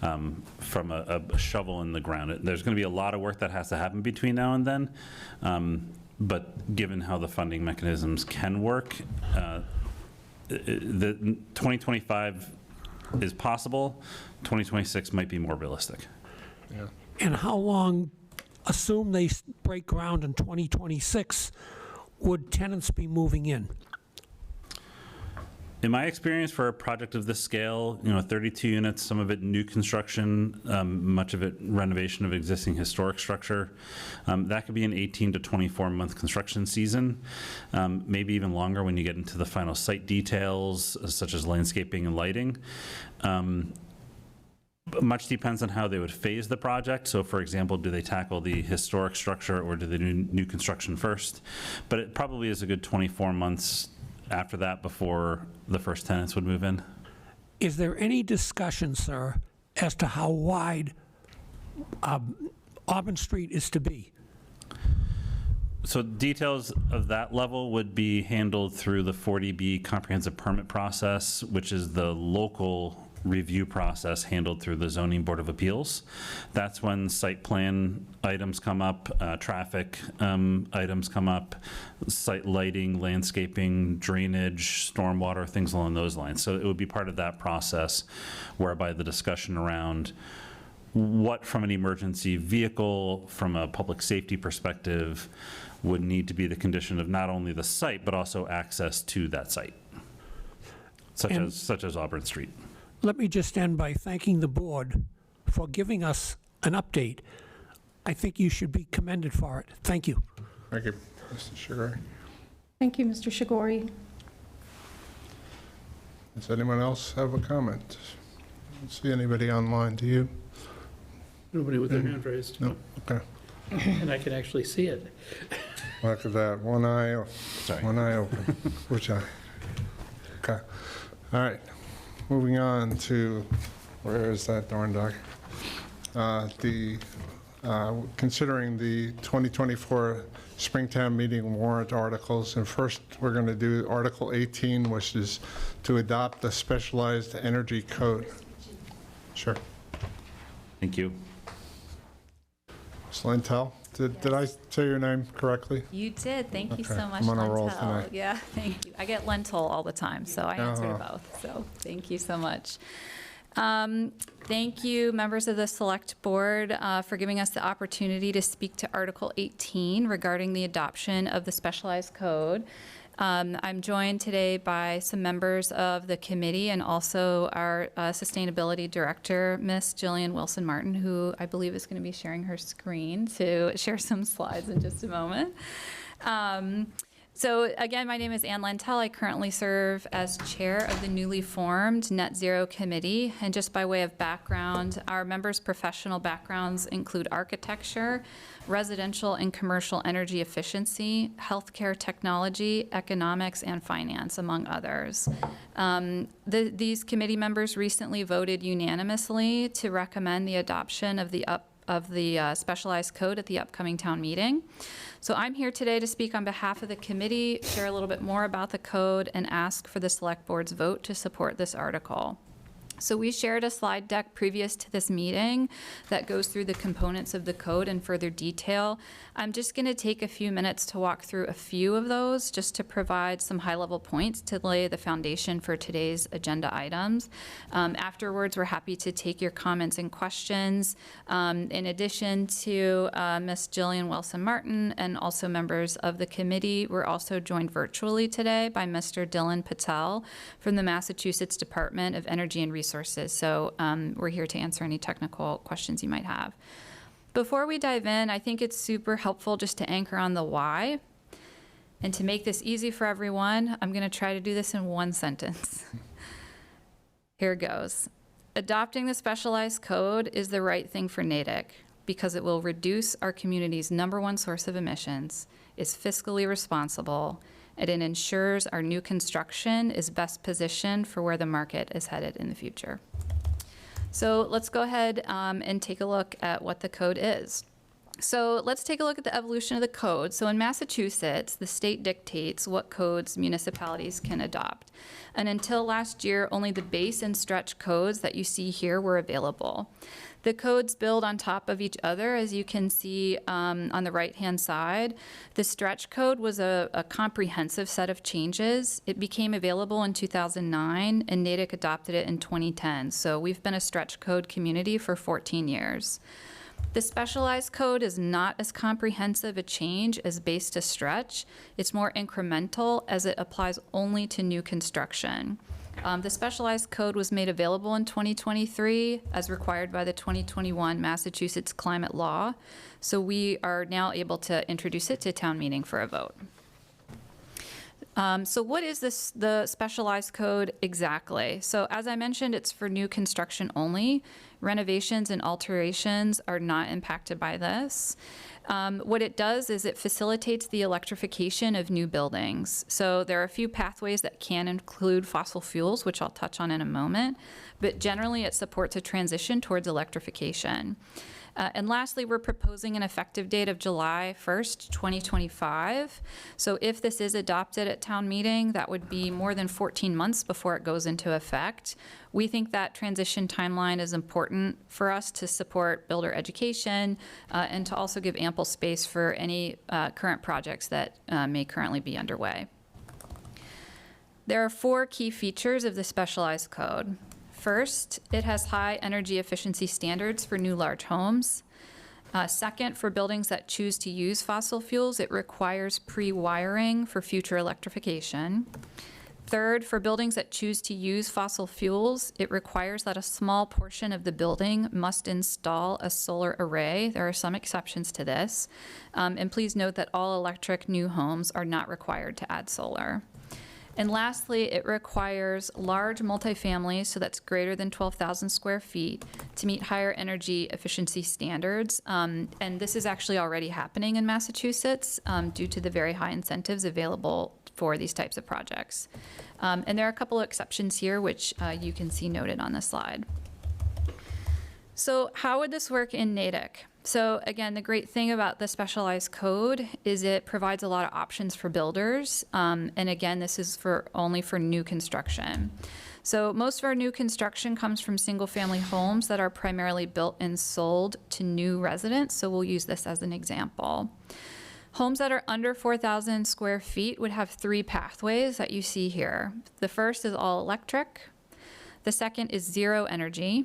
D: from a shovel in the ground. There's going to be a lot of work that has to happen between now and then, but given how the funding mechanisms can work, the 2025 is possible, 2026 might be more realistic.
A: Yeah.
P: And how long, assume they break ground in 2026, would tenants be moving in?
D: In my experience, for a project of this scale, 32 units, some of it new construction, much of it renovation of existing historic structure, that could be an 18 to 24 month construction season, maybe even longer when you get into the final site details, such as landscaping and lighting. Much depends on how they would phase the project. So, for example, do they tackle the historic structure or do they do new construction first? But it probably is a good 24 months after that before the first tenants would move in.
P: Is there any discussion, sir, as to how wide Auburn Street is to be?
D: So details of that level would be handled through the 40B comprehensive permit process, which is the local review process handled through the Zoning Board of Appeals. That's when site plan items come up, traffic items come up, site lighting, landscaping, drainage, stormwater, things along those lines. So it would be part of that process whereby the discussion around what from an emergency vehicle, from a public safety perspective, would need to be the condition of not only the site, but also access to that site, such as Auburn Street.
P: Let me just end by thanking the board for giving us an update. I think you should be commended for it. Thank you.
A: Thank you, Mr. Shigori.
H: Thank you, Mr. Shigori.
A: Does anyone else have a comment? I don't see anybody online, do you?
C: Nobody with their hand raised.
A: No, okay.
C: And I can actually see it.
A: Look at that, one eye open. Which eye? Okay, all right. Moving on to, where is that darn dog? Considering the 2024 Springtown meeting warrant articles, and first we're going to do Article 18, which is to adopt the specialized energy code. Sure.
D: Thank you.
A: Ms. Lentel, did I say your name correctly?
Q: You did. Thank you
A: Okay.
Q: so much,
A: I'm on a
Q: Lentil.
A: roll tonight.
Q: Yeah, thank you. I get lentil all the time, so I answer to
A: Uh-huh.
Q: both. So thank you so much. Thank you, members of the Select Board, for giving us the opportunity to speak to Article 18 regarding the adoption of the specialized code. I'm joined today by some members of the committee and also our Sustainability Director, Miss Jillian Wilson-Martin, who I believe is going to be sharing her screen to share some slides in just a moment. So again, my name is Ann Lentel. I currently serve as chair of the newly formed Net Zero Committee. And just by way of background, our members' professional backgrounds include architecture, residential and commercial energy efficiency, healthcare technology, economics, and finance, among others. These committee members recently voted unanimously to recommend the adoption of the specialized code at the upcoming town meeting. So I'm here today to speak on behalf of the committee, share a little bit more about the code, and ask for the Select Board's vote to support this article. So we shared a slide deck previous to this meeting that goes through the components of the code in further detail. I'm just going to take a few minutes to walk through a few of those just to provide some high-level points to lay the foundation for today's agenda items. Afterwards, we're happy to take your comments and questions. In addition to Ms. Jillian Wilson-Martin and also members of the committee, we're also joined virtually today by Mr. Dylan Patel from the Massachusetts Department of Energy and Resources resources. So we're here to answer any technical questions you might have. Before we dive in, I think it's super helpful just to anchor on the why. And to make this easy for everyone, I'm going to try to do this in one sentence. Here goes. Adopting the specialized code is the right thing for Natick because it will reduce our community's #1 source of emissions, is fiscally responsible, and it ensures our new construction is best positioned for where the market is headed in the future. So let's go ahead and take a look at what the code is. So let's take a look at the evolution of the code. So in Massachusetts, the state dictates what codes municipalities can adopt. And until last year, only the base and stretch codes that you see here were available. The codes build on top of each other, as you can see on the right-hand side. The stretch code was a comprehensive set of changes. It became available in 2009, and Natick adopted it in 2010. So we've been a stretch code community for 14 years. The specialized code is not as comprehensive a change as base to stretch. It's more incremental as it applies only to new construction. The specialized code was made available in 2023 as required by the 2021 Massachusetts climate law. So we are now able to introduce it to town meeting for a vote. So what is the specialized code exactly? So as I mentioned, it's for new construction only. Renovations and alterations are not impacted by this. What it does is it facilitates the electrification of new buildings. So there are a few pathways that can include fossil fuels, which I'll touch on in a moment, but generally it supports a transition towards electrification. And lastly, we're proposing an effective date of July 1st, 2025. So if this is adopted at town meeting, that would be more than 14 months before it goes into effect. We think that transition timeline is important for us to support builder education and to also give ample space for any current projects that may currently be underway. There are 4 key features of the specialized code. First, it has high energy efficiency standards for new large homes. Second, for buildings that choose to use fossil fuels, it requires pre-wiring for future electrification. Third, for buildings that choose to use fossil fuels, it requires that a small portion of the building must install a solar array. There are some exceptions to this. And please note that all electric new homes are not required to add solar. And lastly, it requires large multifamilies, so that's greater than 12,000 square feet, to meet higher energy efficiency standards. And this is actually already happening in Massachusetts due to the very high incentives available for these types of projects. And there are a couple of exceptions here, which you can see noted on this slide. So how would this work in Natick? So again, the great thing about the specialized code is it provides a lot of options for builders. And again, this is only for new construction. So most of our new construction comes from single-family homes that are primarily built and sold to new residents. So we'll use this as an example. Homes that are under 4,000 square feet would have 3 pathways that you see here. The first is all electric. The second is zero energy,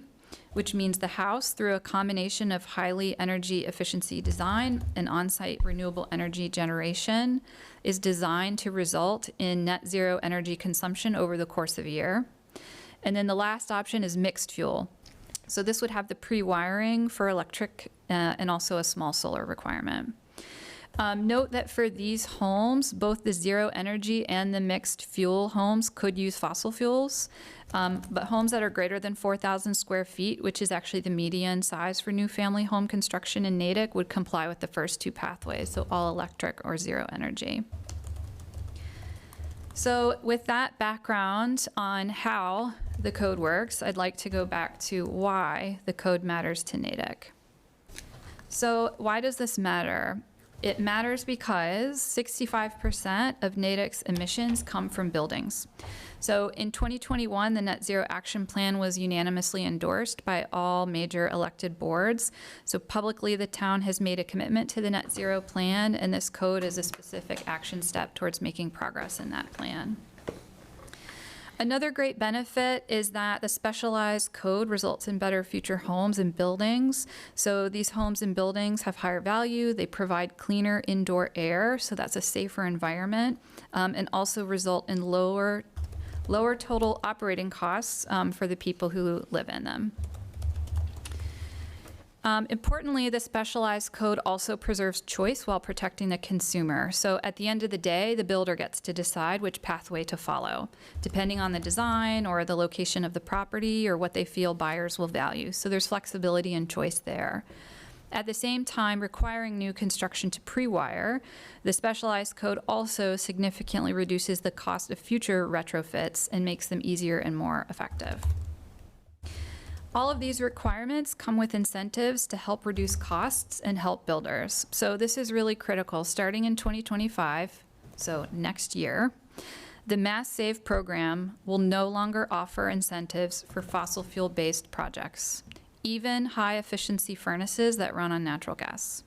Q: which means the house, through a combination of highly energy efficiency design and on-site renewable energy generation, is designed to result in net zero energy consumption over the course of a year. And then the last option is mixed fuel. So this would have the pre-wiring for electric and also a small solar requirement. Note that for these homes, both the zero energy and the mixed fuel homes could use fossil fuels, but homes that are greater than 4,000 square feet, which is actually the median size for new family home construction in Natick, would comply with the first 2 pathways, so all electric or zero energy. So with that background on how the code works, I'd like to go back to why the code matters to Natick. So why does this matter? It matters because 65% of Natick's emissions come from buildings. So in 2021, the Net Zero Action Plan was unanimously endorsed by all major elected boards. So publicly, the town has made a commitment to the Net Zero Plan, and this code is a specific action step towards making progress in that plan. Another great benefit is that the specialized code results in better future homes and buildings. So these homes and buildings have higher value, they provide cleaner indoor air, so that's a safer environment, and also result in lower lower total operating costs for the people who live in them. Importantly, the specialized code also preserves choice while protecting the consumer. So at the end of the day, the builder gets to decide which pathway to follow, depending on the design or the location of the property or what they feel buyers will value. So there's flexibility and choice there. At the same time, requiring new construction to pre-wire, the specialized code also significantly reduces the cost of future retrofits and makes them easier and more effective. All of these requirements come with incentives to help reduce costs and help builders. So this is really critical. Starting in 2025, so next year, the Mass Save program will no longer offer incentives for fossil fuel-based projects, even high-efficiency furnaces that run on natural gas.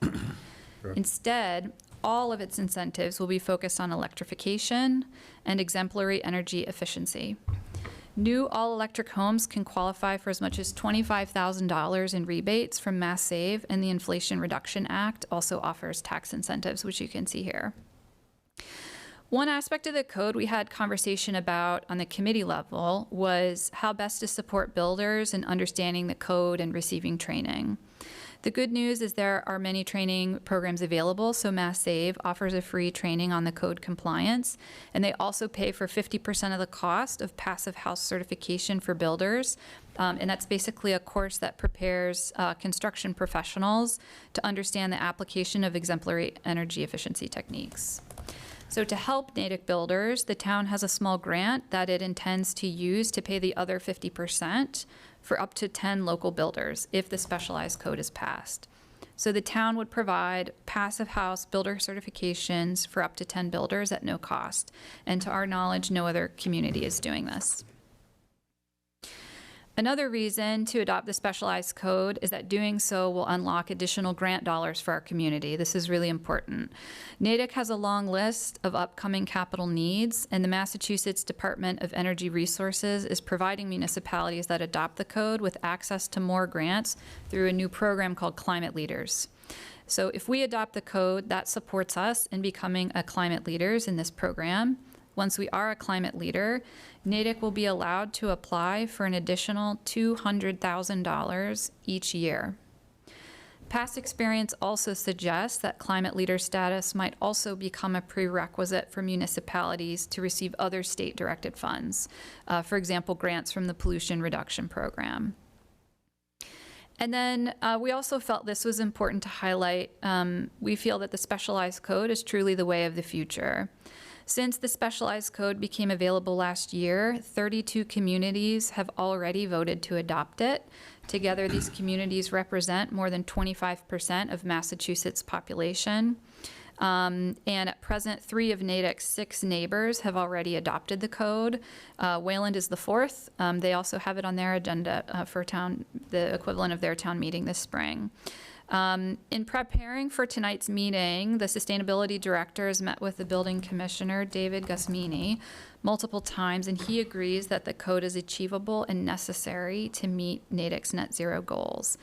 Q: Instead, all of its incentives will be focused on electrification and exemplary energy efficiency. New all-electric homes can qualify for as much as $25,000 in rebates from Mass Save, and the Inflation Reduction Act also offers tax incentives, which you can see here. One aspect of the code we had conversation about on the committee level was how best to support builders in understanding the code and receiving training. The good news is there are many training programs available, so Mass Save offers a free training on the code compliance, and they also pay for 50% of the cost of Passive House certification for builders, and that's basically a course that prepares construction professionals to understand the application of exemplary energy efficiency techniques. So to help Natick builders, the town has a small grant that it intends to use to pay the other 50% for up to 10 local builders if the specialized code is passed. So the town would provide Passive House builder certifications for up to 10 builders at no cost. And to our knowledge, no other community is doing this. Another reason to adopt the specialized code is that doing so will unlock additional grant dollars for our community. This is really important. Natick has a long list of upcoming capital needs, and the Massachusetts Department of Energy Resources is providing municipalities that adopt the code with access to more grants through a new program called Climate Leaders. So if we adopt the code, that supports us in becoming a climate leaders in this program. Once we are a climate leader, Natick will be allowed to apply for an additional $200,000 each year. Past experience also suggests that climate leader status might also become a prerequisite for municipalities to receive other state-directed funds, for example, grants from the Pollution Reduction Program. And then we also felt this was important to highlight. We feel that the specialized code is truly the way of the future. Since the specialized code became available last year, 32 communities have already voted to adopt it. Together, these communities represent more than 25% of Massachusetts' population. And at present, 3 of Natick's 6 neighbors have already adopted the code. Wayland is the 4th. They also have it on their agenda for the equivalent of their town meeting this spring. In preparing for tonight's meeting, the Sustainability Director has met with the Building Commissioner, David Gusmini, multiple times, and he agrees that the code is achievable and necessary to meet Natick's net zero goals.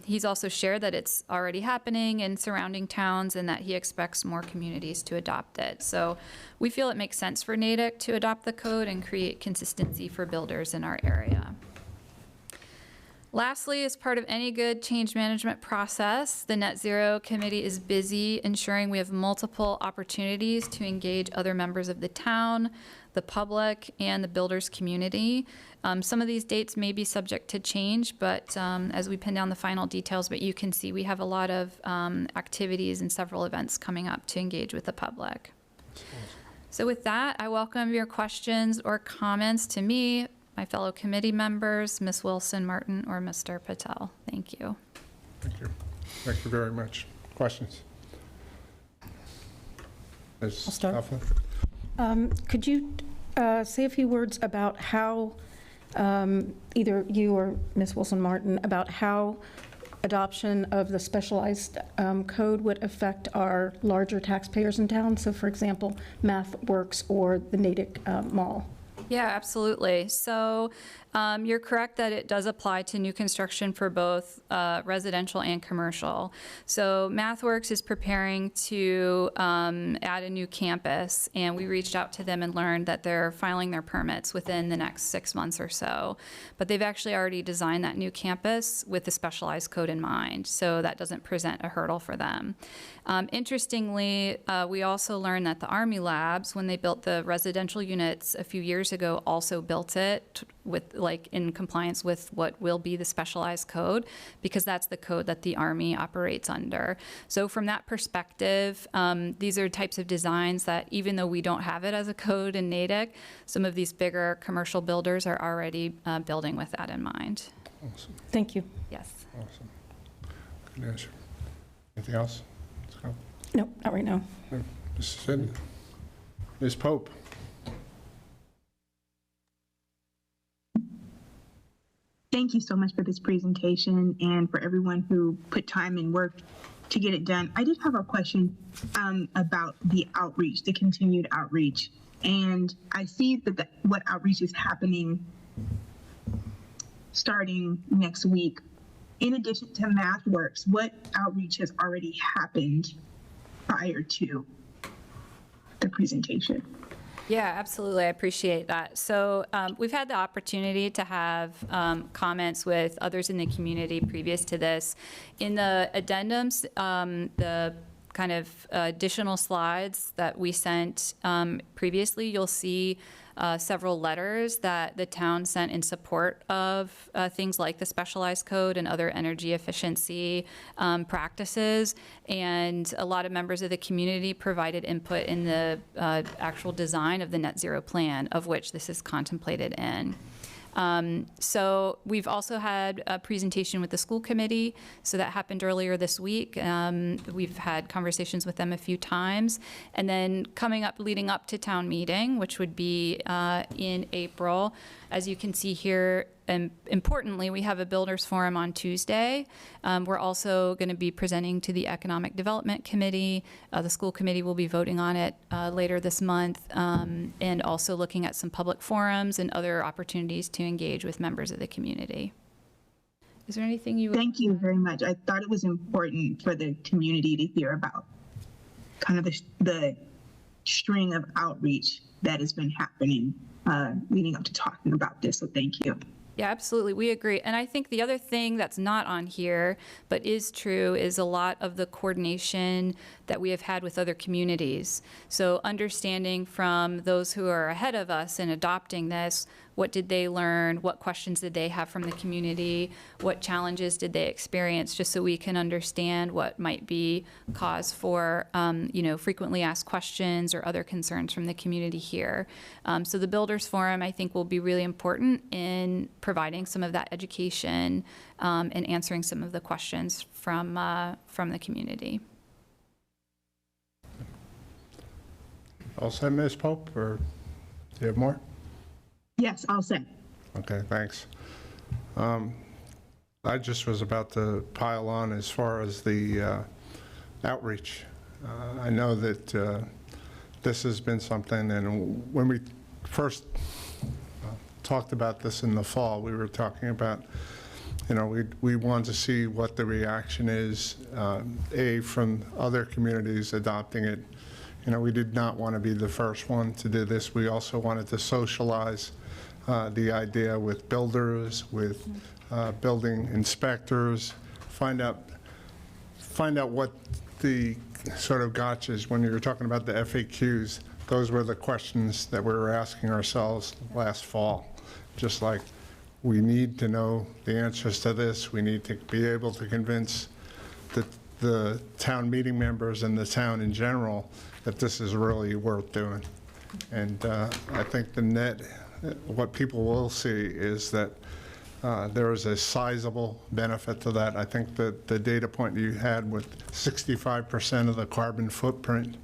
Q: He's also shared that it's already happening in surrounding towns and that he expects more communities to adopt it. So we feel it makes sense for Natick to adopt the code and create consistency for builders in our area. Lastly, as part of any good change management process, the Net Zero Committee is busy ensuring we have multiple opportunities to engage other members of the town, the public, and the builders community. Some of these dates may be subject to change, but as we pin down the final details, but you can see we have a lot of activities and several events coming up to engage with the public. So with that, I welcome your questions or comments to me, my fellow committee members, Ms. Wilson, Martin, or Mr. Patel. Thank you.
A: Thank you. Thank you very much. Questions?
H: I'll start. Could you say a few words about how, either you or Ms. Wilson Martin, about how adoption of the specialized code would affect our larger taxpayers in town? So for example, MathWorks or the Natick Mall.
Q: Yeah, absolutely. So you're correct that it does apply to new construction for both residential and commercial. So MathWorks is preparing to add a new campus, and we reached out to them and learned that they're filing their permits within the next 6 months or so. But they've actually already designed that new campus with the specialized code in mind, so that doesn't present a hurdle for them. Interestingly, we also learned that the Army Labs, when they built the residential units a few years ago, also built it with, like, in compliance with what will be the specialized code, because that's the code that the Army operates under. So from that perspective, these are types of designs that, even though we don't have it as a code in Natick, some of these bigger commercial builders are already building with that in mind.
A: Awesome.
H: Thank you.
Q: Yes.
A: Awesome. Good answer. Anything else? Let's go.
H: No, not right now.
A: Mrs. Sidney. Ms. Pope.
F: Thank you so much for this presentation and for everyone who put time and work to get it done. I did have a question about the outreach, the continued outreach. And I see that what outreach is happening starting next week. In addition to MathWorks, what outreach has already happened prior to the presentation?
Q: Yeah, absolutely. I appreciate that. So we've had the opportunity to have comments with others in the community previous to this. In the addendums, the kind of additional slides that we sent previously, you'll see several letters that the town sent in support of things like the specialized code and other energy efficiency practices. And a lot of members of the community provided input in the actual design of the net zero plan, of which this is contemplated in. So we've also had a presentation with the school committee. So that happened earlier this week. We've had conversations with them a few times. And then coming up, leading up to town meeting, which would be in April, as you can see here, and importantly, we have a builders forum on Tuesday. We're also going to be presenting to the Economic Development Committee. The school committee will be voting on it later this month, and also looking at some public forums and other opportunities to engage with members of the community. Is there anything you would...
F: Thank you very much. I thought it was important for the community to hear about kind of the string of outreach that has been happening leading up to talking about this, so thank you.
Q: Yeah, absolutely. We agree. And I think the other thing that's not on here, but is true, is a lot of the coordination that we have had with other communities. So understanding from those who are ahead of us in adopting this, what did they learn? What questions did they have from the community? What challenges did they experience? Just so we can understand what might be cause for, frequently asked questions or other concerns from the community here. So the Builders Forum, I think, will be really important in providing some of that education and answering some of the questions from the community.
A: All set, Ms. Pope, or do you have more?
F: Yes, all set.
A: Okay, thanks. I just was about to pile on as far as the outreach. I know that this has been something, and when we first talked about this in the fall, we were talking about, we want to see what the reaction is, from other communities adopting it. We did not want to be the first one to do this. We also wanted to socialize the idea with builders, with building inspectors, find out what the sort of gotchas, when you were talking about the FAQs, those were the questions that we were asking ourselves last fall. Just like, we need to know the answers to this. We need to be able to convince the town meeting members and the town in general that this is really worth doing. And I think what people will see is that there is a sizable benefit to that. I think that the data point you had with 65% of the carbon footprint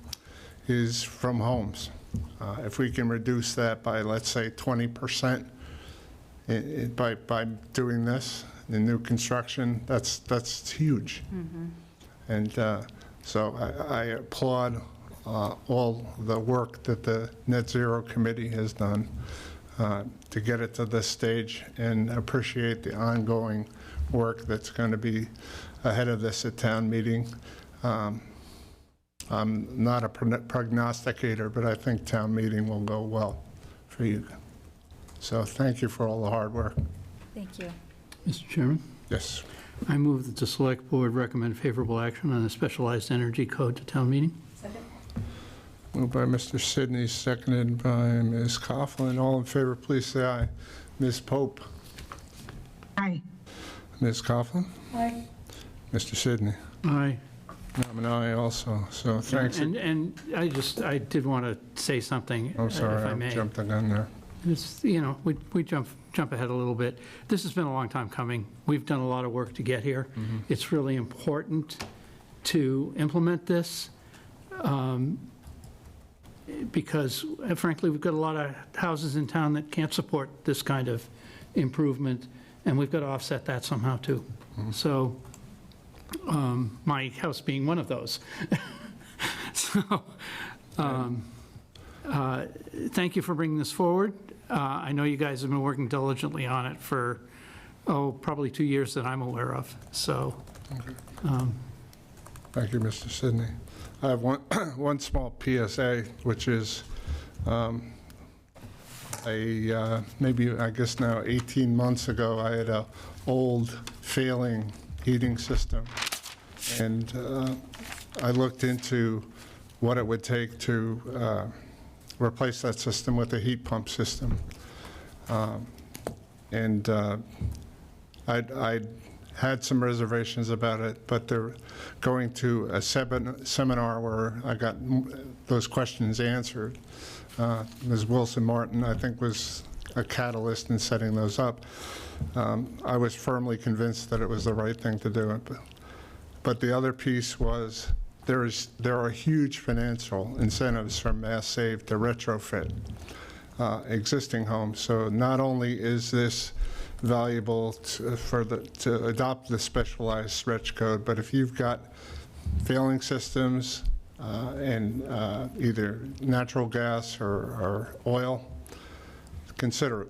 A: is from homes. If we can reduce that by, let's say, 20% by doing this in new construction, that's huge. Mm-hmm. And so I applaud all the work that the Net Zero Committee has done. to get it to this stage, and appreciate the ongoing work that's going to be ahead of this at town meeting. I'm not a prognosticator, but I think town meeting will go well for you. So thank you for all the hard work.
Q: Thank you.
C: Mr. Chairman,
A: Yes.
C: I move that the Select Board recommend favorable action on the Specialized Energy Code to town meeting.
A: Moved by Mr. Sidney, seconded by Ms. Coughlin. All in favor, please say aye. Ms. Pope?
F: Aye.
A: Ms. Coughlin?
H: Aye.
A: Mr. Sidney?
C: Aye.
A: I'm an aye also, so thanks.
C: And I did want to say something,
A: I'm
C: if
A: sorry,
C: I
A: I
C: may.
A: jumped the gun there.
C: It's, we jump ahead a little bit. This has been a long time coming. We've done a lot of work to get here. It's really important to implement this because, frankly, we've got a lot of houses in town that can't support this kind of improvement, and we've got to offset that somehow, too. So, my house being one of those. So, thank you for bringing this forward. I know you guys have been working diligently on it for, probably 2 years that I'm aware of, so.
A: Thank you, Mr. Sidney. I have one small PSA, which is maybe, I guess now 18 months ago, I had a old failing heating system, and I looked into what it would take to replace that system with a heat pump system. And I had some reservations about it, but they're going to a seminar where I got those questions answered. Ms. Wilson Martin, I think, was a catalyst in setting those up. I was firmly convinced that it was the right thing to do. But the other piece was there are huge financial incentives from Mass Save to retrofit existing homes. So not only is this valuable to adopt the specialized stretch code, but if you've got failing systems and either natural gas or oil, consider it.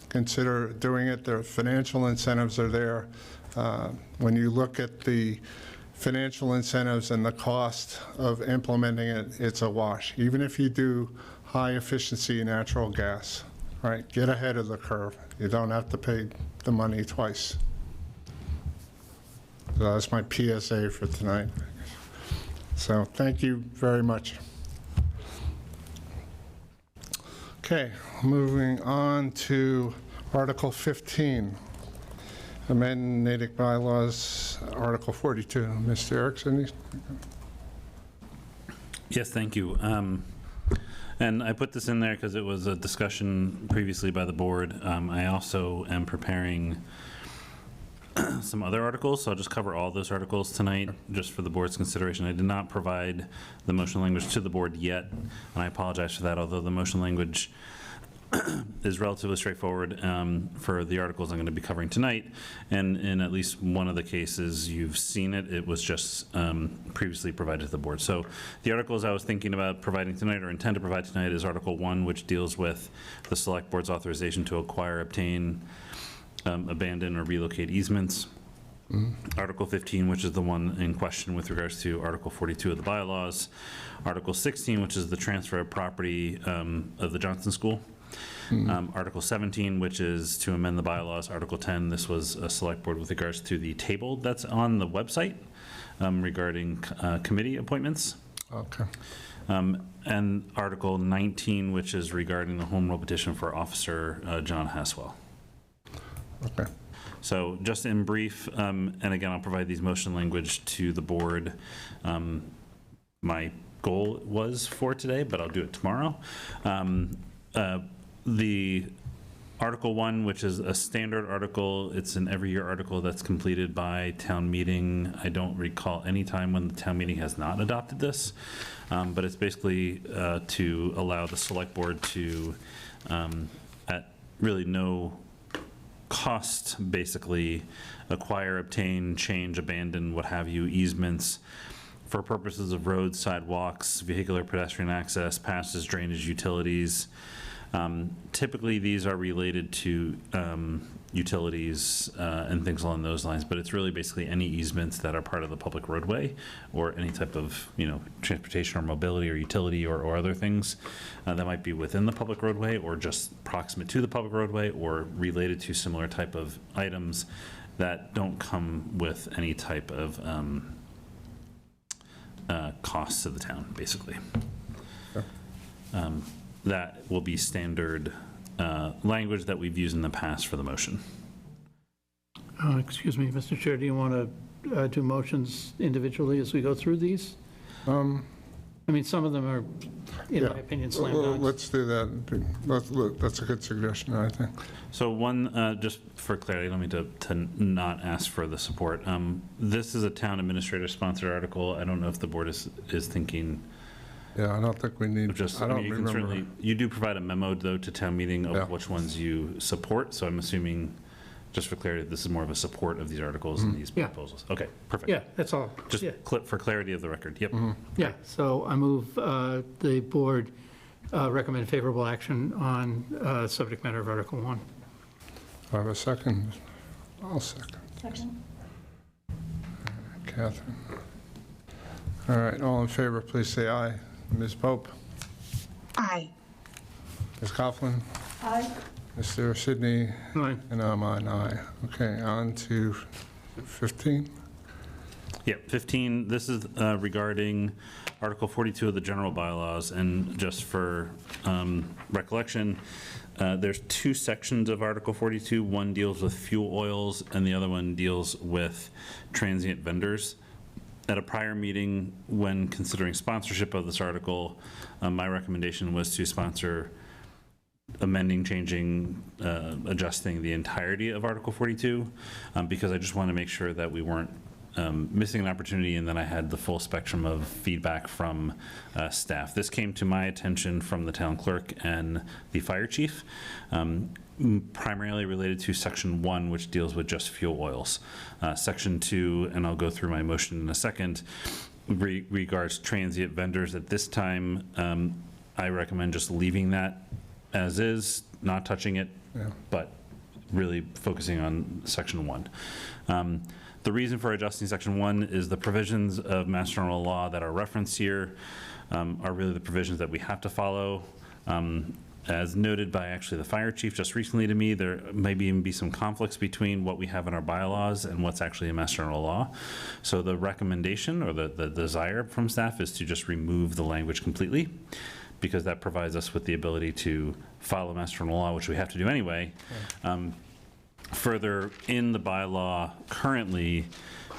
A: Consider doing it. The financial incentives are there. When you look at the financial incentives and the cost of implementing it, it's a wash. Even if you do high efficiency natural gas, right? Get ahead of the curve. You don't have to pay the money twice. So that's my PSA for tonight. So thank you very much. Okay, moving on to Article 15. Amend Natick bylaws, Article 42. Mr. Erickson?
D: Yes, thank you. And I put this in there because it was a discussion previously by the board. I also am preparing some other articles, so I'll just cover all those articles tonight, just for the board's consideration. I did not provide the motion language to the board yet, and I apologize for that, although the motion language is relatively straightforward for the articles I'm going to be covering tonight. And in at least one of the cases, you've seen it. It was just previously provided to the board. So the articles I was thinking about providing tonight, or intend to provide tonight, is Article 1, which deals with the Select Board's authorization to acquire, obtain, abandon, or relocate easements. Article 15, which is the one in question with regards to Article 42 of the bylaws. Article 16, which is the transfer of property of the Johnson School. Article 17, which is to amend the bylaws. Article 10, this was a select board with regards to the table that's on the website regarding committee appointments.
A: Okay.
D: And Article 19, which is regarding the home rule petition for Officer John Haswell.
A: Okay.
D: So just in brief, and again, I'll provide these motion language to the board. My goal was for today, but I'll do it tomorrow. The Article 1, which is a standard article, it's an every year article that's completed by town meeting. I don't recall any time when the town meeting has not adopted this, but it's basically to allow the select board to, at really no cost, basically acquire, obtain, change, abandon, what have you, easements for purposes of roads, sidewalks, vehicular pedestrian access, passes, drainage, utilities, Typically, these are related to utilities and things along those lines, but it's really basically any easements that are part of the public roadway or any type of, transportation or mobility or utility or other things that might be within the public roadway or just proximate to the public roadway or related to similar type of items that don't come with any type of costs to the town, basically. That will be standard language that we've used in the past for the motion.
C: Excuse me, Mr. Chair, do you want to do motions individually as we go through these? I mean, some of them are, in my opinion, slam dunks.
A: Let's do that. That's a good suggestion, I think.
D: So one, just for clarity, I don't mean to not ask for the support. This is a town administrator sponsored article. I don't know if the board is thinking.
A: Yeah, I don't think we need, I don't
D: you can
A: remember.
D: certainly, you do provide a memo though to town meeting of which ones you support. So I'm assuming, just for clarity, this is more of a support of these articles and these proposals. Okay, perfect.
C: Yeah, that's all.
D: Just
C: Yeah.
D: for clarity of the record. Yep.
C: Yeah, so I move the board recommend favorable action on subject matter of Article 1.
A: I have a second. I'll second.
H: Second.
A: Catherine. All right, all in favor, please say aye. Ms. Pope?
F: Aye.
A: Ms. Coughlin?
H: Aye.
A: Mr. Sidney?
C: Aye.
A: And I'm an aye. Okay, on to 15.
D: Yeah, 15, this is regarding Article 42 of the general bylaws, and just for recollection, there's two sections of Article 42. One deals with fuel oils, and the other one deals with transient vendors. At a prior meeting, when considering sponsorship of this article, my recommendation was to sponsor amending, changing, adjusting the entirety of Article 42, because I just want to make sure that we weren't missing an opportunity and then I had the full spectrum of feedback from staff. This came to my attention from the town clerk and the fire chief, primarily related to Section 1, which deals with just fuel oils. Section 2, and I'll go through my motion in a second, regards transient vendors. At this time, I recommend just leaving that as is, not touching it, but really focusing on Section 1. The reason for adjusting Section 1 is the provisions of Mass General Law that are referenced here are really the provisions that we have to follow. As noted by actually the fire chief just recently to me, there may even be some conflicts between what we have in our bylaws and what's actually in Mass General Law. So the recommendation or the desire from staff is to just remove the language completely, because that provides us with the ability to follow Mass General Law, which we have to do anyway. Further, in the bylaw currently,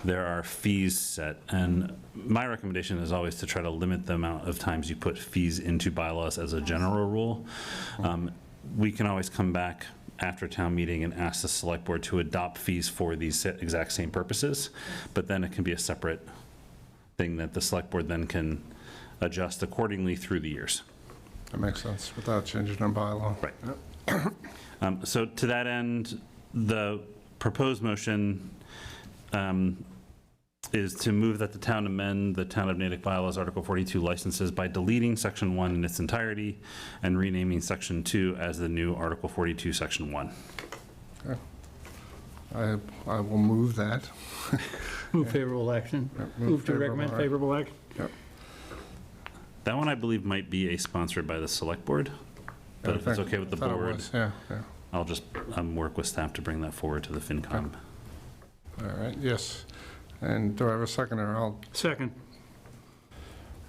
D: there are fees set, and my recommendation is always to try to limit the amount of times you put fees into bylaws as a general rule. We can always come back after town meeting and ask the select board to adopt fees for these exact same purposes, but then it can be a separate thing that the select board then can adjust accordingly through the years.
A: That makes sense, without changing our bylaw.
D: Right. So to that end, the proposed motion is to move that the town amend the Town of Natick bylaws Article 42 licenses by deleting Section 1 in its entirety and renaming Section 2 as the new Article 42 Section 1.
A: Okay. I will move that.
C: Move favorable action. Move to recommend favorable action.
A: Yep.
D: That one I believe might be sponsored by the select board, but if it's okay with the board,
A: yeah.
D: I'll just work with staff to bring that forward to the FinCom.
A: All right, yes. And do I have a seconder? I'll.
C: Second.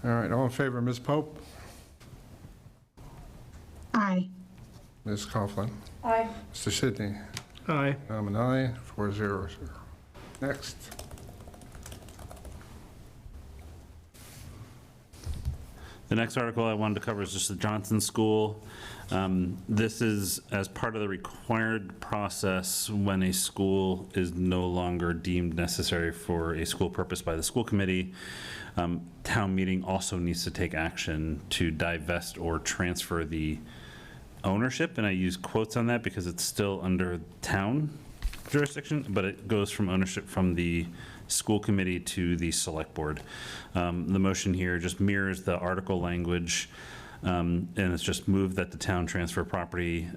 A: All right, all in favor, Ms. Pope?
F: Aye.
A: Ms. Coughlin?
H: Aye.
A: Mr. Sidney?
C: Aye.
A: I'm an aye, 4-0. Next.
D: The next article I wanted to cover is just the Johnson School. This is as part of the required process when a school is no longer deemed necessary for a school purpose by the school committee. Town meeting also needs to take action to divest or transfer the ownership, and I use quotes on that because it's still under town jurisdiction, but it goes from ownership from the school committee to the select board. The motion here just mirrors the article language And it's just move that the town transfer property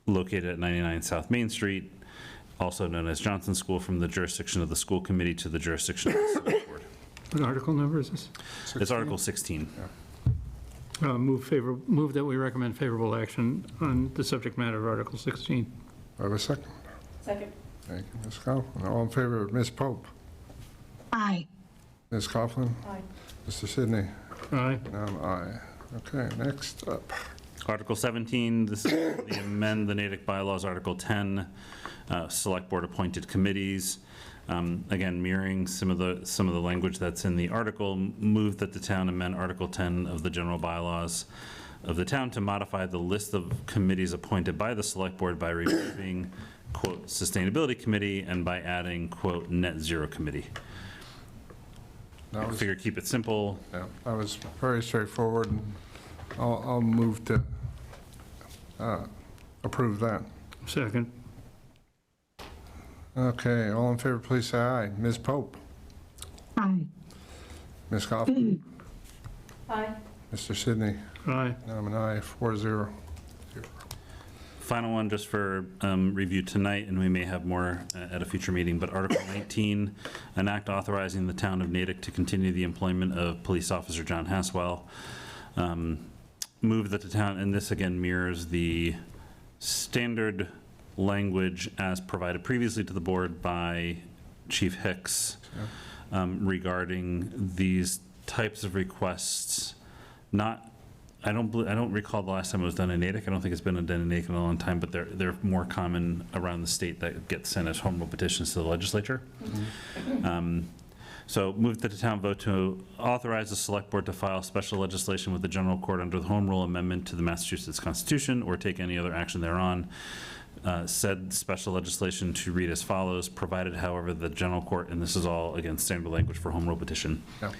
D: located at 99 South Main Street, also known as Johnson School, from the jurisdiction of the school committee to the jurisdiction of the select board.
C: What article number is this?
D: It's Article 16.
C: Move that we recommend favorable action on the subject matter of Article 16.
A: I have a second.
H: Second.
A: Thank you, Ms. Coughlin. All in favor of Ms. Pope?
F: Aye.
A: Ms. Coughlin?
H: Aye.
A: Mr. Sidney?
C: Aye.
A: And I'm aye. Okay, next up.
D: Article 17, this is the amend the Natick bylaws, Article 10, select board appointed committees. Again, mirroring some of the language that's in the article, move that the town amend Article 10 of the general bylaws of the town to modify the list of committees appointed by the select board by removing, quote, sustainability committee, and by adding, quote, net zero committee. I figure keep it simple.
A: Yeah, that was very straightforward, and I'll move to approve that.
C: Second.
A: Okay, all in favor, please say aye. Ms. Pope?
F: Aye.
A: Ms. Coughlin?
H: Aye.
A: Mr. Sidney?
C: Aye.
A: And I'm an aye, 4-0.
D: Final one just for review tonight, and we may have more at a future meeting, but Article 19, an act authorizing the town of Natick to continue the employment of police officer John Haswell. Move that the town, and this again mirrors the standard language as provided previously to the board by Chief Hicks regarding these types of requests. I don't recall the last time it was done in Natick. I don't think it's been done in Natick in a long time, but they're more common around the state that get sent as home rule petitions to the legislature. So move that the town vote to authorize the select board to file special legislation with the general court under the home rule amendment to the Massachusetts Constitution or take any other action thereon. Said special legislation to read as follows, provided, however, the general court, and this is all, again, standard language for home rule petition.
A: Yeah.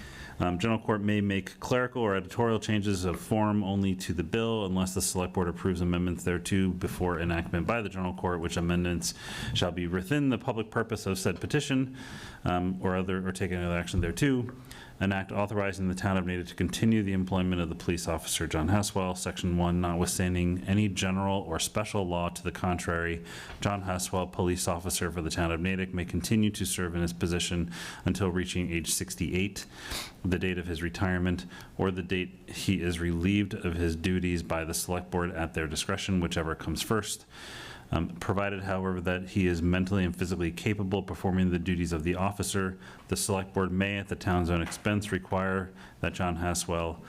D: General court may make clerical or editorial changes of form only to the bill unless the select board approves amendments thereto before enactment by the general court, which amendments shall be within the public purpose of said petition or take any other action thereto. An act authorizing the town of Natick to continue the employment of the police officer John Haswell, Section 1, notwithstanding any general or special law to the contrary, John Haswell, police officer for the town of Natick, may continue to serve in his position until reaching age 68, the date of his retirement, or the date he is relieved of his duties by the select board at their discretion, whichever comes first. Provided, however, that he is mentally and physically capable of performing the duties of the officer, the select board may, at the town's own expense, require that John Haswell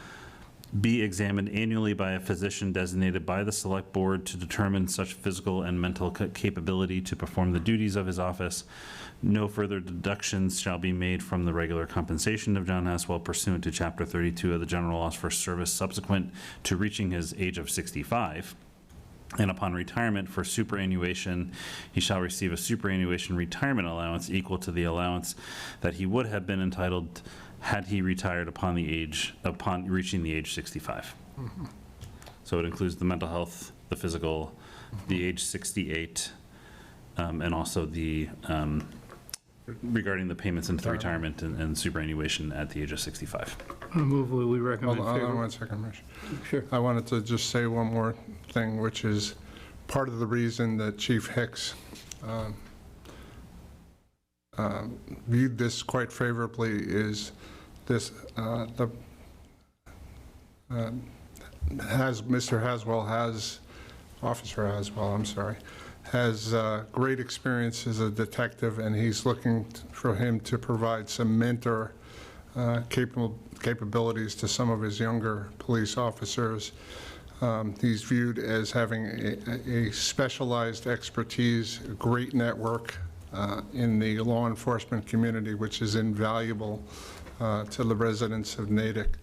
D: be examined annually by a physician designated by the select board to determine such physical and mental capability to perform the duties of his office. No further deductions shall be made from the regular compensation of John Haswell pursuant to Chapter 32 of the General Laws for service subsequent to reaching his age of 65. And upon retirement for superannuation, he shall receive a superannuation retirement allowance equal to the allowance that he would have been entitled had he retired upon reaching the age 65.
A: Mm-hmm.
D: So it includes the mental health, the physical, the age 68, and also the regarding the payments into retirement and superannuation at the age of 65.
C: I move we recommend
A: Hold on
C: favorable.
A: 1 second, Rich.
C: Sure.
A: I wanted to just say one more thing, which is part of the reason that Chief Hicks viewed this quite favorably is this, Mr. Haswell has, Officer Haswell, I'm sorry, has great experience as a detective, and he's looking for him to provide some mentor capabilities to some of his younger police officers. He's viewed as having a specialized expertise, a great network in the law enforcement community, which is invaluable to the residents of Natick.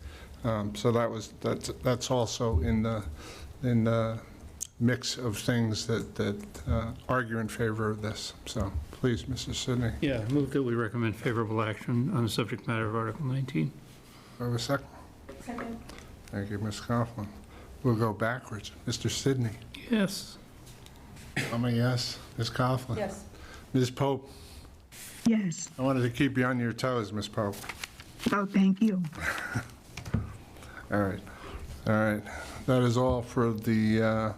A: So that's also in the mix of things that argue in favor of this. So please, Mr. Sidney.
C: Yeah, move that we recommend favorable action on the subject matter of Article 19.
A: Do I have a second?
H: Second.
A: Thank you, Ms. Coughlin. We'll go backwards. Mr. Sidney.
C: Yes.
A: I'm a yes. Ms. Coughlin.
H: Yes.
A: Ms. Pope.
F: Yes.
A: I wanted to keep you on your toes, Ms. Pope.
F: Oh, thank you.
A: All right. All right, that is all for the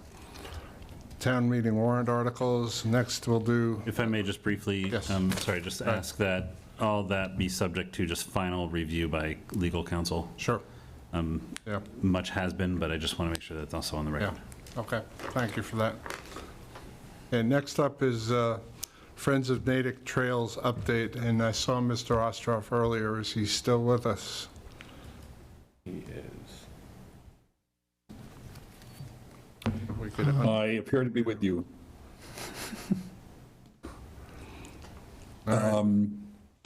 A: town meeting warrant articles. Next, we'll do,
D: If I may just briefly, sorry, just ask that all that be subject to just final review by legal counsel.
A: sure, yeah,
D: Much has been, but I just want to make sure that's also on the record.
A: yeah, okay, thank you for that. And next up is Friends of Natick Trails update, and I saw Mr. Ostroff earlier. Is he still with us?
R: He is.
A: We could
R: I appear to be with you. Can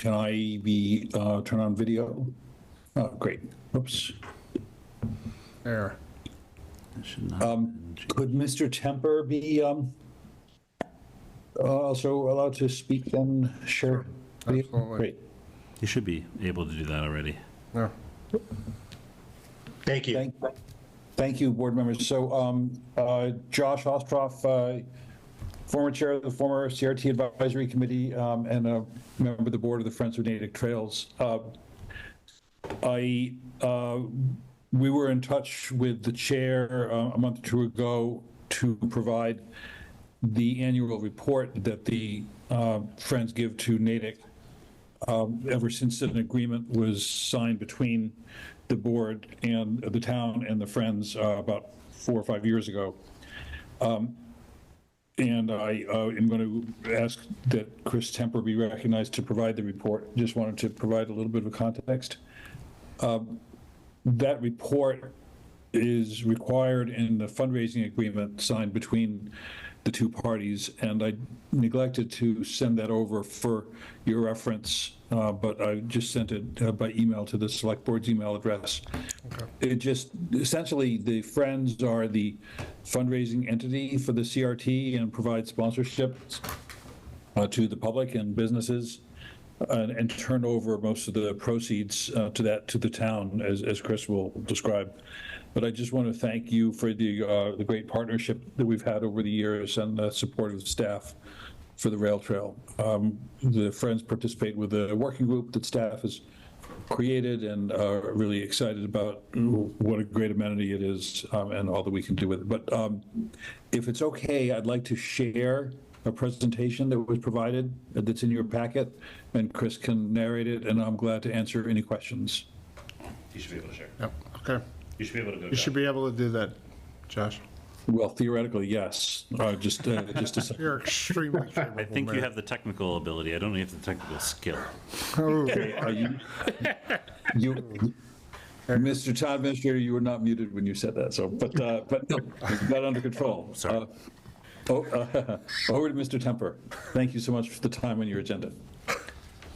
R: I be turn on video? Oh, great. Oops.
A: there.
R: Could Mr. Temper be also allowed to speak and share?
A: Absolutely.
R: Great.
D: You should be able to do that already.
A: Yeah.
E: Thank you.
R: Thank you, board members. So Josh Ostroff, former chair of the former CRT Advisory Committee and a member of the board of the Friends of Natick Trails. We were in touch with the chair a month or two ago to provide the annual report that the Friends give to Natick ever since an agreement was signed between the board and the town and the Friends about 4 or 5 years ago. And I am going to ask that Chris Temper be recognized to provide the report. Just wanted to provide a little bit of context. That report is required in the fundraising agreement signed between the two parties, and I neglected to send that over for your reference, but I just sent it by email to the select board's email address. Okay. It just, essentially, the Friends are the fundraising entity for the CRT and provide sponsorships to the public and businesses, and turn over most of the proceeds to the town, as Chris will describe. But I just want to thank you for the great partnership that we've had over the years and the support of the staff for the rail trail. The Friends participate with a working group that staff has created and are really excited about what a great amenity it is and all that we can do with it. But if it's okay, I'd like to share a presentation that was provided that's in your packet, and Chris can narrate it, and I'm glad to answer any questions.
D: You should be able to share.
A: Yep, okay.
D: You should be able to go.
A: You should be able to do that, Josh.
R: Well, theoretically, yes. Just a second.
A: You're extremely capable.
D: I think you have the technical ability. I don't know if you have the technical skill.
R: Okay, Mr. Town Administrator, you were not muted when you said that. So, but no, you got it under control.
D: Sorry.
R: Over to Mr. Temper. Thank you so much for the time on your agenda.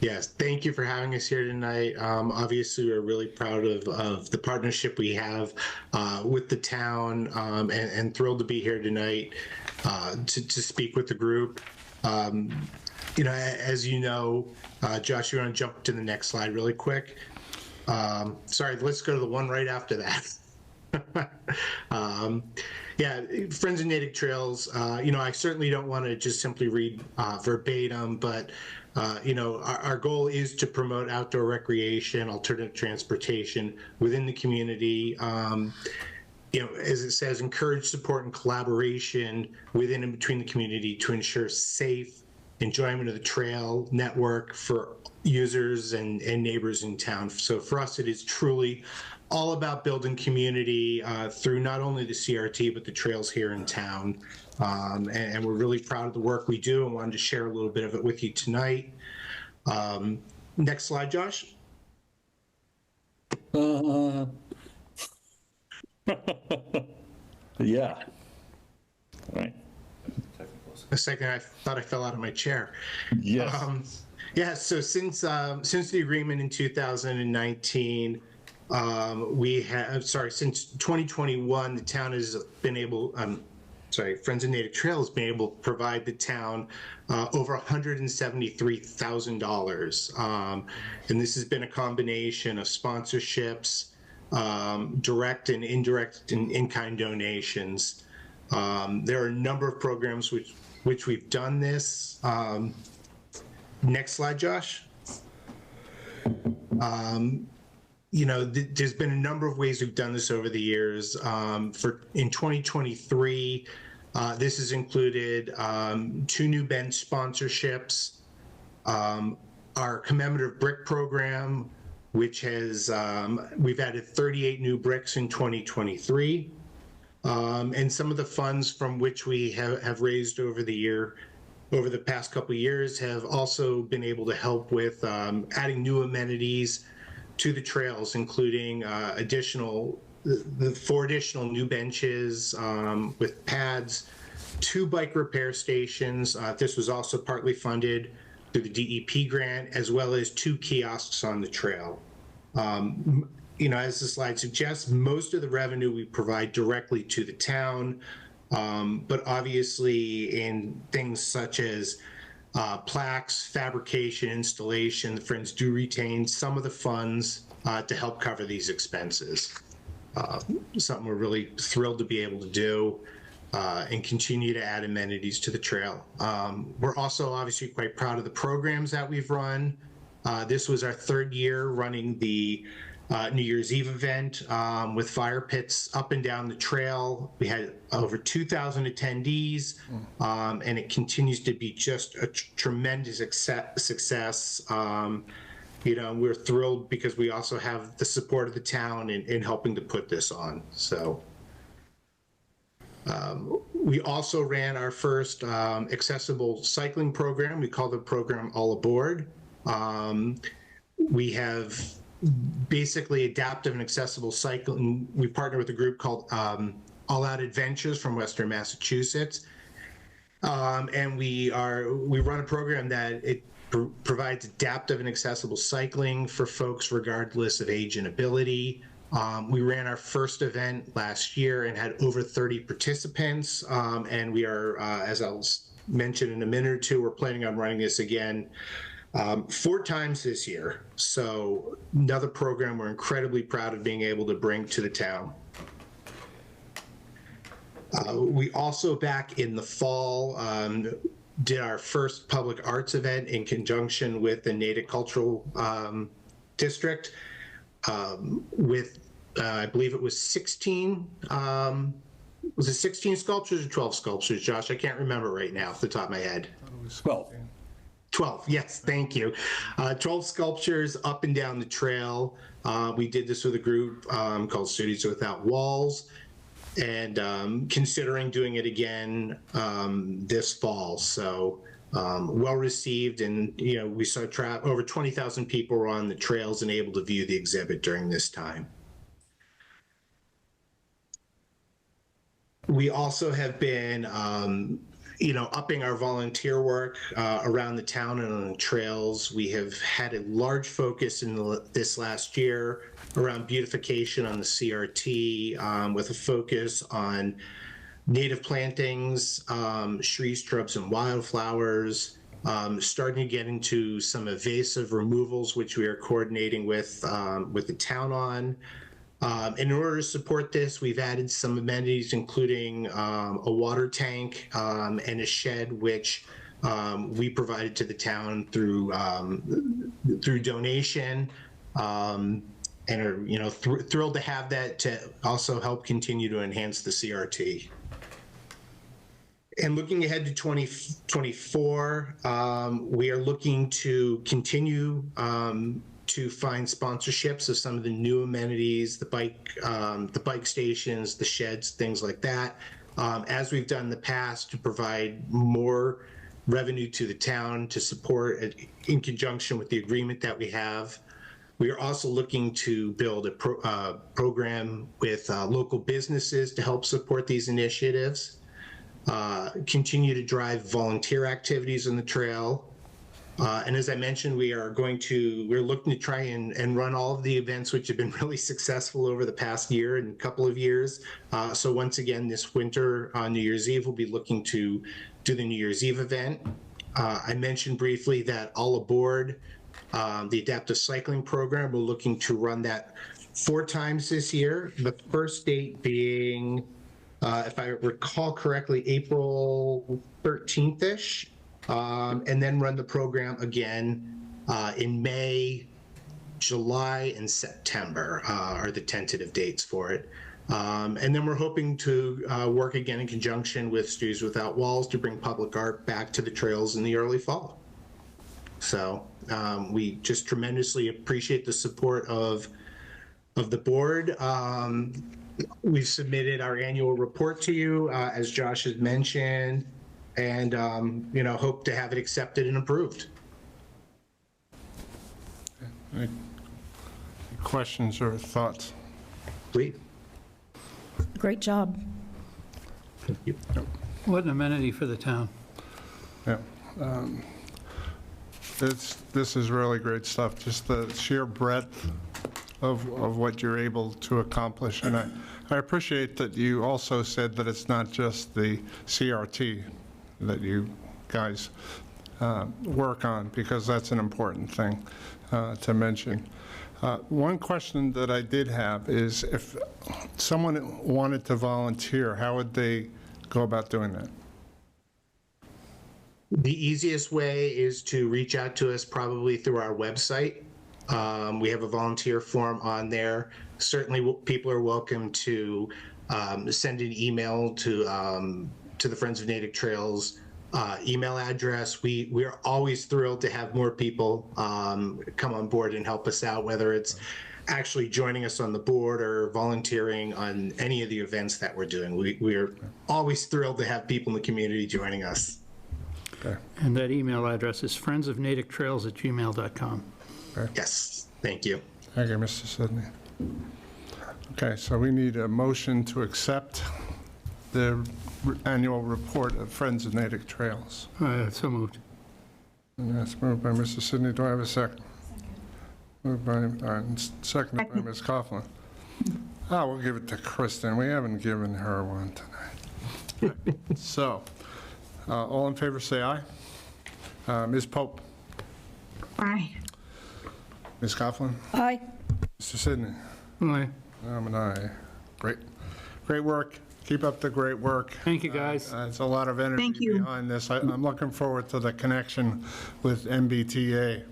E: Yes, thank you for having us here tonight. Obviously, we're really proud of the partnership we have with the town, and thrilled to be here tonight to speak with the group. You know, as you know, Josh, you want to jump to the next slide really quick? Sorry, let's go to the one right after that. Yeah, Friends of Natick Trails, you know, I certainly don't want to just simply read verbatim, but you know, our goal is to promote outdoor recreation, alternative transportation within the community. You know, as it says, encourage support and collaboration within and between the community to ensure safe enjoyment of the trail network for users and neighbors in town. So for us, it is truly all about building community through not only the CRT, but the trails here in town. And we're really proud of the work we do and wanted to share a little bit of it with you tonight. Next slide, Josh.
R: Yeah. All right.
E: A second, I thought I fell out of my chair.
R: Yes.
E: Yeah, so since the agreement in 2019, we have, since 2021, the town has been able, Friends of Natick Trail has been able to provide the town over $173,000. And this has been a combination of sponsorships, direct and indirect and in-kind donations. There are a number of programs which we've done this. Next slide, Josh. there's been a number of ways we've done this over the years. In 2023, this has included 2 new bench sponsorships, our commemorative brick program, which has we've added 38 new bricks in 2023, and some of the funds from which we have raised over the past couple of years have also been able to help with adding new amenities to the trails, including the 4 additional new benches with pads, 2 bike repair stations. This was also partly funded through the DEP grant, as well as 2 kiosks on the trail. As the slide suggests, most of the revenue we provide directly to the town, but obviously in things such as plaques, fabrication, installation, the Friends do retain some of the funds to help cover these expenses. Something we're really thrilled to be able to do and continue to add amenities to the trail. We're also obviously quite proud of the programs that we've run. This was our 3rd year running the New Year's Eve event with fire pits up and down the trail. We had over 2,000 attendees, and it continues to be just a tremendous success. We're thrilled because we also have the support of the town in helping to put this on. So we also ran our first accessible cycling program. We call the program All Aboard. We have basically adaptive and accessible cycling. We partner with a group called All Out Adventures from Western Massachusetts, and we run a program that provides adaptive and accessible cycling for folks regardless of age and ability. We ran our first event last year and had over 30 participants, and we are, as I'll mention in a minute or two, we're planning on running this again 4 times this year. So another program we're incredibly proud of being able to bring to the town. We also, back in the fall, did our first public arts event in conjunction with the Natick Cultural District with, I believe it was 16, was it 16 sculptures or 12 sculptures, Josh? I can't remember right now off the top of my head. 12, yes, thank you. 12 sculptures up and down the trail. We did this with a group called Studios Without Walls, and considering doing it again this fall. So well received, and we saw over 20,000 people were on the trails and able to view the exhibit during this time. We also have been upping our volunteer work around the town and on the trails. We have had a large focus in this last year around beautification on the CRT, with a focus on native plantings, trees, shrubs, and wildflowers, starting to get into some invasive removals, which we are coordinating with the town on. In order to support this, we've added some amenities, including a water tank and a shed, which we provided to the town through donation, and are thrilled to have that to also help continue to enhance the CRT. And looking ahead to 2024, we are looking to continue to find sponsorships of some of the new amenities, the bike stations, the sheds, things like that, as we've done in the past, to provide more revenue to the town to support it in conjunction with the agreement that we have. We are also looking to build a program with local businesses to help support these initiatives, continue to drive volunteer activities on the trail. And as I mentioned, we're looking to try and run all of the events which have been really successful over the past year and couple of years. So once again, this winter on New Year's Eve, we'll be looking to do the New Year's Eve event. I mentioned briefly that All Aboard, the adaptive cycling program, we're looking to run that 4 times this year. The first date being, if I recall correctly, April 13th-ish. And then run the program again in May, July and September are the tentative dates for it. And then we're hoping to work again in conjunction with Studios Without Walls to bring public art back to the trails in the early fall. So we just tremendously appreciate the support of the board. We've submitted our annual report to you, as Josh has mentioned, and hope to have it accepted and approved.
A: Any questions or thoughts?
E: Please.
H: Great job.
E: Thank you.
C: What an amenity for the town.
A: Yeah. This is really great stuff, just the sheer breadth of what you're able to accomplish. And I appreciate that you also said that it's not just the CRT that you guys work on, because that's an important thing to mention. One question that I did have is, if someone wanted to volunteer, how would they go about doing that?
E: The easiest way is to reach out to us probably through our website. We have a volunteer form on there. Certainly people are welcome to send an email to the Friends of Natick Trails email address. We are always thrilled to have more people come on board and help us out, whether it's actually joining us on the board or volunteering on any of the events that we're doing. We are always thrilled to have people in the community joining us.
A: Okay.
C: And that email address is friendsofnaticktrails@gmail.com.
A: Okay.
E: Yes, thank you.
A: Thank you, Mr. Sidney. Okay, so we need a motion to accept the annual report of Friends of Natick Trails.
C: So moved.
A: And that's moved by Mr. Sidney. Do I have a second? Moved by, seconded by Ms. Coughlin. Oh, we'll give it to Kristen. We haven't given her one tonight. So, all in favor, say aye. Ms. Pope?
F: Aye.
A: Ms. Coughlin?
H: Aye.
A: Mr. Sidney?
C: Aye.
A: I'm an aye. Great. Great work. Keep up the great work.
C: Thank you, guys.
A: It's a lot of energy
F: Thank you.
A: behind this. I'm looking forward to the connection with MBTA.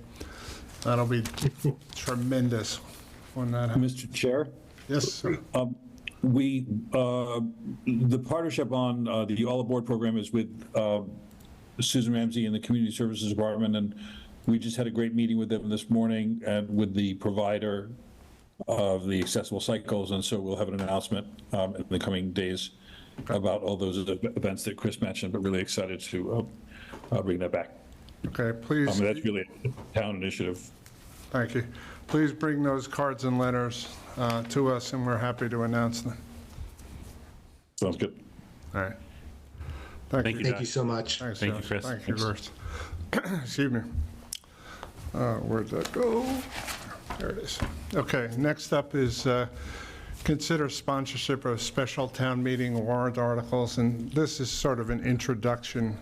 A: That'll be tremendous when that happens.
R: Mr. Chair?
A: Yes, sir.
R: The partnership on the All Aboard program is with Susan Ramsey and the Community Services Department, and we just had a great meeting with them this morning and with the provider of the accessible cycles, and so we'll have an announcement in the coming days about all those events that Chris mentioned, but really excited to bring that back.
A: Okay, please.
R: That's really a town initiative.
A: Thank you. Please bring those cards and letters to us, and we're happy to announce them.
R: Sounds good.
A: All right.
D: Thank you,
E: Thank you so much.
A: Thanks,
D: Thank you,
A: Josh.
D: Chris.
A: Thank you, Bruce. Excuse me. Where'd that go? There it is. Okay, next up is consider sponsorship of special town meeting warrant articles, and this is sort of an introduction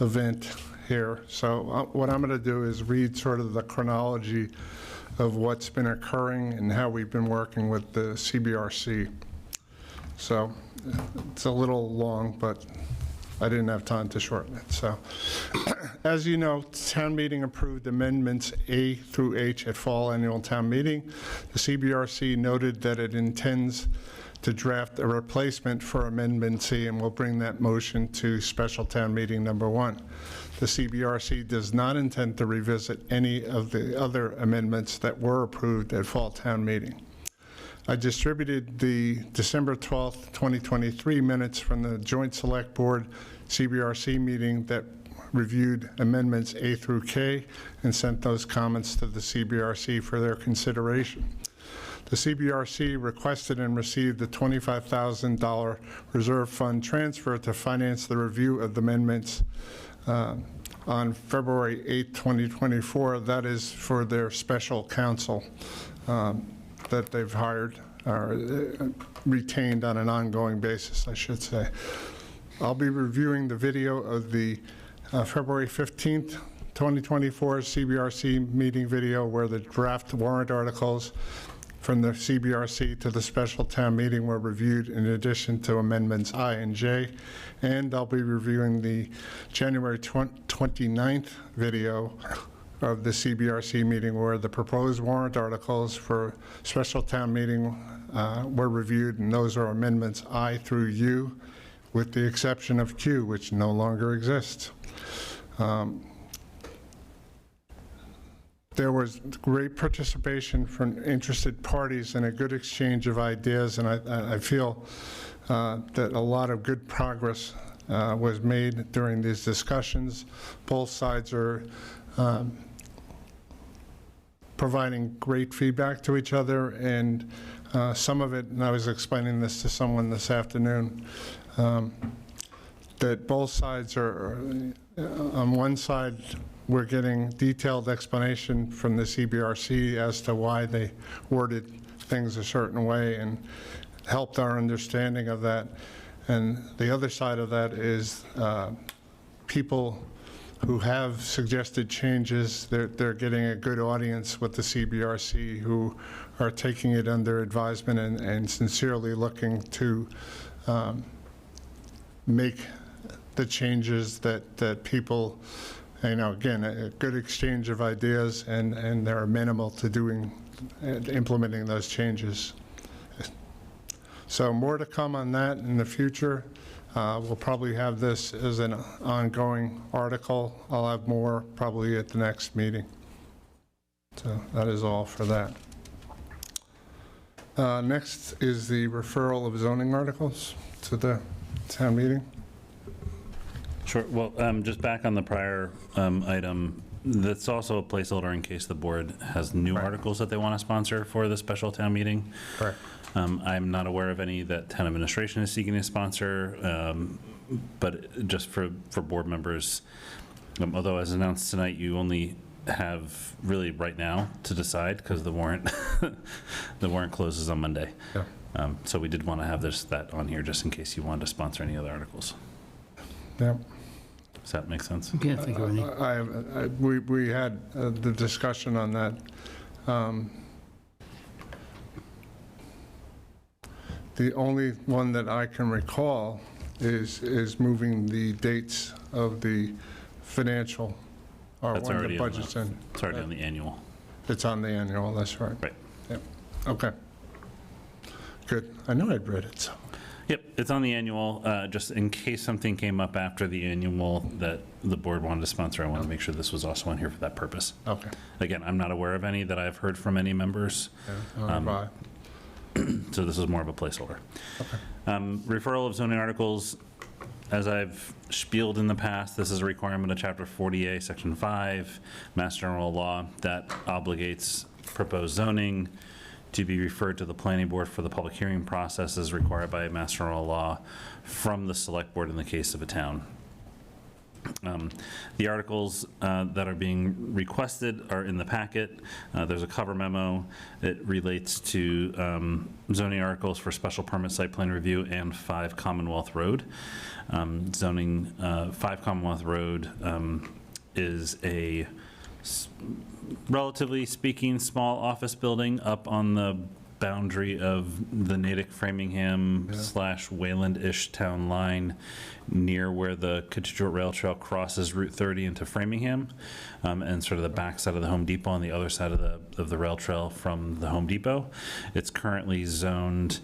A: event here. So what I'm going to do is read sort of the chronology of what's been occurring and how we've been working with the CBRC. So it's a little long, but I didn't have time to shorten it. So as you know, town meeting approved amendments A through H at fall annual town meeting. The CBRC noted that it intends to draft a replacement for Amendment C, and we'll bring that motion to special town meeting number 1. The CBRC does not intend to revisit any of the other amendments that were approved at fall town meeting. I distributed the December 12th, 2023 minutes from the Joint Select Board CBRC meeting that reviewed amendments A through K and sent those comments to the CBRC for their consideration. The CBRC requested and received the $25,000 reserve fund transfer to finance the review of the amendments on February 8, 2024. That is for their special counsel that they've hired or retained on an ongoing basis, I should say. I'll be reviewing the video of the February 15th, 2024 CBRC meeting video where the draft warrant articles from the CBRC to the special town meeting were reviewed in addition to amendments I and J. And I'll be reviewing the January 29th video of the CBRC meeting where the proposed warrant articles for special town meeting were reviewed, and those are amendments I through U, with the exception of Q, which no longer exists. There was great participation from interested parties and a good exchange of ideas, and I feel that a lot of good progress was made during these discussions. Both sides are providing great feedback to each other, and some of it, and I was explaining this to someone this afternoon, that both sides are, on one side, we're getting detailed explanation from the CBRC as to why they worded things a certain way and helped our understanding of that. And the other side of that is people who have suggested changes, they're getting a good audience with the CBRC who are taking it under advisement and sincerely looking to make the changes that people, again, a good exchange of ideas, and they're amenable to implementing those changes. So more to come on that in the future. We'll probably have this as an ongoing article. I'll have more probably at the next meeting. So that is all for that. Next is the referral of zoning articles to the town meeting.
D: Sure. Well, just back on the prior item, that's also a placeholder in case the board has new articles that they want to sponsor for the special town meeting.
A: Correct.
D: I'm not aware of any that town administration is seeking to sponsor, but just for board members, although as announced tonight, you only have really right now to decide because the warrant closes on Monday.
A: Yeah.
D: So we did want to have that on here just in case you wanted to sponsor any other articles.
A: Yeah.
D: Does that make sense?
C: Can't think of any.
A: We had the discussion on that. The only one that I can recall is moving the dates of the financial, or
D: That's
A: when
D: already
A: the budget's in.
D: It's already on the annual.
A: It's on the annual, that's right.
D: Right.
A: Yep. Okay. Good. I know I'd read it, so.
D: Yep, it's on the annual. Just in case something came up after the annual that the board wanted to sponsor, I want to make sure this was also on here for that purpose.
A: Okay.
D: Again, I'm not aware of any that I've heard from any members.
A: Bye.
D: So this is more of a placeholder.
A: Okay.
D: Referral of zoning articles, as I've spieled in the past, this is a requirement of Chapter 40A, Section 5, Mass General Law, that obligates proposed zoning to be referred to the planning board for the public hearing process as required by Mass General Law from the select board in the case of a town. The articles that are being requested are in the packet. There's a cover memo. It relates to zoning articles for special permit site plan review and 5 Commonwealth Road. 5 Commonwealth Road is a relatively speaking small office building up on the boundary of the Natick Framingham / Wayland-ish town line, near where the Kitchener Rail Trail crosses Route 30 into Framingham, and sort of the back side of the Home Depot on the other side of the rail trail from the Home Depot. It's currently zoned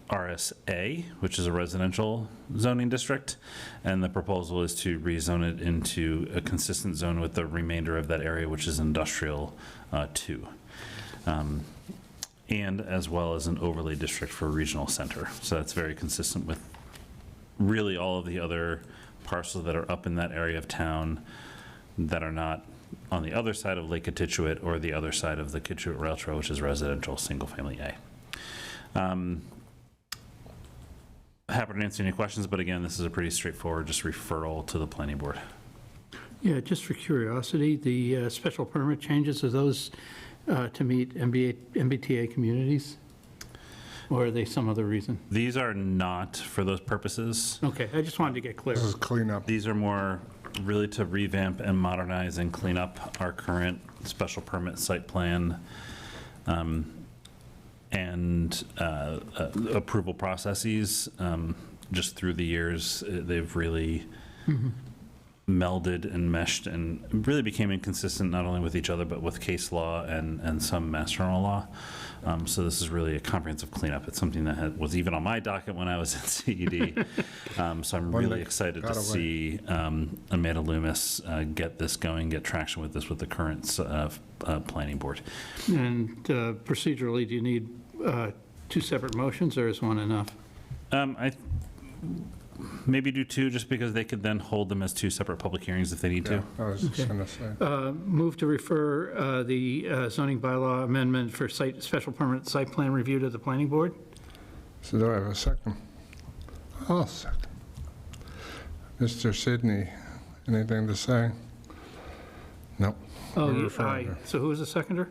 D: RSA, which is a residential zoning district, and the proposal is to rezone it into a consistent zone with the remainder of that area, which is industrial 2. And as well as an overlay district for a regional center. So that's very consistent with really all of the other parcels that are up in that area of town that are not on the other side of Lake Kitchewit or the other side of the Kitchewit Rail Trail, which is residential single family A. Happy to answer any questions, but again, this is a pretty straightforward just referral to the planning board.
C: Yeah, just for curiosity, the special permit changes, are those to meet MBTA communities? Or are they some other reason?
D: These are not for those purposes.
C: Okay, I just wanted to get clear.
A: This is cleanup.
D: These are more really to revamp and modernize and clean up our current special permit site plan and approval processes. Just through the years, they've really melded and meshed and really became inconsistent not only with each other, but with case law and some mass general law. So this is really a comprehensive cleanup. It's something that was even on my docket when I was at CED. So I'm really excited to see Amanda Loomis get this going, get traction with this with the current planning board.
C: And procedurally, do you need two separate motions, or is one enough?
D: I maybe do two, just because they could then hold them as two separate public hearings if they need to.
A: I was just going to say.
C: Move to refer the zoning bylaw amendment for special permanent site plan review to the planning board.
A: So do I have a second? I'll second. Mr. Sidney, anything to say? No.
C: Oh,
A: We're
C: you,
A: referring
C: aye. So who was the seconder?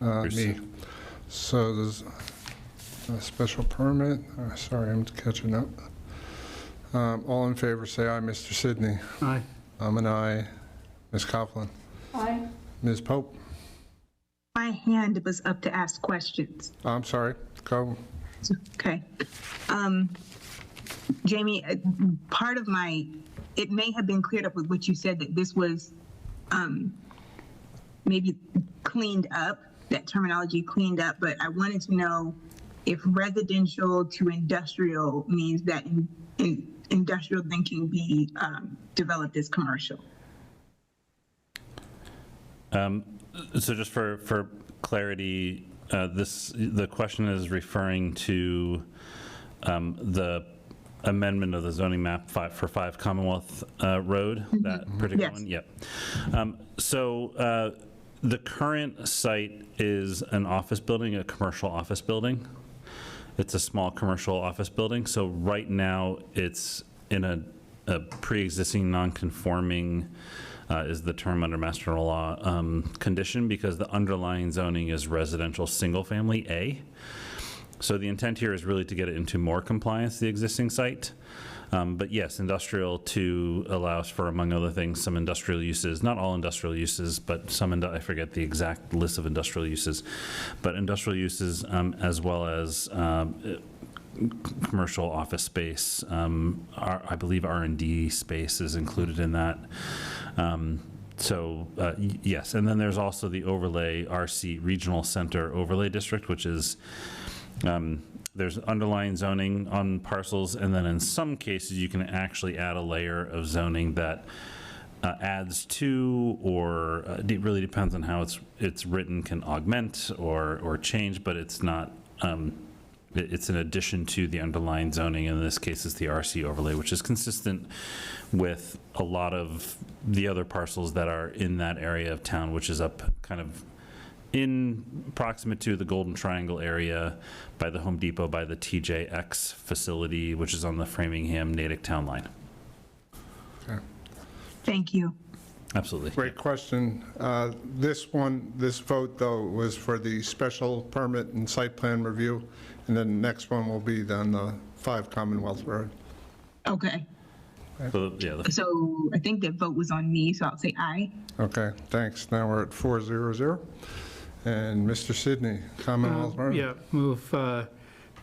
A: Me. So there's a special permit. Sorry, I'm catching up. All in favor, say aye. Mr. Sidney.
C: Aye.
A: I'm an aye. Ms. Coughlin.
H: Aye.
A: Ms. Pope.
F: My hand was up to ask questions.
A: I'm sorry. Go.
F: Okay. Jamie, part of it may have been cleared up with what you said, that this was maybe cleaned up, that terminology cleaned up, but I wanted to know if residential to industrial means that industrial then can be developed as commercial.
D: So just for clarity, the question is referring to the amendment of the zoning map for 5 Commonwealth Road, that particular one? Yep. So the current site is an office building, a commercial office building. It's a small commercial office building. So right now it's in a pre-existing non-conforming is the term under Mass General Law condition, because the underlying zoning is residential single-family A. So the intent here is really to get it into more compliance, the existing site. But yes, industrial 2 allows for, among other things, some industrial uses, not all industrial uses, but some, I forget the exact list of industrial uses, but industrial uses as well as commercial office space. I believe R&D space is included in that. Yes, and then there's also the overlay RC Regional Center Overlay District, which is there's underlying zoning on parcels, and then in some cases you can actually add a layer of zoning that adds to, or it really depends on how it's written, can augment or change, but it's not. It's in addition to the underlying zoning. In this case, it's the RC overlay, which is consistent with a lot of the other parcels that are in that area of town, which is up kind of in proximate to the Golden Triangle area, by the Home Depot, by the TJX facility, which is on the Framingham-Natick town line.
A: Okay.
F: Thank you.
D: Absolutely.
A: Great question. This vote, though, was for the special permit and site plan review, and then the next one will be on the 5 Commonwealth Road.
F: Okay.
D: So, yeah,
F: So I think that vote was on me, so I'll say aye.
A: Okay, thanks. Now we're at 4-0-0. And Mr. Sidney, Commonwealth Road?
C: Yeah, move to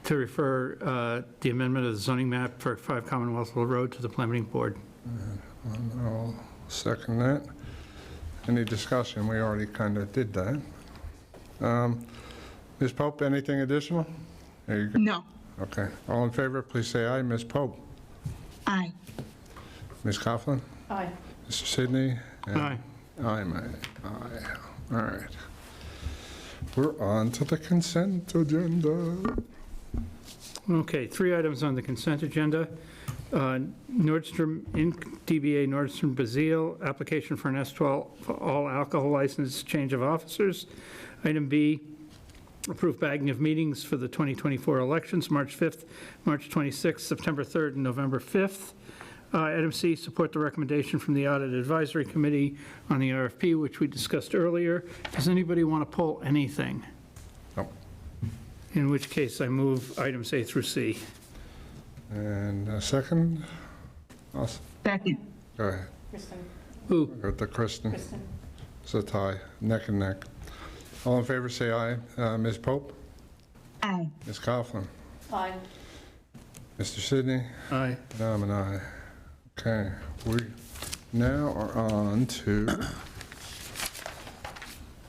C: refer the amendment of the zoning map for 5 Commonwealth Road to the planning board.
A: I'll second that. Any discussion? We already kind of did that. Ms. Pope, anything additional? There you go.
F: No.
A: Okay. All in favor, please say aye. Ms. Pope?
F: Aye.
A: Ms. Coughlin?
H: Aye.
A: Mr. Sidney?
C: Aye.
A: Aye, aye. All right. We're on to the consent agenda.
C: Okay, 3 items on the consent agenda. Nordstrom Inc., DBA Nordstrom Bazille, application for an S12 for all alcohol license, change of officers. Item B, approve bagging of meetings for the 2024 elections, March 5th, March 26th, September 3rd, and November 5th. Item C, support the recommendation from the Audit Advisory Committee on the RFP, which we discussed earlier. Does anybody want to pull anything?
A: No.
C: In which case, I move items A through C.
A: And a second? Awesome.
F: Second.
A: Go ahead.
H: Kristen.
C: Who?
A: Go to Kristen.
H: Kristen.
A: It's a tie, neck and neck. All in favor, say aye. Ms. Pope?
F: Aye.
A: Ms. Coughlin?
H: Aye.
A: Mr. Sidney?
C: Aye.
A: And I'm an aye. Okay, we Now we're on to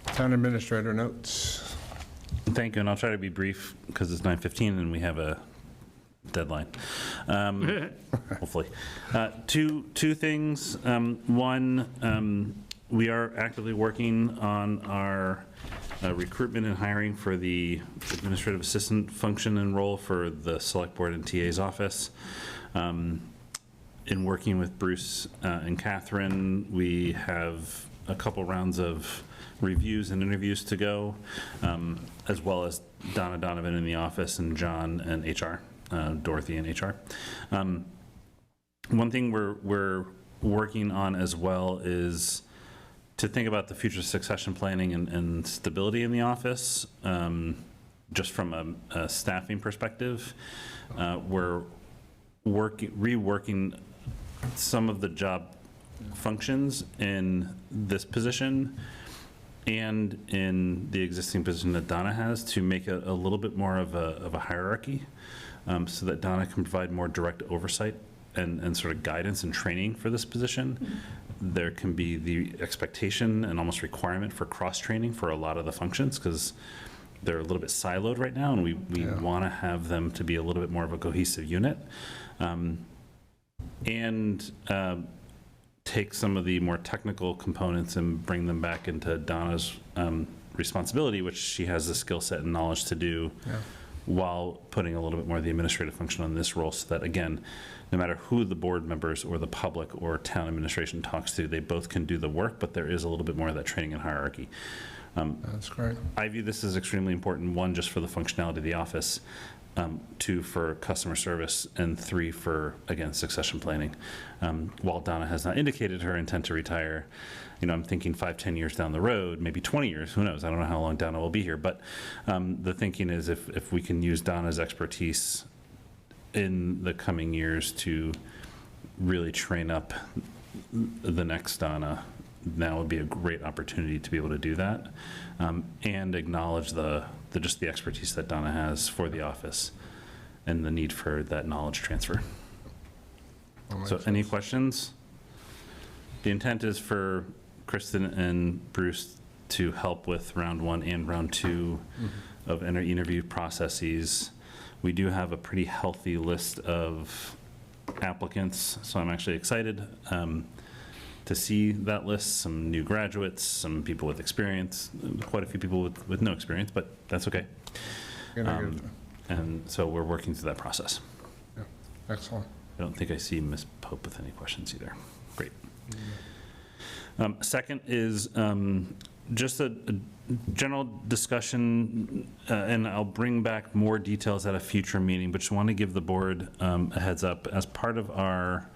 A: Town Administrator notes.
D: Thank you, and I'll try to be brief because it's 9:15 and we have a deadline. Hopefully. Two things. One, we are actively working on our recruitment and hiring for the administrative assistant function and role for the Select Board and TA's office. In working with Bruce and Catherine, we have a couple rounds of reviews and interviews to go, as well as Donna Donovan in the office and John and HR, Dorothy in HR. One thing we're working on as well is to think about the future succession planning and stability in the office, just from a staffing perspective. We're reworking some of the job functions in this position and in the existing position that Donna has to make it a little bit more of a hierarchy, so that Donna can provide more direct oversight and sort of guidance and training for this position. There can be the expectation and almost requirement for cross-training for a lot of the functions because they're a little bit siloed right now, and we want to have them to be a little bit more of a cohesive unit. And take some of the more technical components and bring them back into Donna's responsibility, which she has the skill set and knowledge to do, while putting a little bit more of the administrative function on this role, so that, again, no matter who the board members or the public or town administration talks to, they both can do the work, but there is a little bit more of that training and hierarchy.
A: That's great.
D: I view this as extremely important, one, just for the functionality of the office, two, for customer service, and three, for, again, succession planning. While Donna has not indicated her intent to retire, I'm thinking 5-10 years down the road, maybe 20 years, who knows? I don't know how long Donna will be here, but the thinking is if we can use Donna's expertise in the coming years to really train up the next Donna, now would be a great opportunity to be able to do that, and acknowledge just the expertise that Donna has for the office and the need for that knowledge transfer. So any questions? The intent is for Kristen and Bruce to help with round 1 and round 2 of interview processes. We do have a pretty healthy list of applicants, so I'm actually excited to see that list. Some new graduates, some people with experience, quite a few people with no experience, but that's okay. And so we're working through that process.
A: Yeah. Excellent.
D: I don't think I see Ms. Pope with any questions either. Great. Second is just a general discussion, and I'll bring back more details at a future meeting, but just want to give the board a heads up. As part of our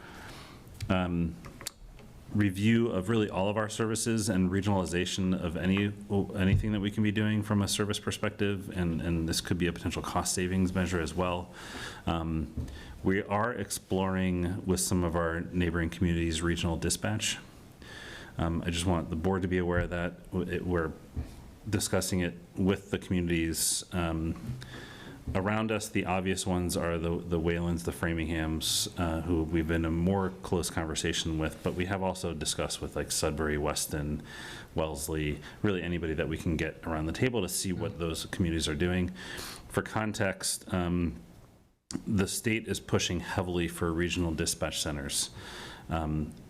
D: review of really all of our services and regionalization of anything that we can be doing from a service perspective, and this could be a potential cost savings measure as well. We are exploring with some of our neighboring communities regional dispatch. I just want the board to be aware that we're discussing it with the communities around us. The obvious ones are the Waylands, the Framinghams, who we've been in more close conversation with, but we have also discussed with like Sudbury, Weston, Wellesley, really anybody that we can get around the table to see what those communities are doing. For context, the state is pushing heavily for regional dispatch centers.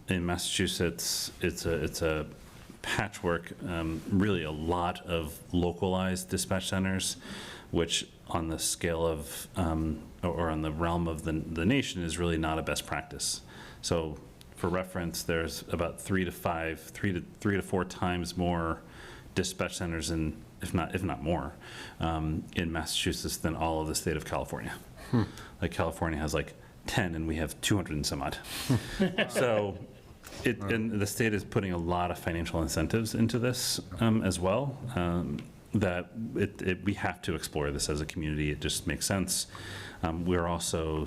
D: In Massachusetts, it's a patchwork, really a lot of localized dispatch centers, which on the scale of, or on the realm of the nation is really not a best practice. So for reference, there's about 3 to 4 times more dispatch centers in, if not more, in Massachusetts than all of the state of California. Like California has like 10 and we have 200 and some odd. So and the state is putting a lot of financial incentives into this as well, that we have to explore this as a community. It just makes sense. We're also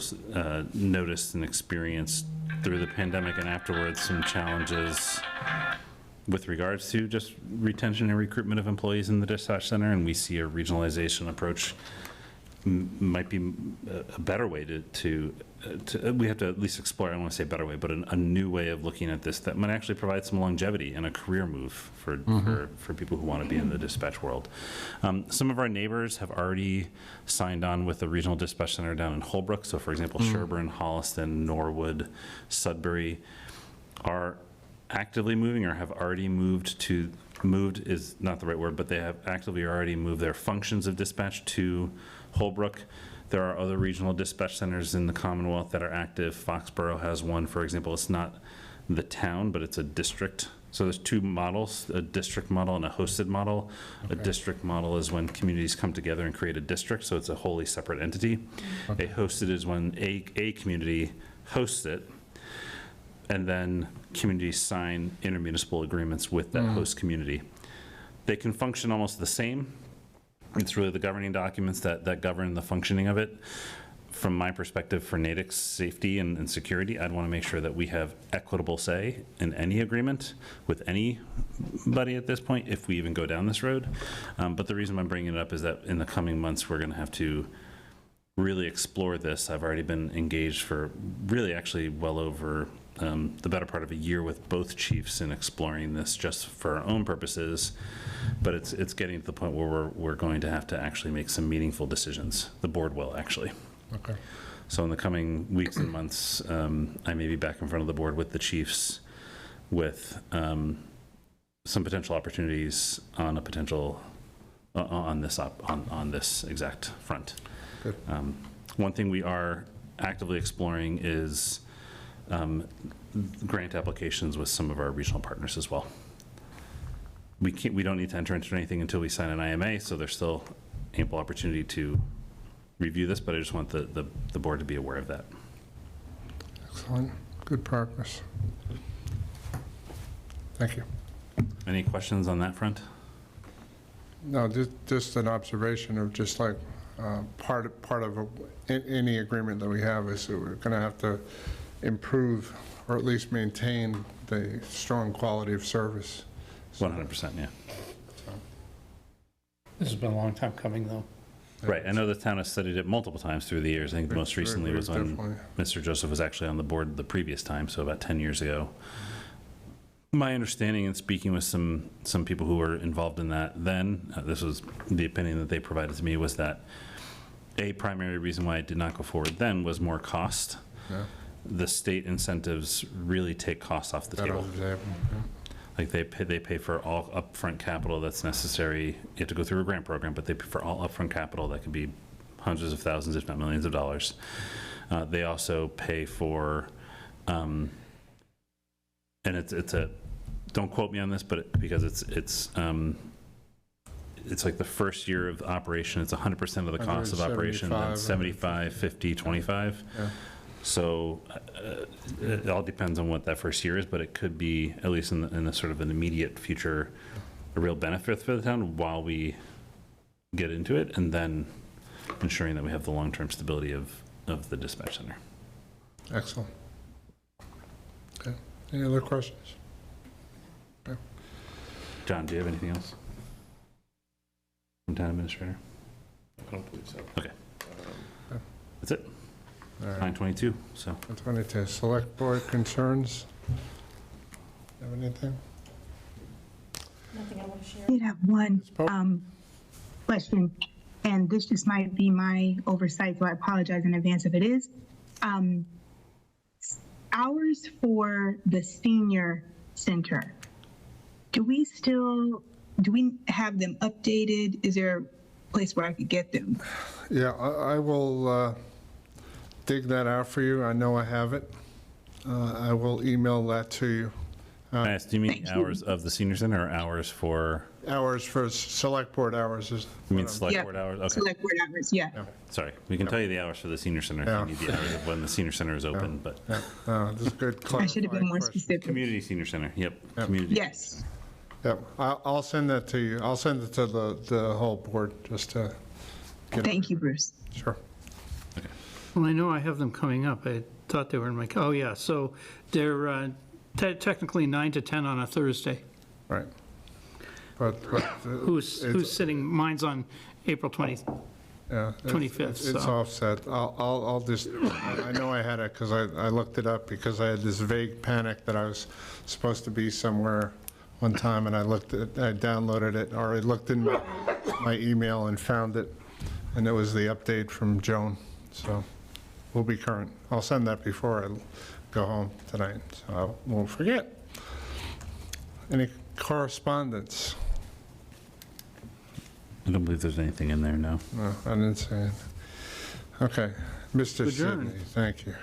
D: noticed and experienced through the pandemic and afterwards some challenges with regards to just retention and recruitment of employees in the dispatch center, and we see a regionalization approach might be a better way to we have to at least explore, I don't want to say better way, but a new way of looking at this that might actually provide some longevity and a career move for people who want to be in the dispatch world. Some of our neighbors have already signed on with the regional dispatch center down in Holbrook. So for example, Sherburne, Holliston, Norwood, Sudbury are actively moving or have already moved is not the right word, but they have actively already moved their functions of dispatch to Holbrook. There are other regional dispatch centers in the Commonwealth that are active. Foxborough has one, for example. It's not the town, but it's a district. So there's two models, a district model and a hosted model. Okay. A district model is when communities come together and create a district, so it's a wholly separate entity. Okay. A hosted is when a community hosts it, and then communities sign intermunicipal agreements with that host community. They can function almost the same. It's really the governing documents that govern the functioning of it. From my perspective, for Natick's safety and security, I'd want to make sure that we have equitable say in any agreement with anybody at this point, if we even go down this road. But the reason I'm bringing it up is that in the coming months, we're going to have to really explore this. I've already been engaged for really actually well over the better part of a year with both chiefs in exploring this just for our own purposes, but it's getting to the point where we're going to have to actually make some meaningful decisions. The board will actually.
A: Okay.
D: So in the coming weeks and months, I may be back in front of the board with the chiefs with some potential opportunities on a potential on this exact front.
A: Good.
D: One thing we are actively exploring is grant applications with some of our regional partners as well. We don't need to enter into anything until we sign an IMA, so there's still ample opportunity to review this, but I just want the board to be aware of that.
A: Excellent. Good progress. Thank you.
D: Any questions on that front?
A: No, just an observation of just like part of any agreement that we have is that we're going to have to improve or at least maintain the strong quality of service.
D: 100%, yeah.
C: This has been a long time coming, though.
D: Right. I know the town has studied it multiple times through the years. I think the most recently was when Mr. Joseph was actually on the board the previous time, so about 10 years ago. My understanding, and speaking with some people who were involved in that then, this was the opinion that they provided to me, was that a primary reason why it did not go forward then was more cost.
A: Yeah.
D: The state incentives really take costs off the table. Like they pay for all upfront capital that's necessary. You have to go through a grant program, but they pay for all upfront capital that could be hundreds of thousands, if not millions of dollars. They also pay for, and it's a, don't quote me on this, but because it's like the first year of operation, it's 100% of the cost of operation, 75, 50, 25.
A: Yeah.
D: So it all depends on what that first year is, but it could be, at least in the sort of an immediate future, a real benefit for the town while we get into it, and then ensuring that we have the long-term stability of the dispatch center.
A: Excellent. Okay. Any other questions? Okay.
D: John, do you have anything else from town administrator?
G: I don't believe so.
D: Okay. That's it.
A: All right.
D: 9:22, so.
A: 9:22. Select board concerns? Have anything?
H: Nothing I want to share.
F: I did have one question, and this just might be my oversight, so I apologize in advance if it is. Hours for the senior center, do we have them updated? Is there a place where I could get them?
A: Yeah, I will dig that out for you. I know I have it. I will email that to you.
D: Can I ask, do you mean hours of the senior center or hours for?
A: Hours for select board hours.
D: You mean select board hours? Okay.
F: Select board hours, yeah.
D: Sorry, we can tell you the hours for the senior center if you need the hours of when the senior center is open, but.
A: This is good.
F: I should have been more specific.
D: Community senior center, yep. Community.
F: Yes.
A: Yep, I'll send that to you. I'll send it to the whole board just to get it.
F: Thank you, Bruce.
A: Sure.
C: Well, I know I have them coming up. I thought they were in my, oh, yeah, so they're technically 9 to 10 on a Thursday.
A: Right. But
C: Who's sitting, mine's on April 20th.
A: Yeah.
C: 25th,
A: It's
C: so.
A: offset. I'll just, I know I had it because I looked it up because I had this vague panic that I was supposed to be somewhere one time, and I downloaded it, or I looked in my email and found it, and it was the update from Joan. So we'll be current. I'll send that before I go home tonight, so I won't forget. Any correspondence?
D: I don't believe there's anything in there, no.
A: No, I didn't say it. Okay, Mr.
C: Adjourn.
A: Sidney, thank you.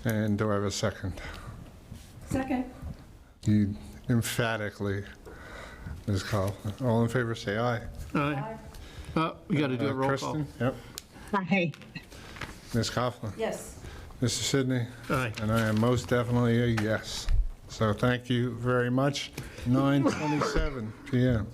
A: And do I have a second?
H: Second.
A: You emphatically, Ms. Kaufman. All in favor, say aye.
C: Aye. We got to do a roll call.
A: Kristen? Yep.
F: Aye.
A: Ms. Kaufman?
H: Yes.
A: Mr. Sidney?
C: Aye.
A: And I am most definitely a yes. So thank you very much. 9:27 PM.